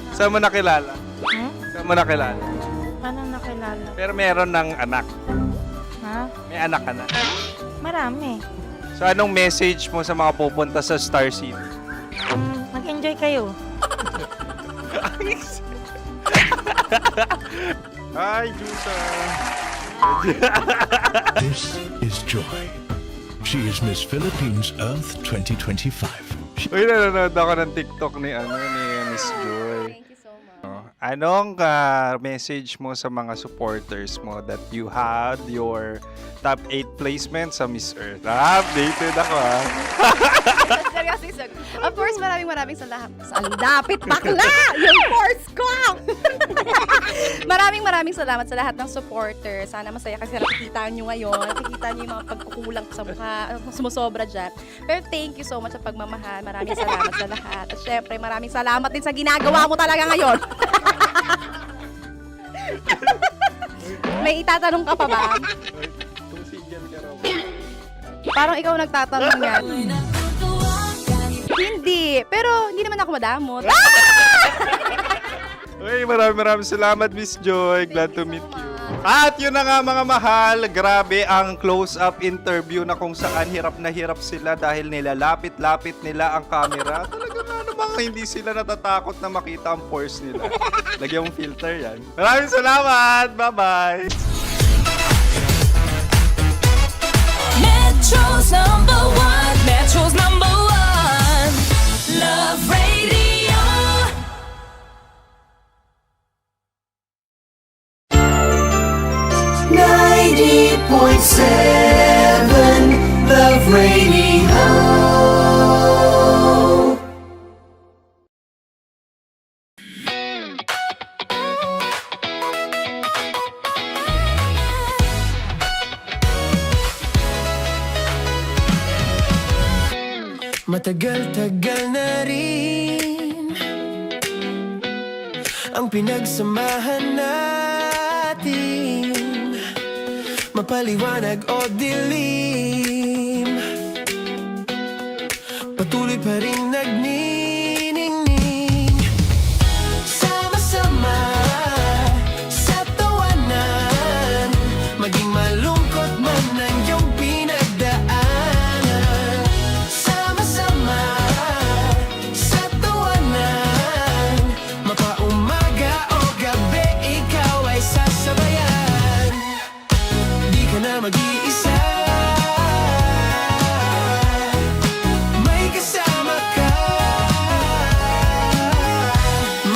Saan mo nakilala? Saan mo nakilala? Paano nakilala? Pero meron ng anak. Ha? May anak ka na. Marami. So anong message mo sa mga pupunta sa Star City? Mag-enjoy kayo. Hi, Jusa! This is Joy. She is Miss Philippines Earth 2025. Uy, nanonood ako ng TikTok ni Miss Joy. Thank you so much. Anong message mo sa mga supporters mo that you had your top 8 placement sa Miss Earth? Updated ako Seryoso, of course, maraming salamat. Lapit bakla! Yung course ko! maraming salamat sa lahat ng supporter. Sana masaya kasi nakikita nyo ngayon. Nakikita nyo yung mga pagkukulang sa mukha, sumusobra dyan. Pero thank you so much sa pagmamahal. Maraming salamat sa lahat. At syempre, maraming salamat din sa ginagawa mo talaga ngayon. May itatanong ka pa ba? Parang ikaw nagtatanong yan. Hindi. Pero hindi naman ako madamot. Uy, maraming salamat, Miss Joy. Glad to meet you. At yun na nga mga mahal, grabe ang close-up interview na kung saan hirap na hirap sila dahil nilalapit-lapit nila ang camera. Talaga na namang hindi sila natatakot na makita ang pores nila. Lagyan mong filter yan. Maraming salamat! Bye-bye! Metro's number one. Metro's number one. Love Radio. 90.7 Love Radio. Matagal-tagal na rin ang pinagsamahan natin, mapaliwanag o dilim, patuloy pa rin nagniningning. Sama-sama sa tawanan, maging malungkot man ang iyong pinagdaanan. Sama-sama sa tawanan, mapaumaga o gabi, ikaw ay sasabayan. Di ka na mag-iisa, may kasama ka.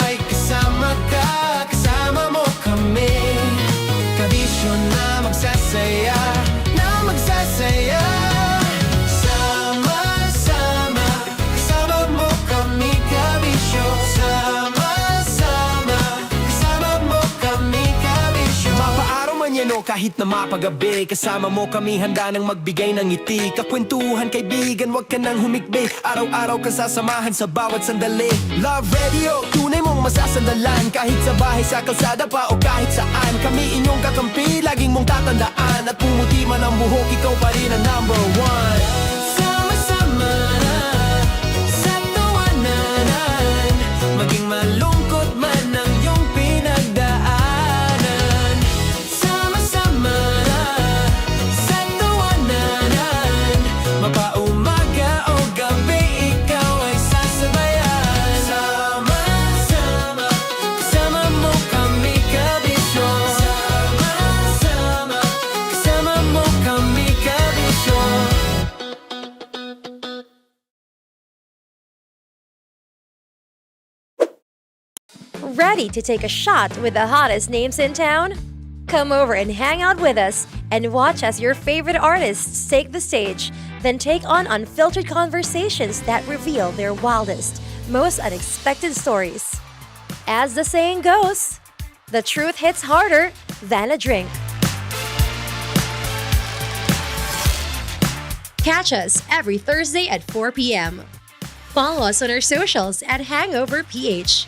May kasama ka, kasama mo kami. Kabisyo na magsasaya, na magsasaya. Sama-sama, kasama mo kami, kabisyo. Sama-sama, kasama mo kami, kabisyo. Mapaaraw man yan o kahit na mapagabi, kasama mo kami, handa nang magbigay ng ngiti. Kakwentuhan, kaibigan, wag ka nang humikbi. Araw-araw ka sasamahan sa bawat sandali. Love Radio, tunay mong masasandalan. Kahit sa bahay, sa kalsada pa o kahit saan, kami inyong kakampi, laging mong tatandaan. At pumuti man ang buhok, ikaw pa rin ang number one. Sama-sama sa tawanan, maging malungkot man ang iyong pinagdaanan. Sama-sama sa tawanan, mapaumaga o gabi, ikaw ay sasabayan. Sama-sama, kasama mo kami, kabisyo. Sama-sama, kasama mo kami, kabisyo. Ready to take a shot with the hottest names in town? Come over and hang out with us and watch as your favorite artists take the stage, then take on unfiltered conversations that reveal their wildest, most unexpected stories. As the saying goes, the truth hits harder than a drink. Catch us every Thursday at 4 p.m. Follow us on our socials at Hangover PH.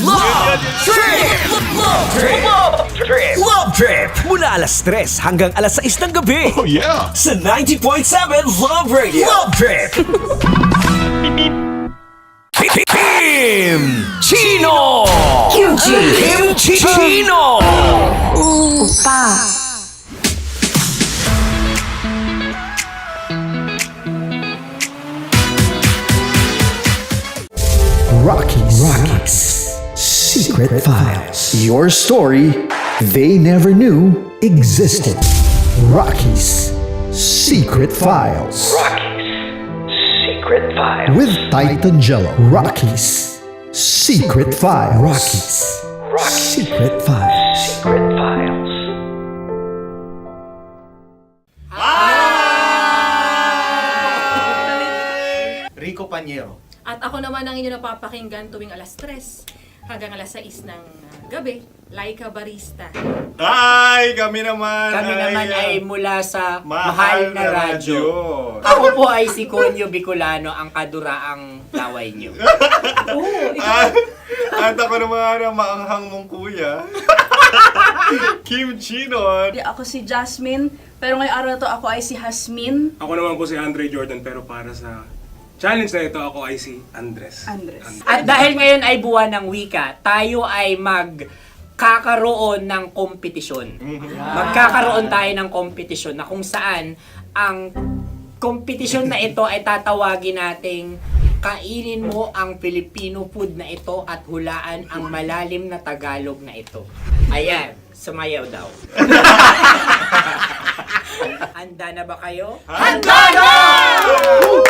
Love Trip! Love Trip! Love Trip! Love Trip! Mula alas 3 hanggang alas 6 ng gabi. Oh yeah! Sa 90.7 Love Radio. Love Trip! Kim Chino! Kim Chino! Opa. Rockies. Secret Files. Your story they never knew existed. Rockies Secret Files. Secret Files. With Titan Jello. Rockies Secret Files. Rockies Secret Files. Secret Files. Rico Panyero. At ako naman ang inyo napapakinggan tuwing alas 3 hanggang alas 6 ng gabi, Laika Barista. Hi! Kami naman ay mula sa Mahal na Radyo. Ako po ay si Conyo Bicolano, ang kaduraang laway niyo. At ako naman ang maanghang mong kuya. Kim Chinon. Ako si Jasmine, pero ngayong araw na to ako ay si Hasmin. Ako naman po si Andre Jordan, pero para sa challenge na ito, ako ay si Andres. At dahil ngayon ay buwan ng wika, tayo ay magkakaroon ng kompetisyon. Magkakaroon tayo ng kompetisyon na kung saan ang kompetisyon na ito ay tatawagin nating kainin mo ang Filipino food na ito at hulaan ang malalim na Tagalog na ito. Ayan, sumayaw daw. Handa na ba kayo? Handa na!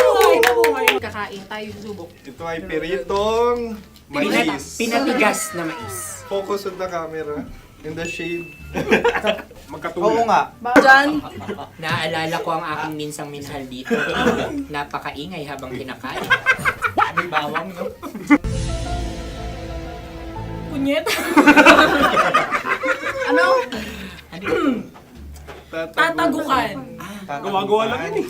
Buhay na buhay. Kakain tayo subok. Ito ay piritong mais. Pinatigas na mais. Focus on the camera. In the shade. Oo nga. Diyan. Naaalala ko ang aking minsang minahal dito. Napakaingay habang kinakain. May bawang, no? Punyet. Ano? Tatagukan. Gawa-gawa lang yun eh.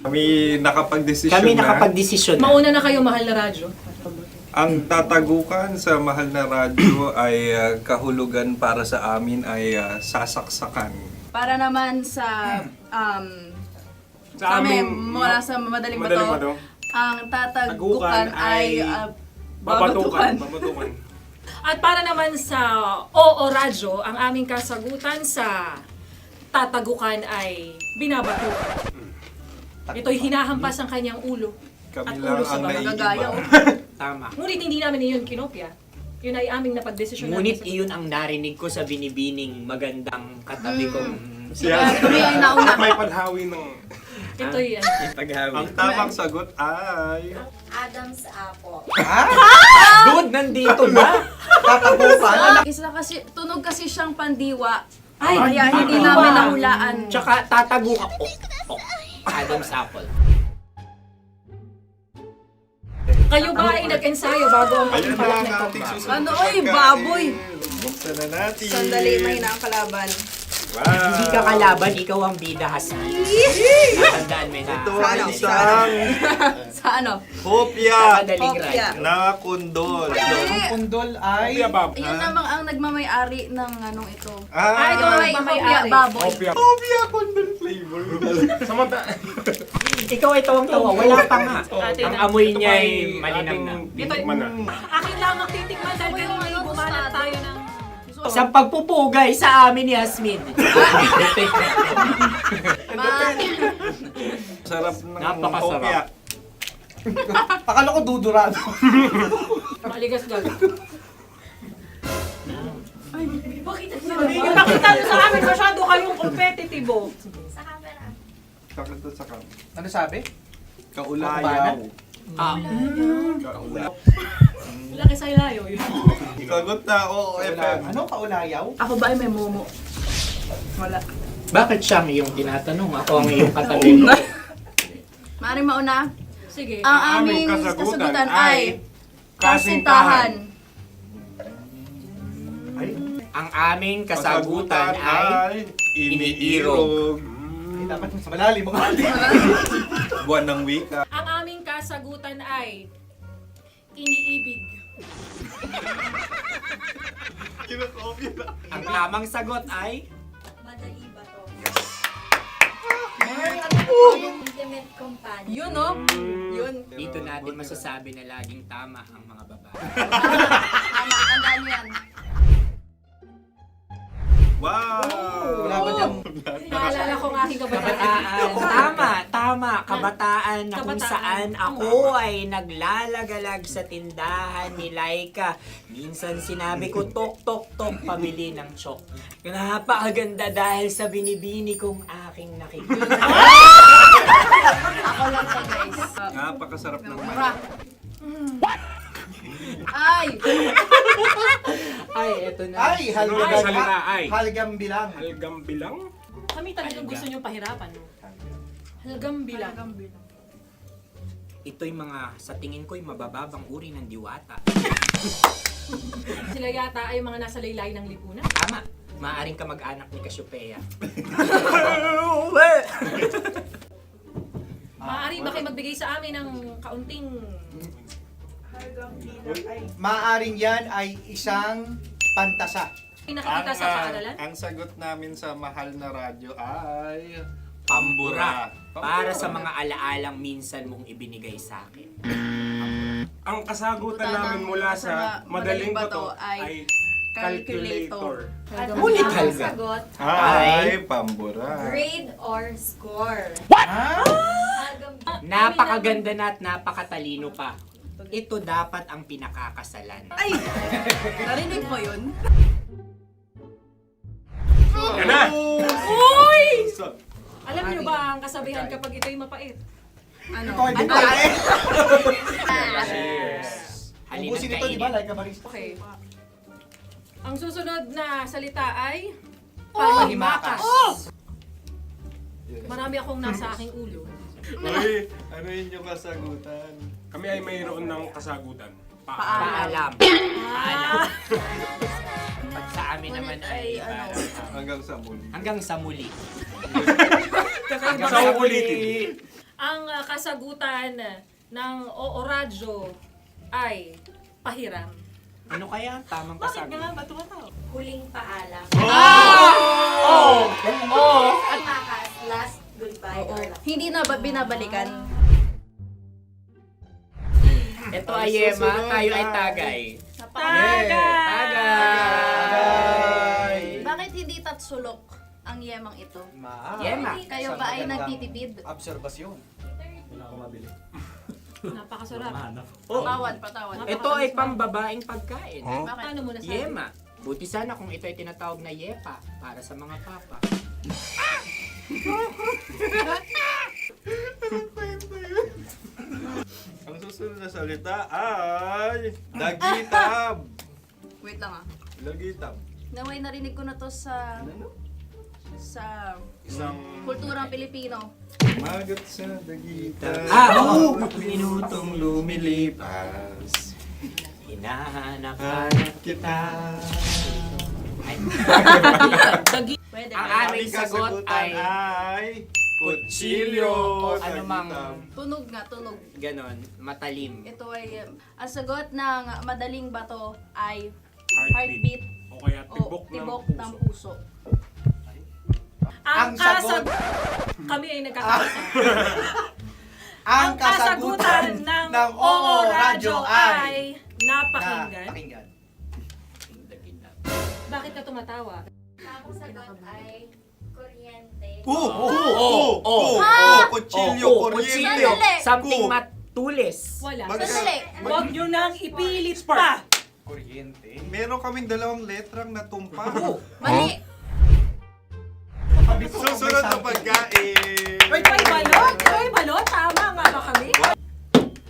Kami nakapag-desisyon Kami na. nakapag-desisyon na. Mauna na kayo, mahal na radyo. Ang tatagukan sa mahal na radyo ay kahulugan para sa amin ay sasaksakan. Para naman sa Sa kami, amin, mula sa madaling Madaling bato, Bato. ang tatagukan Tagukan ay babatukan. babatukan. At para naman sa Oo Radyo, ang aming kasagutan sa tatagukan ay binabatukan. Ito'y hinahampas ang kanyang ulo. Kami At lang ulo sa ang mga naiiba. gagayaw. Tama. Ngunit hindi namin iyon kinopya. Yun ay aming napagdesisyon Ngunit namin. iyon ang narinig ko sa binibining magandang katabi kong Kami ang nauna. May panhawi ng... Ito'y Ang tamang sagot ay... Adam's apple. Dude, nandito ba? Isa kasi, tunog kasi siyang pandiwa. Ay, Kaya hindi pandiwa. namin nahulaan. Tsaka tatagukan ko. Adam's apple. Kayo ba ay nag-ensayo bago ang Ayun pagpalat na na ang ito? ating susunod Ano, na oy, pagkain. baboy. Buksan na natin. Sandali, may nakakalaban. Wow. Hindi ka kalaban, ikaw ang bida, Hasmi. Natandaan mo na. Ito ay isang Sa ano? hopya Madaling Hopya. ride. na kundol. Ang pundol ay... Yun namang ang nagmamayari ng anong ito. Ah, Ito ay hopya, baboy. hopya kundol flavor. Ikaw ay tawang-tawa, wala pa nga. Atin Ang ang- amoy ito niya pa ay ay malinam na. ating titikman na. Akin lang ang titikman dahil kayo ngayon bumalat tayo ng... Sa pagpupugay sa amin ni Hasmin. Sarap ng Napakasarap. hopya. Akala ko dudurado. Maligas gag. Ay, bakit yung nakita nyo sa amin masyado kayong competitive oh. Sakit to sa kam. Ano sabi? Kaulayaw. Laki sa ilayo yun. Sagot na, oo, FM. Ano? Kaulayaw? Ako ba ay may momo? Wala. Bakit siya ang iyong tinatanong? Ako ang iyong katabi. Maaaring mauna. Sige. Ang aming kasagutan ay kasintahan. Ang aming kasagutan ay iniirog. Dapat sa malalim mga Buwan ng wika. Ang aming kasagutan ay iniibig. Kinakopya na. Ang tamang sagot ay Madali ba to? Intimate companion. Yun, no? Yun. dito natin masasabi na laging tama ang mga babae. Tama, tandaan mo yan. Wow! Wala ba dyan? Naalala ko ang aking kabataan. Tama. Kabataan na kung Kabataan. saan ako ay naglalagalag sa tindahan ni Laika. Minsan sinabi ko, tok, pamili ng chok. Napakaganda dahil sa binibini kong aking nakikita. Ako lang siya, guys. Napakasarap ng Ay! Ay, eto na. Ay, halgam. Salita ay. Halgam bilang. Halgam bilang? Kami talagang gusto niyong pahirapan. No? Halagang bilang. Ito'y mga, sa tingin ko'y mabababang uri ng diwata. Sila yata ay mga nasa laylay ng lipunan. Tama. Maaring ka mag-anak ni Cassiopeia. Maaari ba kayo magbigay sa amin ng kaunting... Maaring yan ay isang pantasa. Nakikita sa paaralan? Ang sagot namin sa mahal na radyo ay... Pambura. Para sa mga alaalang minsan mong ibinigay sa akin. Ang kasagutan namin mula sa madaling bato ay calculator. At Ulikal ang ka. sagot, Ay, pambura. grade or score. Napakaganda na at napakatalino pa. Ito dapat ang pinakakasalan. Ay! Narinig mo yun? Yan na! Uy! Alam niyo ba ang kasabihan kapag ito'y mapait? Ano? Ubusin ito, di ba? Like a barista. Okay. Ang susunod na salita ay pahimakas. Marami akong nasa aking ulo. Uy, ano yun yung kasagutan? Kami ay mayroon ng kasagutan. Paalam. Paalam. Pag sa amin naman ay Hanggang sa muli. hanggang sa muli. Kakaiba Sa kasi. ulitin. Ang kasagutan ng Oo Radyo ay pahiram. Ano kaya ang tamang Bakit kasagutan? nga ba tumatawa? Huling paalam. Oh! Oh! At makas, last goodbye or last. Hindi na ba binabalikan? Ito ay Yema, tayo ay Tagay. Tagay! Bakit hindi tatsulok ang yemang ito? Yema. Kayo ba ay nagtitipid? Obserbasyon. Wala ako mabili. Napakasarap. Patawad. Ito ay pambabaeng pagkain. Bakit? Paano mo nasabi? Yema. Buti sana kung ito ay tinatawag na Yepa para sa mga papa. Ang susunod na salita ay... Dagitab! Wait lang ah. Dagitab. Naway narinig ko na to sa Isang... kulturang Pilipino. Magat sa dagitab. Oo! Minutong lumilipas. Hinahanap-hanap kita. Ay. Pwede. Ang ba? aming sagot ay kutsilyo. O anumang Tunog nga, tunog. ganon, matalim. Ito ay, ang sagot ng madaling bato ay Heartbeat. heartbeat O kaya o tibok tibok ng ng puso. puso. Ang sagot- Kami ay nagkakaisa. Ang kasagutan ng Oo Radyo ay... napakinggan. Pakinggan. Bakit ka tumatawa? Ang sagot ay kuryente. Kutsilyo, kuryente. Sandali. Something matulis. Wala. Sandali. Huwag nyo nang ipilit pa. Kuryente. Meron kaming dalawang letrang natumpa. Mali. Susunod na pagkain. May balot? May balot? Tama nga ba kami?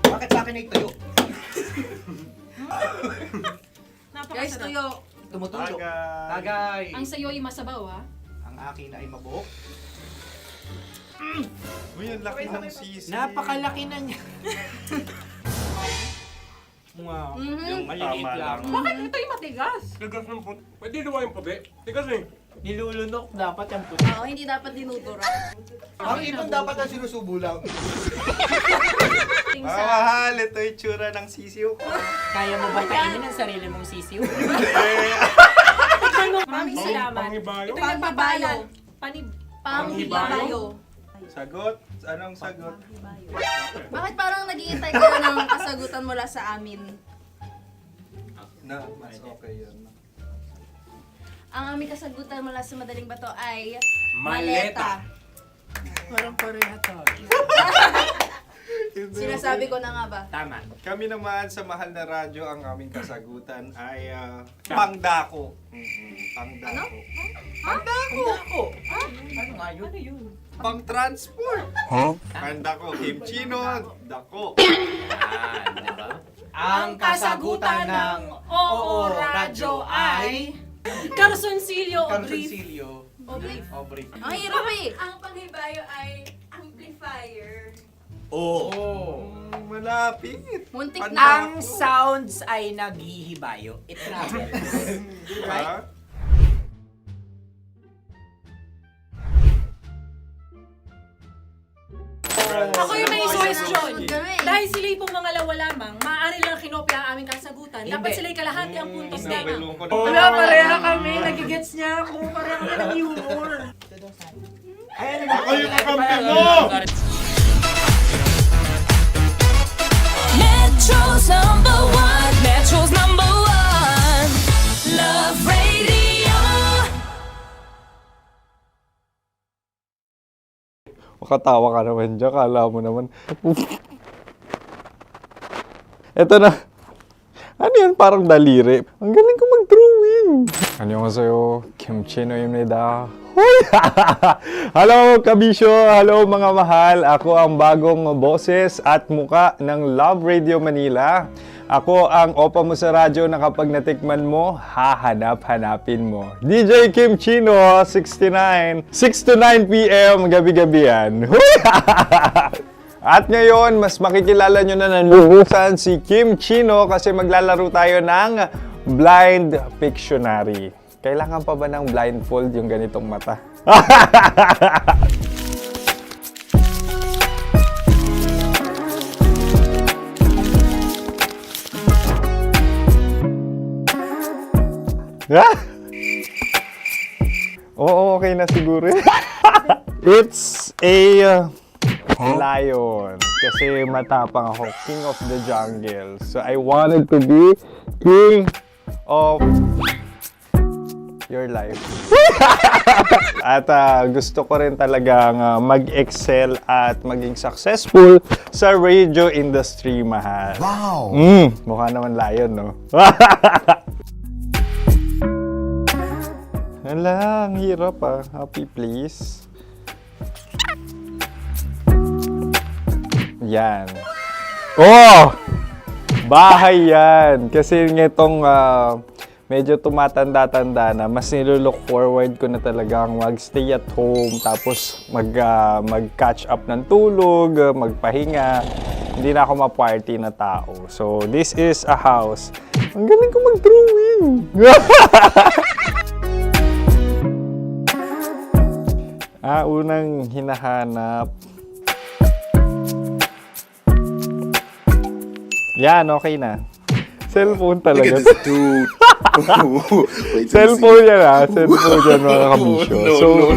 Bakit sa akin ay tuyo? Guys, Napakasarap. tuyo. Tumutulo. Tagay. Tagay. Ang sayo ay masabaw ha. Ang akin ay mabuhok. Uy, ang laki ng sisi. Napakalaki na niya. Wow. Yung maliliit Tama lang. lang. Bakit ito'y matigas? Tigas ng puti. Pwede luwa yung puti. Tigas eh. Nilulunok dapat yung puti. Oo, hindi dapat dinudura. Ang ibon dapat ang sinusubo lang. Mahal, ito yung tsura ng sisiw ko. Kaya mo ba kainin ang sarili mong sisiw? Maraming salamat. Panghibayo. Ito yung papalan. Panghibayo. Sagot? Anong sagot? Bakit parang naghihintay kayo ng kasagutan mula sa amin? Na, mas okay yun. Ang aming kasagutan mula sa madaling bato ay Maleta. Parang pareha tayo. Sinasabi ko na nga ba? Tama. Kami naman sa mahal na radyo, ang aming kasagutan ay pangdako. Pangdako. Pangdako. Ano nga yun? Ano yun? Pang-transport. Pangdako, kimchino, dako. Diba? Ang kasagutan ng Oo Radyo ay... Carsoncillo o brief. Carsoncillo. O brief. O brief. Ang hirap eh. Ang panghibayo ay amplifier. Oo. Malapit. Muntik Pangdako. na. Ang sounds ay naghihibayo. It travels. Diba? Ako yung may suggestion. Dahil sila yung mga lawa lamang, maaari lang kinopya ang aming kasagutan. Dapat sila yung kalahati ang puntos lamang. Wala, pareha kami. Nagigets niya ako. Pareha kami ng humor. Ako yung kakampi mo! Metro's number one. Metro's number one. Love Radio. Makatawa ka naman dyan. Kala mo naman. Eto na. Ano yan? Parang daliri. Ang galing ko mag-drawing. 안녕하세요. 김치노입니다. Hello, kabisyo! Hello, mga mahal! Ako ang bagong boses at muka ng Love Radio Manila. Ako ang opa mo sa radyo na kapag natikman mo, hahanap-hanapin mo. DJ Kim Chino, 69. 6 to 9 p.m. gabi-gabi yan. At ngayon, mas makikilala nyo na ng lubusan si Kim Chino kasi maglalaro tayo ng Blind Pictionary. Kailangan pa ba ng blindfold yung ganitong mata? Oo, okay na siguro. It's a lion. Kasi matapang ako. King of the jungle. So I wanted to be king of your life. At gusto ko rin talagang mag-excel at maging successful sa radio industry, mahal. Wow! Mukha naman lion, no? Hala, ang hirap ah. Happy, please. Yan. Oh! Bahay yan. Kasi nitong medyo tumatanda-tanda na, mas nilulook forward ko na talagang mag-stay at home, tapos mag-catch up ng tulog, magpahinga. Hindi na ako ma-party na tao. So, this is a house. Ang galing ko mag-drawing! Unang hinahanap. Yan, okay na. Cellphone talaga. Cellphone yan Cellphone yan, mga kabisyo. So,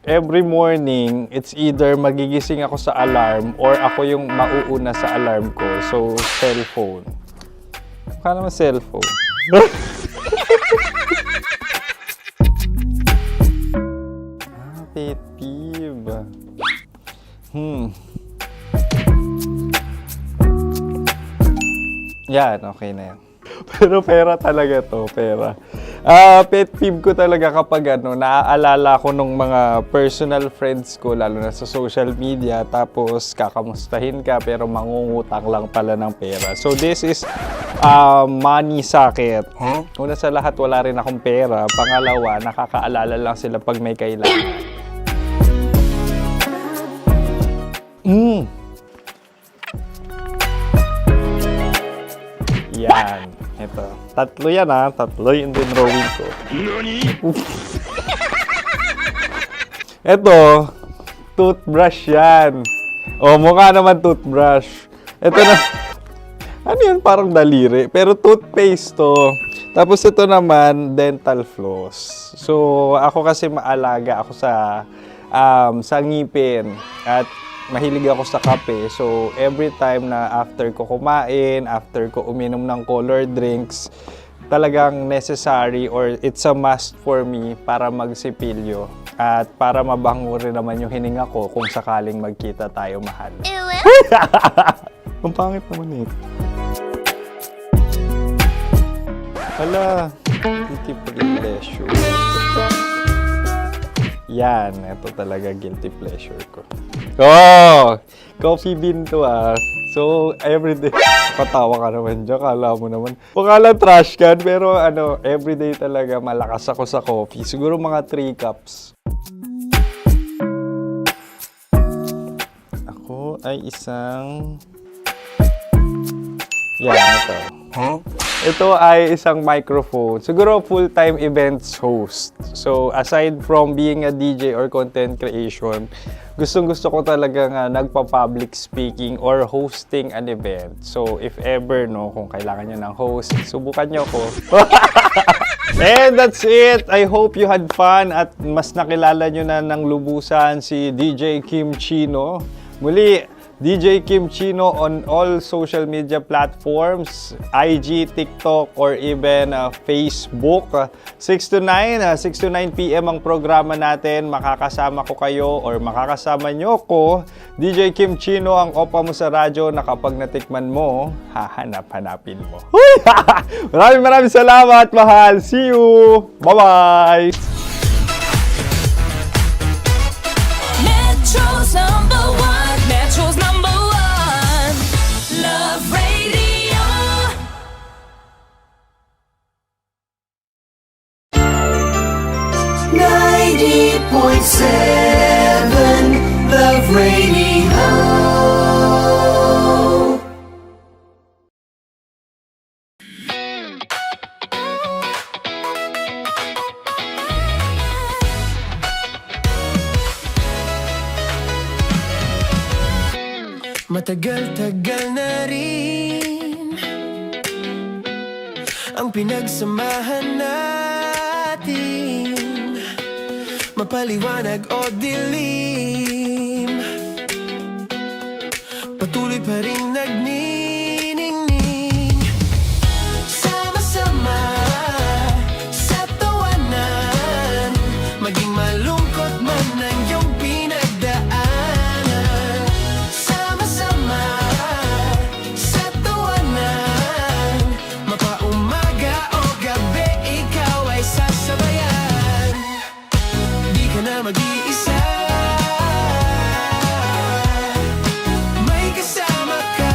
every morning, it's either magigising ako sa alarm or ako yung mauuna sa alarm ko. So, cellphone. Mukha naman cellphone. Pet peeve. Yan, okay na yan. Pero pera talaga to, pera. Pet peeve ko talaga kapag naaalala ko nung mga personal friends ko, lalo na sa social media, tapos kakamustahin ka pero mangungutang lang pala ng pera. So this is money sakit. Una sa lahat, wala rin akong pera. Pangalawa, nakakaalala lang sila pag may kailangan. Yan. Ito. Tatlo yan Tatlo yung dinrawing ko. Ito. Toothbrush yan. Mukha naman toothbrush. Ito na. Ano yun? Parang daliri. Pero toothpaste to. Tapos ito naman, dental floss. So, ako kasi maalaga ako sa ngipin. At mahilig ako sa kape. So, every time na after ko kumain, after ko uminom ng colored drinks, talagang necessary or it's a must for me para magsipilyo. At para mabango rin naman yung hininga ko kung sakaling magkita tayo, mahal. Ang pangit naman ito. Hala, guilty pleasure. Yan, ito talaga guilty pleasure ko. Coffee bean to So, everyday. Patawa ka naman dyan, kala mo naman. Pakala trash can, pero everyday talaga malakas ako sa coffee. Siguro mga 3 cups. Ako ay isang... Yan, ito. Ito ay isang microphone. Siguro full-time events host. So, aside from being a DJ or content creation, gustong-gusto ko talagang nagpa-public speaking or hosting an event. So, if ever, no, kung kailangan nyo ng host, subukan nyo ko. And that's it. I hope you had fun at mas nakilala nyo na ng lubusan si DJ Kim Chino. Muli, DJ Kim Chino on all social media platforms, IG, TikTok, or even Facebook. 6 to 9 p.m. ang programa natin. Makakasama ko kayo or makakasama nyo ko. DJ Kim Chino, ang opa mo sa radyo na kapag natikman mo, hahanap-hanapin mo. Maraming salamat, mahal. See you! Bye-bye! Metro's number one. Metro's number one. Love Radio. Love Radio. Matagal-tagal na rin ang pinagsamahan natin, mapaliwanag o dilim, patuloy pa rin nagniningning. Sama-sama sa tawanan, maging malungkot man ang iyong pinagdaanan. Sama-sama sa tawanan, mapaumaga o gabi, ikaw ay sasabayan. Di ka na mag-iisa, may kasama ka.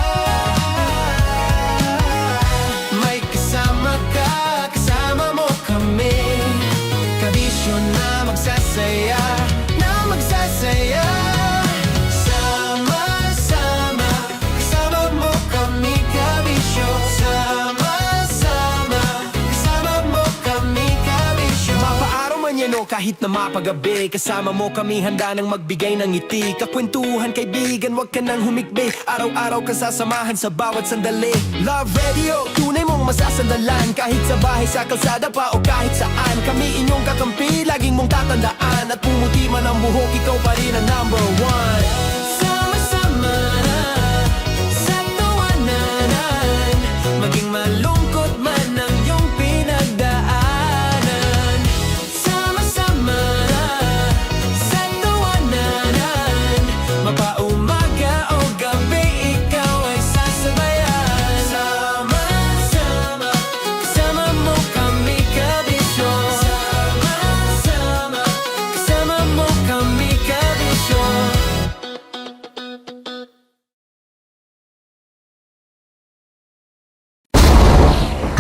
May kasama ka, kasama mo kami. Kabisyo na magsasaya, na magsasaya. Sama-sama, kasama mo kami, kabisyo. Sama-sama, kasama mo kami, kabisyo. Mapaaraw man yan o kahit na mapagabi, kasama mo kami, handa nang magbigay ng ngiti. Kakwentuhan, kaibigan, wag ka nang humikbi. Araw-araw ka sasamahan sa bawat sandali. Love Radio, tunay mong masasandalan. Kahit sa bahay, sa kalsada pa o kahit saan, kami inyong kakampi, laging mong tatandaan. At pumuti man ang buhok, ikaw pa rin ang number one. Sama-sama sa tawanan, maging malungkot man ang iyong pinagdaanan. Sama-sama sa tawanan, mapaumaga o gabi, ikaw ay sasabayan. Sama-sama, kasama mo kami, kabisyo. Sama-sama, kasama mo kami, kabisyo.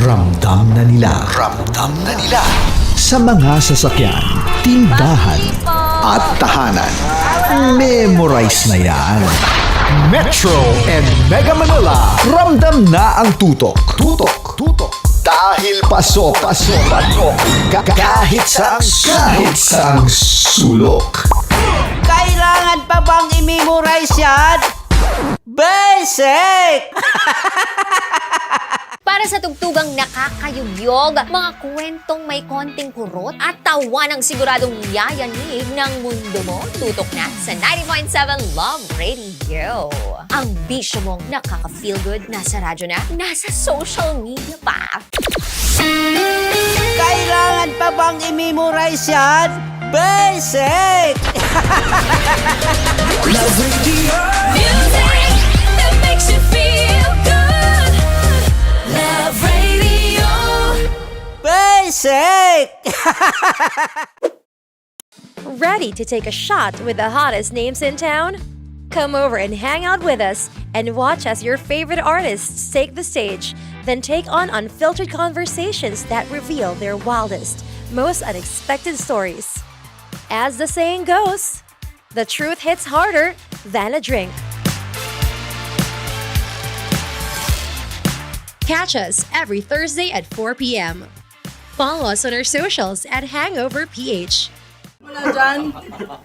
Ramdam na nila sa mga sasakyan, tindahan at tahanan. Memorize na yan. Metro and Mega Manila, ramdam na ang tutok. Dahil pasok. Kahit saang sulok. Kailangan pa bang i-memorize yan? Basic! Para sa tugtugang nakakayugyog, mga kwentong may konting kurot at tawa ng siguradong yayanig ng mundo mo, tutok na sa 90.7 Love Radio. Ang bisyo mong nakaka-feel good, nasa radyo na, nasa social media pa. Kailangan pa bang i-memorize yan? Basic! Love Radio. Music that makes you feel good. Love Radio. Basic! Ready to take a shot with the hottest names in town? Come over and hang out with us and watch as your favorite artists take the stage, then take on unfiltered conversations that reveal their wildest, most unexpected stories. As the saying goes, the truth hits harder than a drink. Catch us every Thursday at 4 p.m. Follow us on our socials at Hangover PH. na dyan.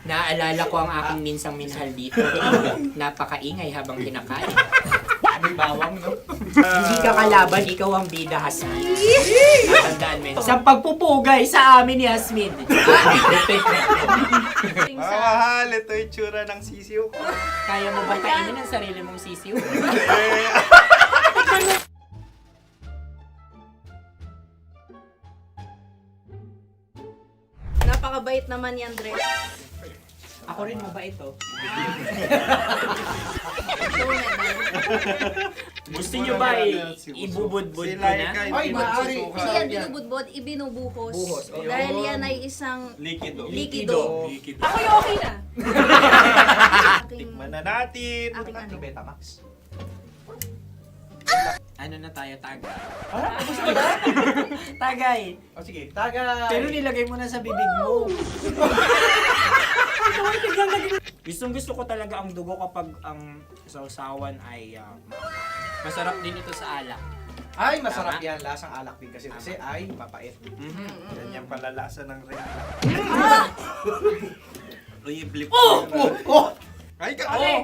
Naaalala ko ang aking minsang minahal dito. Napakaingay habang kinakain. May bawang, no? Hindi ka kalaban, ikaw ang bida, Hasmin. Natandaan mo yun. Sa pagpupugay sa amin ni Hasmin. Mahal, ito yung tsura ng sisiw ko. Kaya mo ba kainin ang sarili mong sisiw? Napakabait naman yan, Dre. Ako rin mabait, oh. Gusto nyo ba ibubudbud ko na? Ay, maaari. Hindi yan binubudbod, ibinubuhos. Buhos, oh. Dahil yan ay isang Likido. likido. Ako yung okay na. Tikman na natin. Aking ano. Betamax. Ano na tayo, tagay? Gusto mo na? Tagay! O sige, tagay. Pero nilagay mo na sa bibig mo. Gustong gusto ko talaga ang dugo kapag ang sausawan ay masarap din ito sa alak. Ay, masarap yan. Lasang alak din kasi ay mapait. Yan yung palalasa ng rin. Blip. Ay, Okay.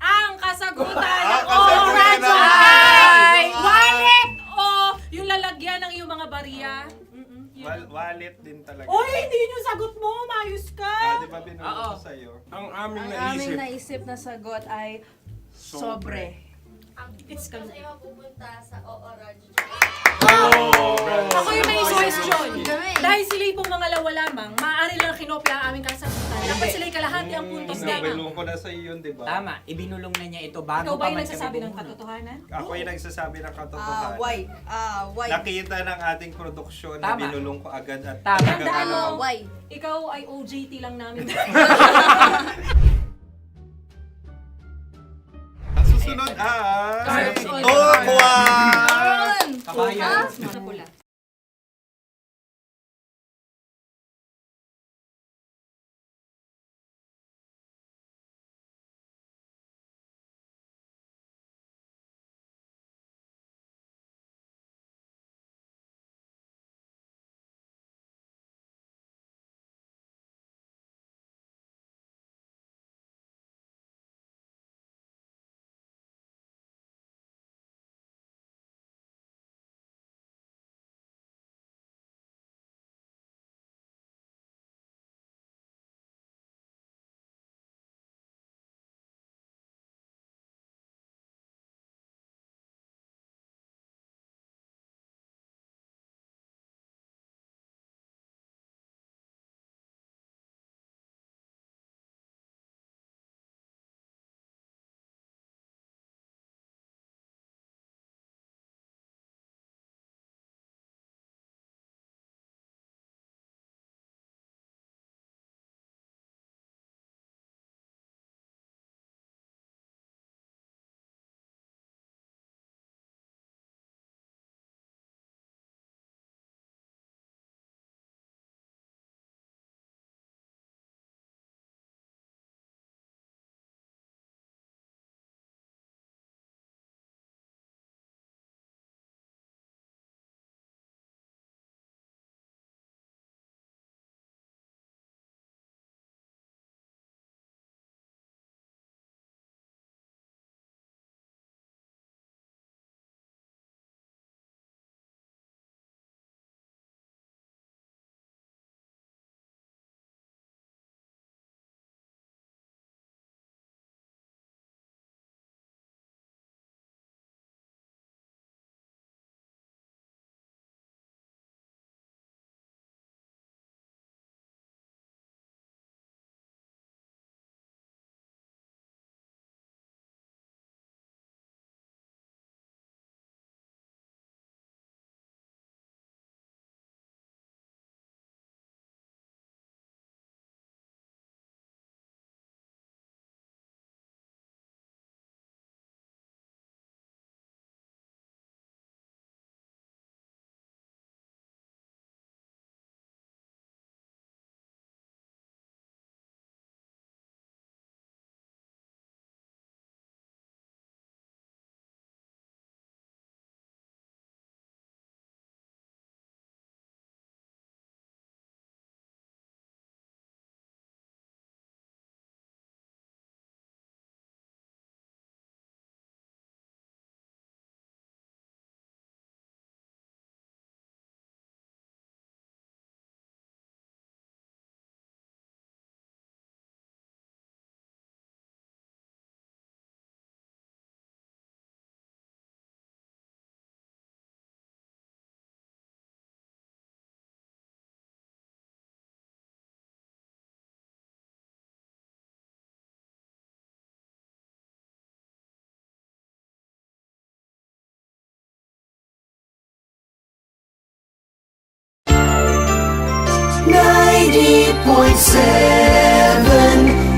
Ang kasagutan Ang o kasagutan radyo ay wallet o yung lalagyan ng iyong mga barya. Wallet din talaga. Oy, hindi yun yung sagot mo. Mayos ka. Di ba binulong ko sa'yo? Ang aming Ang aming naisip na sagot ay sobre. It's Saan kayo pupunta sa OORAD? Ako yung may question. Dahil sila pong mga lawa lamang, maaari lang kinopya ang aming kasagutan. Dapat sila'y kalahati ang puntos lamang. Binulong ko na sa'yo yun, di ba? Tama, ibinulong na niya ito bago Ikaw ba pa yung man nagsasabi kami ng bumulong. katotohanan? Ako yung nagsasabi ng katotohanan. Why? Why? Nakita ng ating produksyon na Tama. binulong ko agad at Tama. Tandaan mo, Why? ikaw ay OJT lang namin. Ang susunod ay... Carbs on. Oh, kuwan! Kabayan. Sa pula.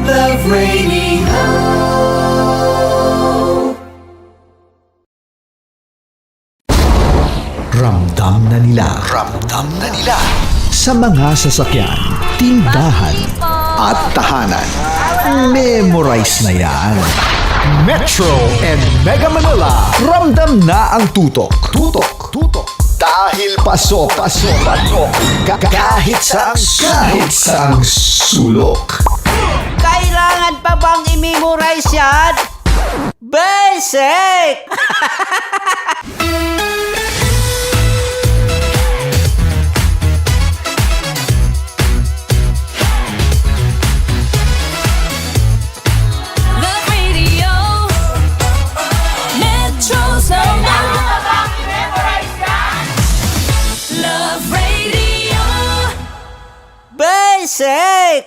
Love Radio. Ramdam na nila sa mga sasakyan, tindahan at tahanan. Memorize na yan. Metro and Mega Manila, ramdam na ang tutok. Dahil pasok. Kahit saang sulok. Kailangan pa bang i-memorize yan? Basic! Love Radio. Metro's number. Love Radio. Basic!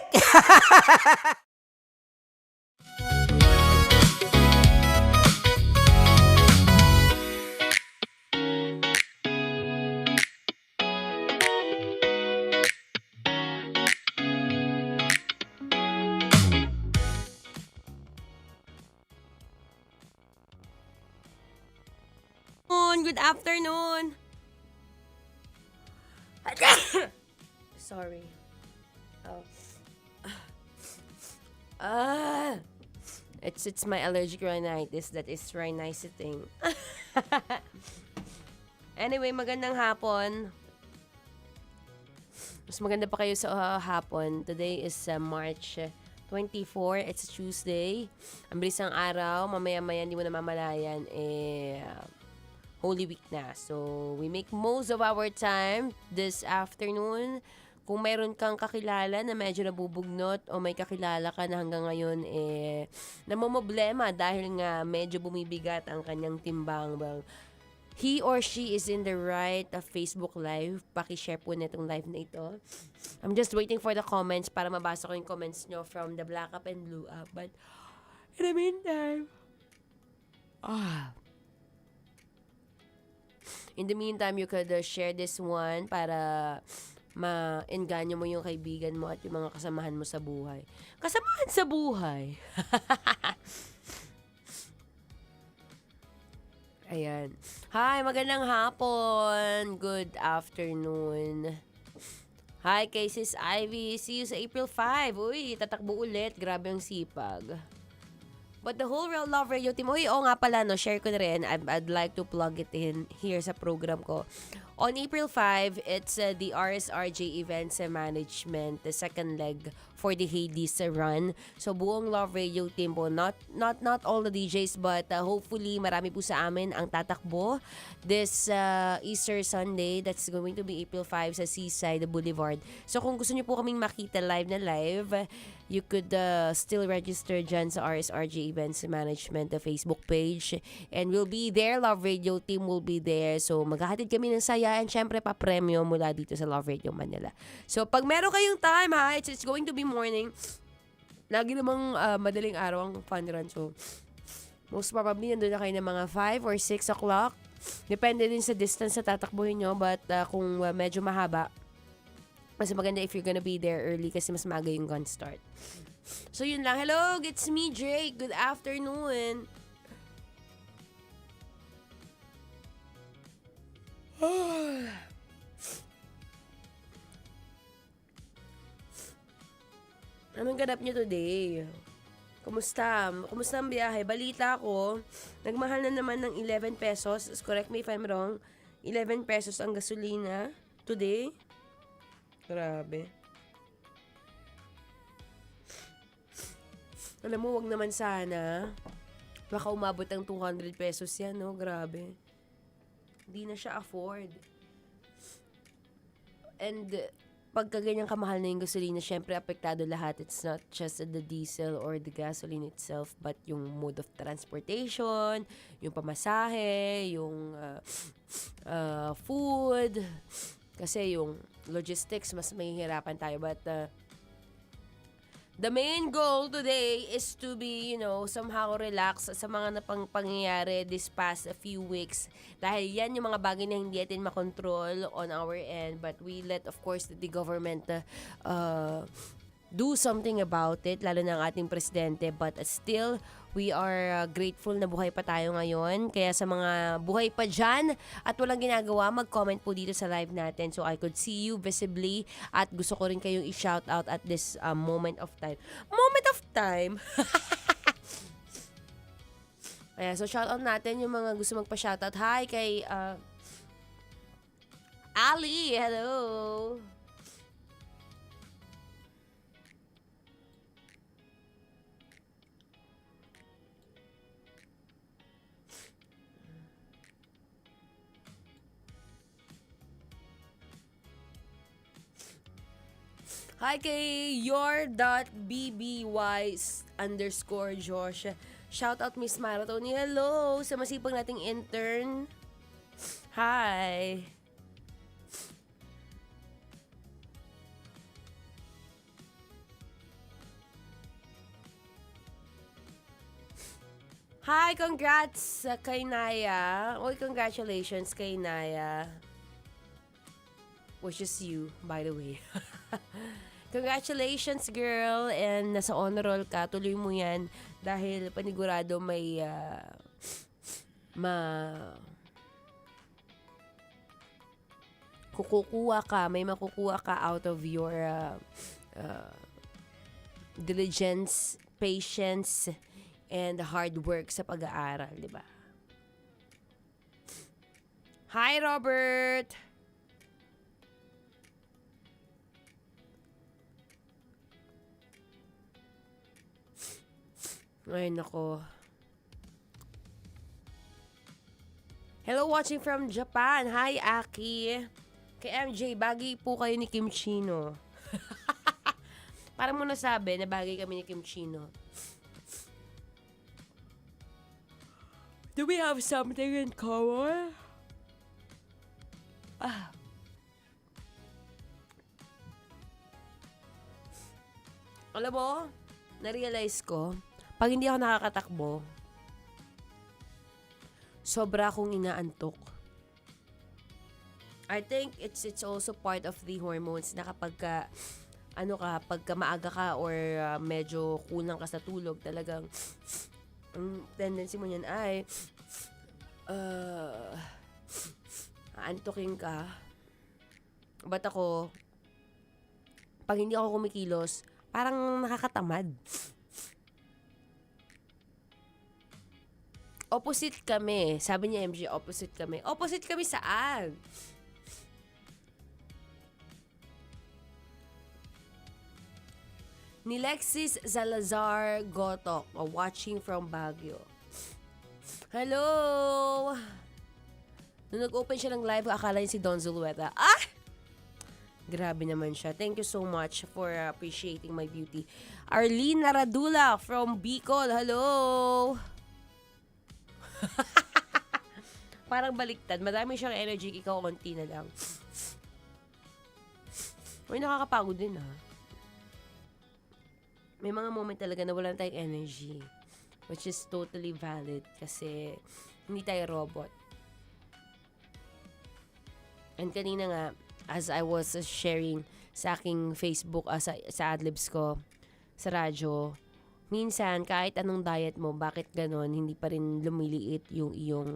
Good afternoon. Sorry. It's my allergic rhinitis that is rhiniting. Anyway, magandang hapon. Mas maganda pa kayo sa hapon. Today is March 24. It's Tuesday. Ang bilis ng araw. Mamaya-maya hindi mo namamalayan. Holy Week na. So, we make most of our time this afternoon. Kung mayroon kang kakilala na medyo nabubugnot o may kakilala ka na hanggang ngayon namomblema dahil nga medyo bumibigat ang kanyang timbang. Well, he or she is in the right Facebook Live. Paki-share po na itong live na ito. I'm just waiting for the comments para mabasa ko yung comments nyo from the Black Up and Blue Up. But, in the meantime, in the meantime, you could share this one para ma-engganyo mo yung kaibigan mo at yung mga kasamahan mo sa buhay. Kasamahan sa buhay! Ayan. Hi, magandang hapon. Good afternoon. Hi, kay Sis Ivy. See you sa April 5. Uy, tatakbo ulit. Grabe ang sipag. But the whole Real Love Radio team, oo nga pala, no, share ko na rin. I'd like to plug it in here sa program ko. On April 5, it's the RSRJ Events and Management, the second leg for the Hades run. So, buong Love Radio team po, not all the DJs, but hopefully marami po sa amin ang tatakbo this Easter Sunday. That's going to be April 5 sa Seaside Boulevard. So, kung gusto niyo po kaming makita live, you could still register dyan sa RSRJ Events Management, the Facebook page. And we'll be there. Love Radio team will be there. So, maghahatid kami ng saya and syempre pa-premyo mula dito sa Love Radio Manila. So, pag meron kayong time, it's going to be morning. Lagi namang madaling araw ang fun run. So, most probably, nandun na kayo ng mga 5 or 6 o'clock. Depende din sa distance na tatakbuhin nyo. But kung medyo mahaba, mas maganda if you're gonna be there early kasi mas maaga yung gun start. So, yun lang. Hello, it's me, Drake. Good afternoon. Anong ganap niyo today? Kumusta? Kumusta ang biyahe? Balita ko, nagmahal na naman ng 11 pesos. Correct me if I'm wrong. 11 pesos ang gasolina today. Grabe. Alam mo, wag naman sana. Baka umabot ang 200 pesos yan, no? Grabe. Hindi na siya afford. And pagka ganyang kamahal na yung gasolina, syempre apektado lahat. It's not just the diesel or the gasoline itself, but yung mode of transportation, yung pamasahe, yung food. Kasi yung logistics, mas mahihirapan tayo. But the main goal today is to be, somehow relax sa mga pangyayari this past few weeks. Dahil yan yung mga bagay na hindi natin makontrol on our end. But we let, of course, the government do something about it, lalo na ang ating presidente. But still, we are grateful na buhay pa tayo ngayon. Kaya sa mga buhay pa dyan at walang ginagawa, mag-comment po dito sa live natin so I could see you visibly. At gusto ko rin kayong i-shout out at this moment of time. Moment of time? Ayan, so shout out natin yung mga gusto magpa-shoutout. Hi kay Ali, hello! Hi kay your.bby_Josh. Shout out Miss Mara Tony. Hello sa masipag nating intern. Hi. Hi, congrats kay Naya. Oy, congratulations kay Naya. Which is you, by the way. Congratulations, girl. And nasa honor roll ka. Tuloy mo yan. Dahil panigurado may may makukuha ka out of your diligence, patience, and hard work sa pag-aaral, di ba? Hi, Robert! Ay, nako. Hello, watching from Japan. Hi, Aki. Kay MJ, bagay po kayo ni Kim Chino. Parang mo nasabi na bagay kami ni Kim Chino. Do we have something in common? Alam mo, na-realize ko, pag hindi ako nakakatakbo, sobra akong inaantok. I think it's also part of the hormones na kapag pagka maaga ka or medyo kulang ka sa tulog, talagang ang tendency mo niyan ay aantokin ka. But ako, pag hindi ako kumikilos, parang nakakatamad. Opposite kami. Sabi niya MJ, opposite kami. Opposite kami saan? Ni Lexis Salazar Gotok, watching from Baguio. Hello! Nung nag-open siya ng live, akala niya si Don Zulueta. Grabe naman siya. Thank you so much for appreciating my beauty. Arlene Naradula from Bicol. Hello! Parang baliktad. Madami siyang energy. Ikaw, konti na lang. Uy, nakakapagod din May mga moment talaga na wala tayong energy. Which is totally valid. Kasi hindi tayo robot. And kanina nga, as I was sharing sa aking Facebook, sa adlibs ko, sa radyo, minsan, kahit anong diet mo, bakit ganon, hindi pa rin lumiliit yung iyong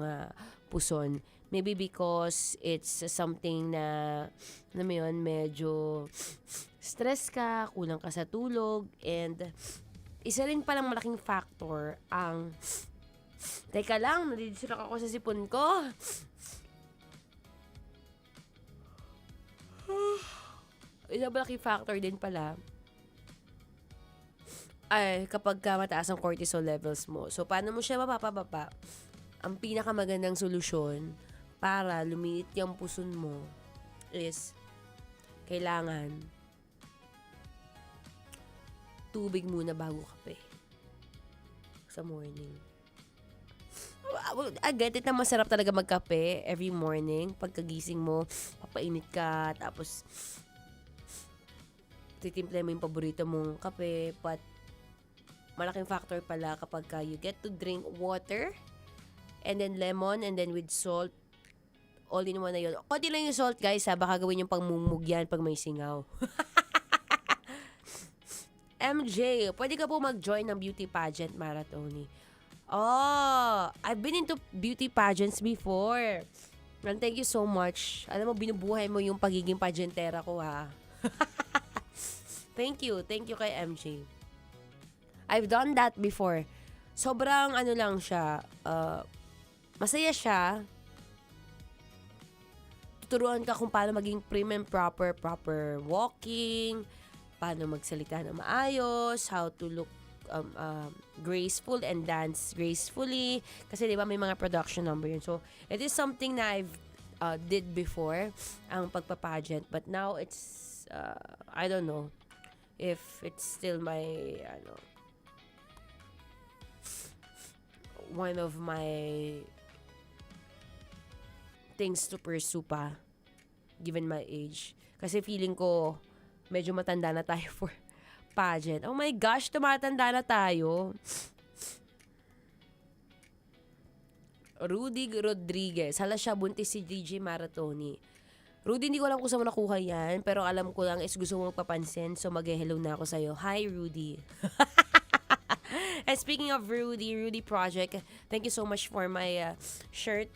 puson. Maybe because it's something na, alam mo yun, medyo stress ka, kulang ka sa tulog, and isa rin palang malaking factor ang, teka lang, nadidistract ako sa sipon ko. Isa malaking factor din pala ay kapag mataas ang cortisol levels mo. So, paano mo siya mapapababa? Ang pinakamagandang solusyon para lumiit yung puson mo is kailangan tubig muna bago kape sa morning. I get it na masarap talaga magkape every morning. Pagkagising mo, papainit ka, tapos titimpla mo yung paborito mong kape. But malaking factor pala kapag you get to drink water and then lemon and then with salt, all in one na yun. Konti lang yung salt, guys, baka gawin yung pangmumug yan pag may singaw. MJ, pwede ka po mag-join ng beauty pageant, Maratoni. Oh, I've been into beauty pageants before. And thank you so much. Alam mo, binubuhay mo yung pagiging pageantera ko, ha? Thank you kay MJ. I've done that before. Sobrang ano lang siya, masaya siya. Tuturuan ka kung paano maging prim and proper walking, paano magsalita na maayos, how to look graceful and dance gracefully. Kasi di ba may mga production number yun. So, it is something na I've did before, ang pagpapageant. But now it's, I don't know if it's still my, one of my things to pursue pa, given my age. Kasi feeling ko, medyo matanda na tayo for pageant. Oh my gosh, tumatanda na tayo. Rudy Rodriguez. Hala siya, buntis si DJ Maratoni. Rudy, hindi ko alam kung saan mo nakuha yan, pero alam ko lang is gusto mo magpapansin, so mag-hello na ako sa'yo. Hi, Rudy. And speaking of Rudy Project, thank you so much for my shirt.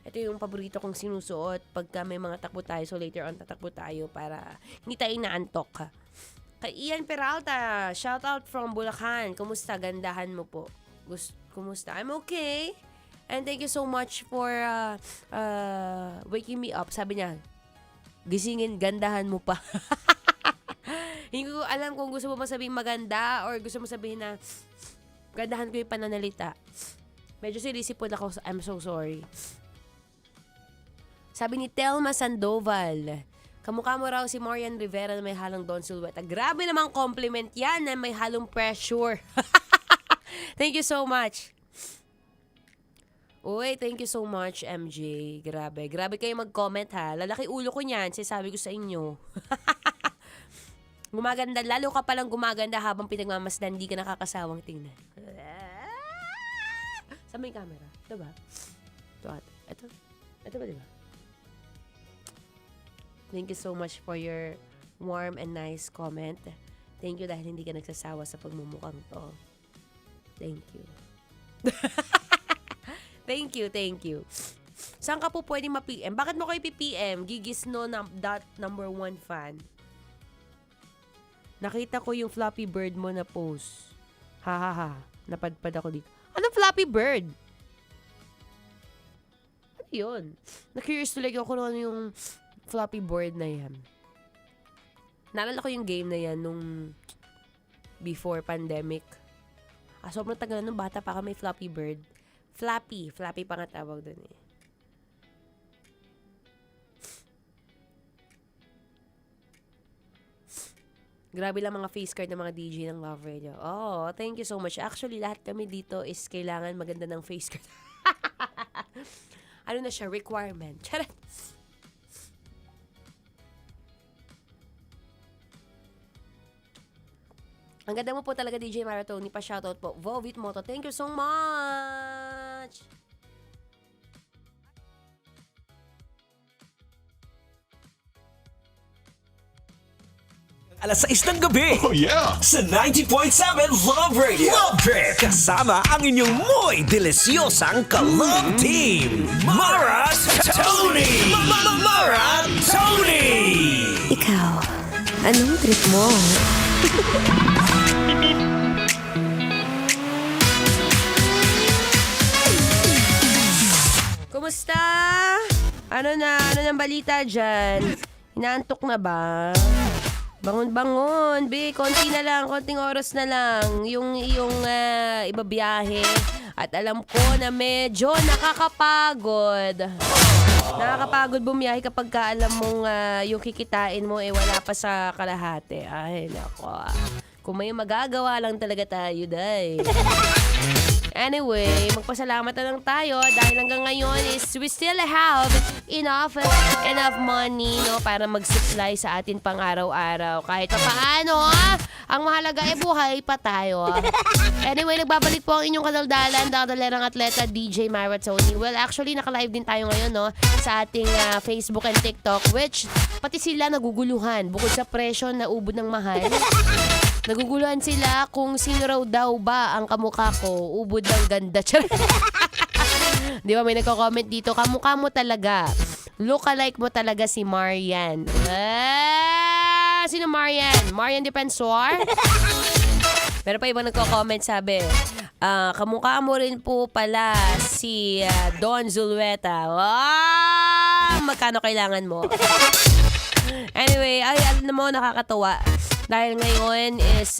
Ito yung paborito kong sinusuot pagka may mga takbo tayo. So later on, tatakbo tayo para hindi tayo naantok. Kay Ian Peralta, shout out from Bulacan. Kumusta? Gandahan mo po. Kumusta? I'm okay. And thank you so much for waking me up. Sabi niya, gisingin, gandahan mo pa. Hindi ko alam kung gusto mo sabihin maganda or gusto mo sabihin na gandahan ko yung pananalita. Medyo sirisipon ako. I'm so sorry. Sabi ni Telma Sandoval, kamukha mo raw si Marian Rivera na may halong Don Silveta. Grabe namang compliment yan na may halong pressure. Thank you so much. Uy, thank you so much, MJ. Grabe. Grabe kayo mag-comment, ha. Lalaki ulo ko niyan. Sabi ko sa inyo. Gumaganda. Lalo ka palang gumaganda habang pinagmamasdan. Hindi ka nakakasawang tingnan. Saan ba yung camera? Ito ba? Ito ba, diba? Thank you so much for your warm and nice comment. Thank you dahil hindi ka nagsasawa sa pagmumukhang to. Thank you. Thank you. Saan ka po pwede ma-PM? Bakit mo kayo p-PM? Gigisno na .1 fan. Nakita ko yung Flappy Bird mo na post. Ha. Napadpad ako dito. Ano Flappy Bird? Ano yun? Na-curious tuloy ako kung ano yung Flappy Bird na yan. Naalala ko yung game na yan nung before pandemic. Sobrang tagal na nung bata pa kami Flappy Bird. Flappy pa nga tawag dun eh. Grabe lang mga face card ng mga DJ ng Love Radio. Oh, thank you so much. Actually, lahat kami dito is kailangan maganda ng face card. Ano na siya? Requirement. Charot. Ang ganda mo po talaga, DJ Maratoni. Pa-shoutout po. Vovit Moto, thank you so much! Alas 6 ng gabi. Oh yeah! Sa 90.7 Love Radio. Love Trip! Kasama ang inyong muy delisyosang ka-love team. Mara Tony! Mara Tony! Ikaw, anong trip mo? Kumusta? Ano nang balita dyan? Inaantok na ba? Bangon, be. Konting oras na lang yung iyong ibabiyahe. At alam ko na medyo nakakapagod. Nakakapagod bumiyahe kapag ka alam mong yung kikitain mo wala pa sa kalahati. Ay, nako. Kung may magagawa lang talaga tayo, day. Anyway, magpasalamat na lang tayo dahil hanggang ngayon is we still have enough money, no, para mag-supply sa atin pang araw-araw. Kahit pa paano, ang mahalaga buhay pa tayo. Anyway, nagbabalik po ang inyong kadaldalan, dadalerang atleta DJ Maratoni. Well, actually, naka-live din tayo ngayon, no, sa ating Facebook and TikTok, which pati sila naguguluhan. Bukod sa presyo na ubod ng mahal, Naguguluhan sila kung sino raw daw ba ang kamukha ko. Ubod ng ganda. Di ba may nagko-comment dito, kamukha mo talaga. Look-alike mo talaga si Marian. Sino Marian? Marian Defensor? Pero pa ibang nagko-comment sabi, kamukha mo rin po pala si Don Zulueta. Magkano kailangan mo? Anyway, alam mo, nakakatawa. Dahil ngayon is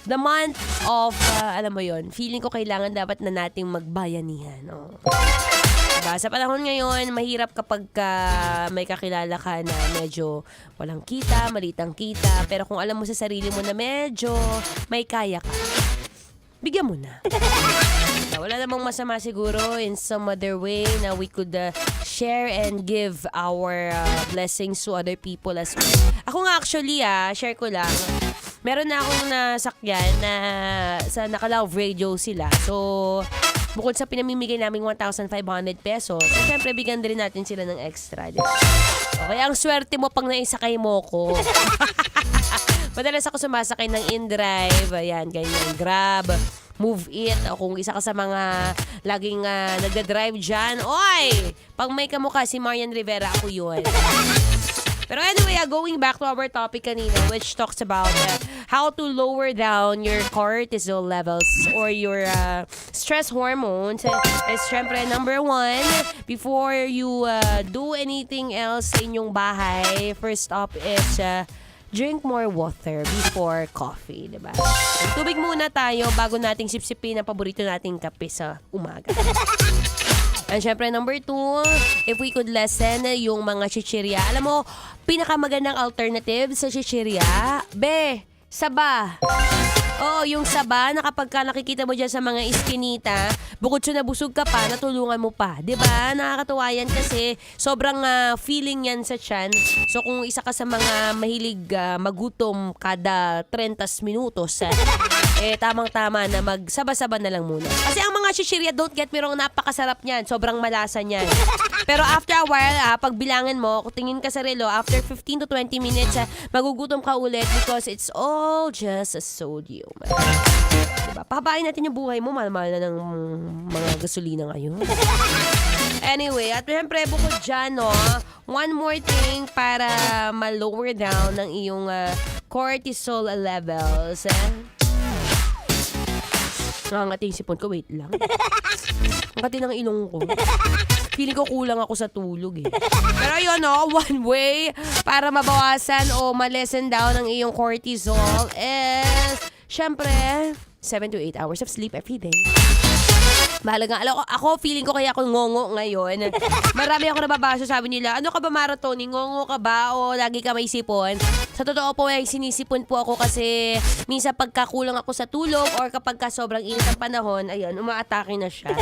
the month of, alam mo yon, feeling ko kailangan dapat na nating magbayanihan. Oh. Diba? Sa panahon ngayon, mahirap kapag may kakilala ka na medyo walang kita, malitang kita. Pero kung alam mo sa sarili mo na medyo may kaya ka, bigyan mo na. Wala namang masama siguro in some other way na we could share and give our blessings to other people as well. Ako nga actually, share ko lang. Meron na akong nasakyan na sa Naka-Love Radio sila. So, bukod sa pinamimigay naming 1,500 pesos, siyempre bigyan din natin sila ng extra. Diba? Okay, ang swerte mo pang naisakay mo ko. Madalas ako sumasakay ng InDrive, ayan, ganyan, Grab, Move It, o kung isa ka sa mga laging nagda-drive dyan, oy! Pag may kamukha si Marian Rivera, ako yun. Pero anyway, going back to our topic kanina, which talks about how to lower down your cortisol levels or your stress hormones. Is syempre, number 1, before you do anything else sa inyong bahay, first up is drink more water before coffee, diba? Tubig muna tayo bago nating sipsipin ang paborito nating kape sa umaga. And syempre, number 2, if we could lessen yung mga chichirya. Alam mo, pinakamagandang alternative sa chichirya, saba. Oo, yung saba na kapag ka nakikita mo dyan sa mga iskinita, bukod sa nabusog ka pa, natulungan mo pa. Diba? Nakakatuwa yan kasi sobrang feeling yan sa tiyan. So kung isa ka sa mga mahilig magutom kada 30 minutos, tamang-tama na magsaba-saba na lang muna. Kasi ang mga chichirya, don't get me wrong, napakasarap niyan. Sobrang malasa niyan. Pero after a while, pag bilangan mo, kung tingin ka sa relo, after 15 to 20 minutes, magugutom ka ulit because it's all just a sodium. Diba? Pahabain natin yung buhay mo, mahal-mahal na ng mga gasolina ngayon. Anyway, at syempre, bukod dyan, one more thing para ma-lower down ng iyong cortisol levels. Nakangati yung sipon ko, wait lang. Nakangati ng ilong ko. Feeling ko kulang ako sa tulog eh. Pero yun one way para mabawasan o ma-lessen down ang iyong cortisol is, syempre, 7 to 8 hours of sleep every day. Mahalaga. Ako, feeling ko kaya ako ngongo ngayon. Marami ako nababasa, sabi nila, ano ka ba, Maratoni? Ngongo ka ba o lagi ka may sipon? Sa totoo po, sinisipon po ako kasi minsan pagkakulang ako sa tulog or kapag ka sobrang init ang panahon, ayun, umaatake na siya.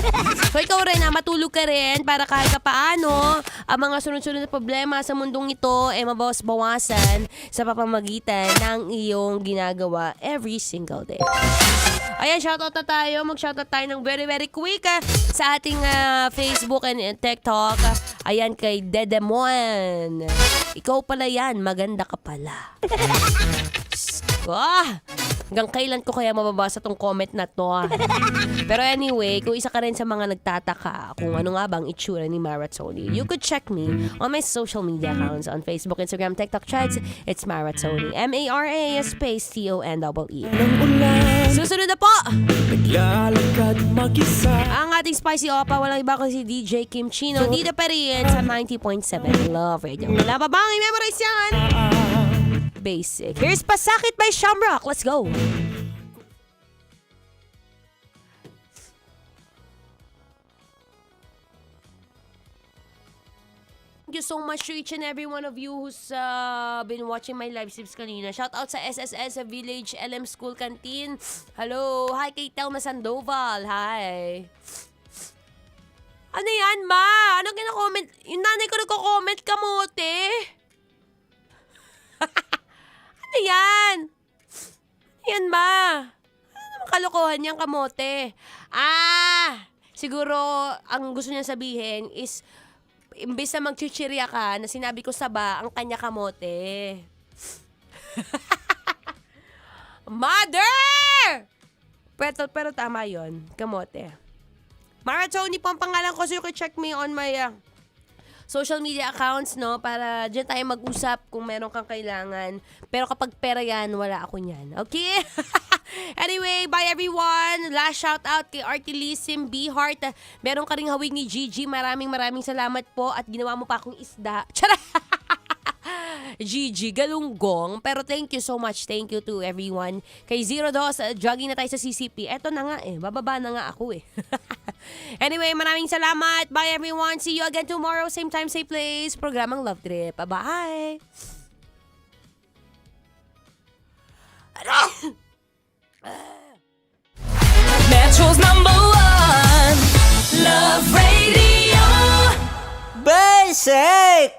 So ikaw rin, matulog ka rin para kahit paano ang mga sunod-sunod na problema sa mundong ito mabawas-bawasan sa papamagitan ng iyong ginagawa every single day. Ayan, shoutout na tayo. Mag-shoutout tayo ng very, very quick sa ating Facebook and TikTok. Ayan, kay Dedemon. Ikaw pala yan. Maganda ka pala. Hanggang kailan ko kaya mababasa tong comment na to? Pero anyway, kung isa ka rin sa mga nagtataka kung ano nga bang itsura ni Maratoni, you could check me on my social media accounts on Facebook, Instagram, TikTok, Threads. It's Maratoni. M-A-R-A space T-O-N-E-E. Susunod na po! Ang ating spicy opa, walang iba ko si DJ Kim Chino. Dito pa rin sa 90.7 Love Radio. Wala pa bang i-memorize yan? Basic. Here's Pasakit by Shamrock. Let's go! Thank you so much to each and every one of you who's been watching my live streams kanina. Shout out sa SSS sa Village LM School Canteen. Hello. Hi kay Telma Sandoval. Hi. Ano yan, ma? Anong kina-comment? Yung nanay ko nagko-comment, kamote. Ano yan? Yan, ma? Ano naman kalokohan yung kamote? Siguro, ang gusto niya sabihin is, imbis na magchichirya ka, na sinabi ko saba, ang kanya kamote. Mother! Pero tama yon, kamote. Mara Tony po ang pangalan ko, so you can check me on my social media accounts, no? Para dyan tayo mag-usap kung meron kang kailangan. Pero kapag pera yan, wala ako niyan. Okay? Anyway, bye everyone. Last shout out kay Artilissim B. Heart. Meron ka ring hawig ni Gigi. Maraming salamat po at ginawa mo pa akong isda. Tara! Gigi, galunggong. Pero thank you so much. Thank you to everyone. Kay 02, jogging na tayo sa CCP. Eto na nga bababa na nga ako Anyway, maraming salamat. Bye everyone. See you again tomorrow. Same time, same place. Programang Love Trip. Bye! Metro's #1 Love Radio. Basic!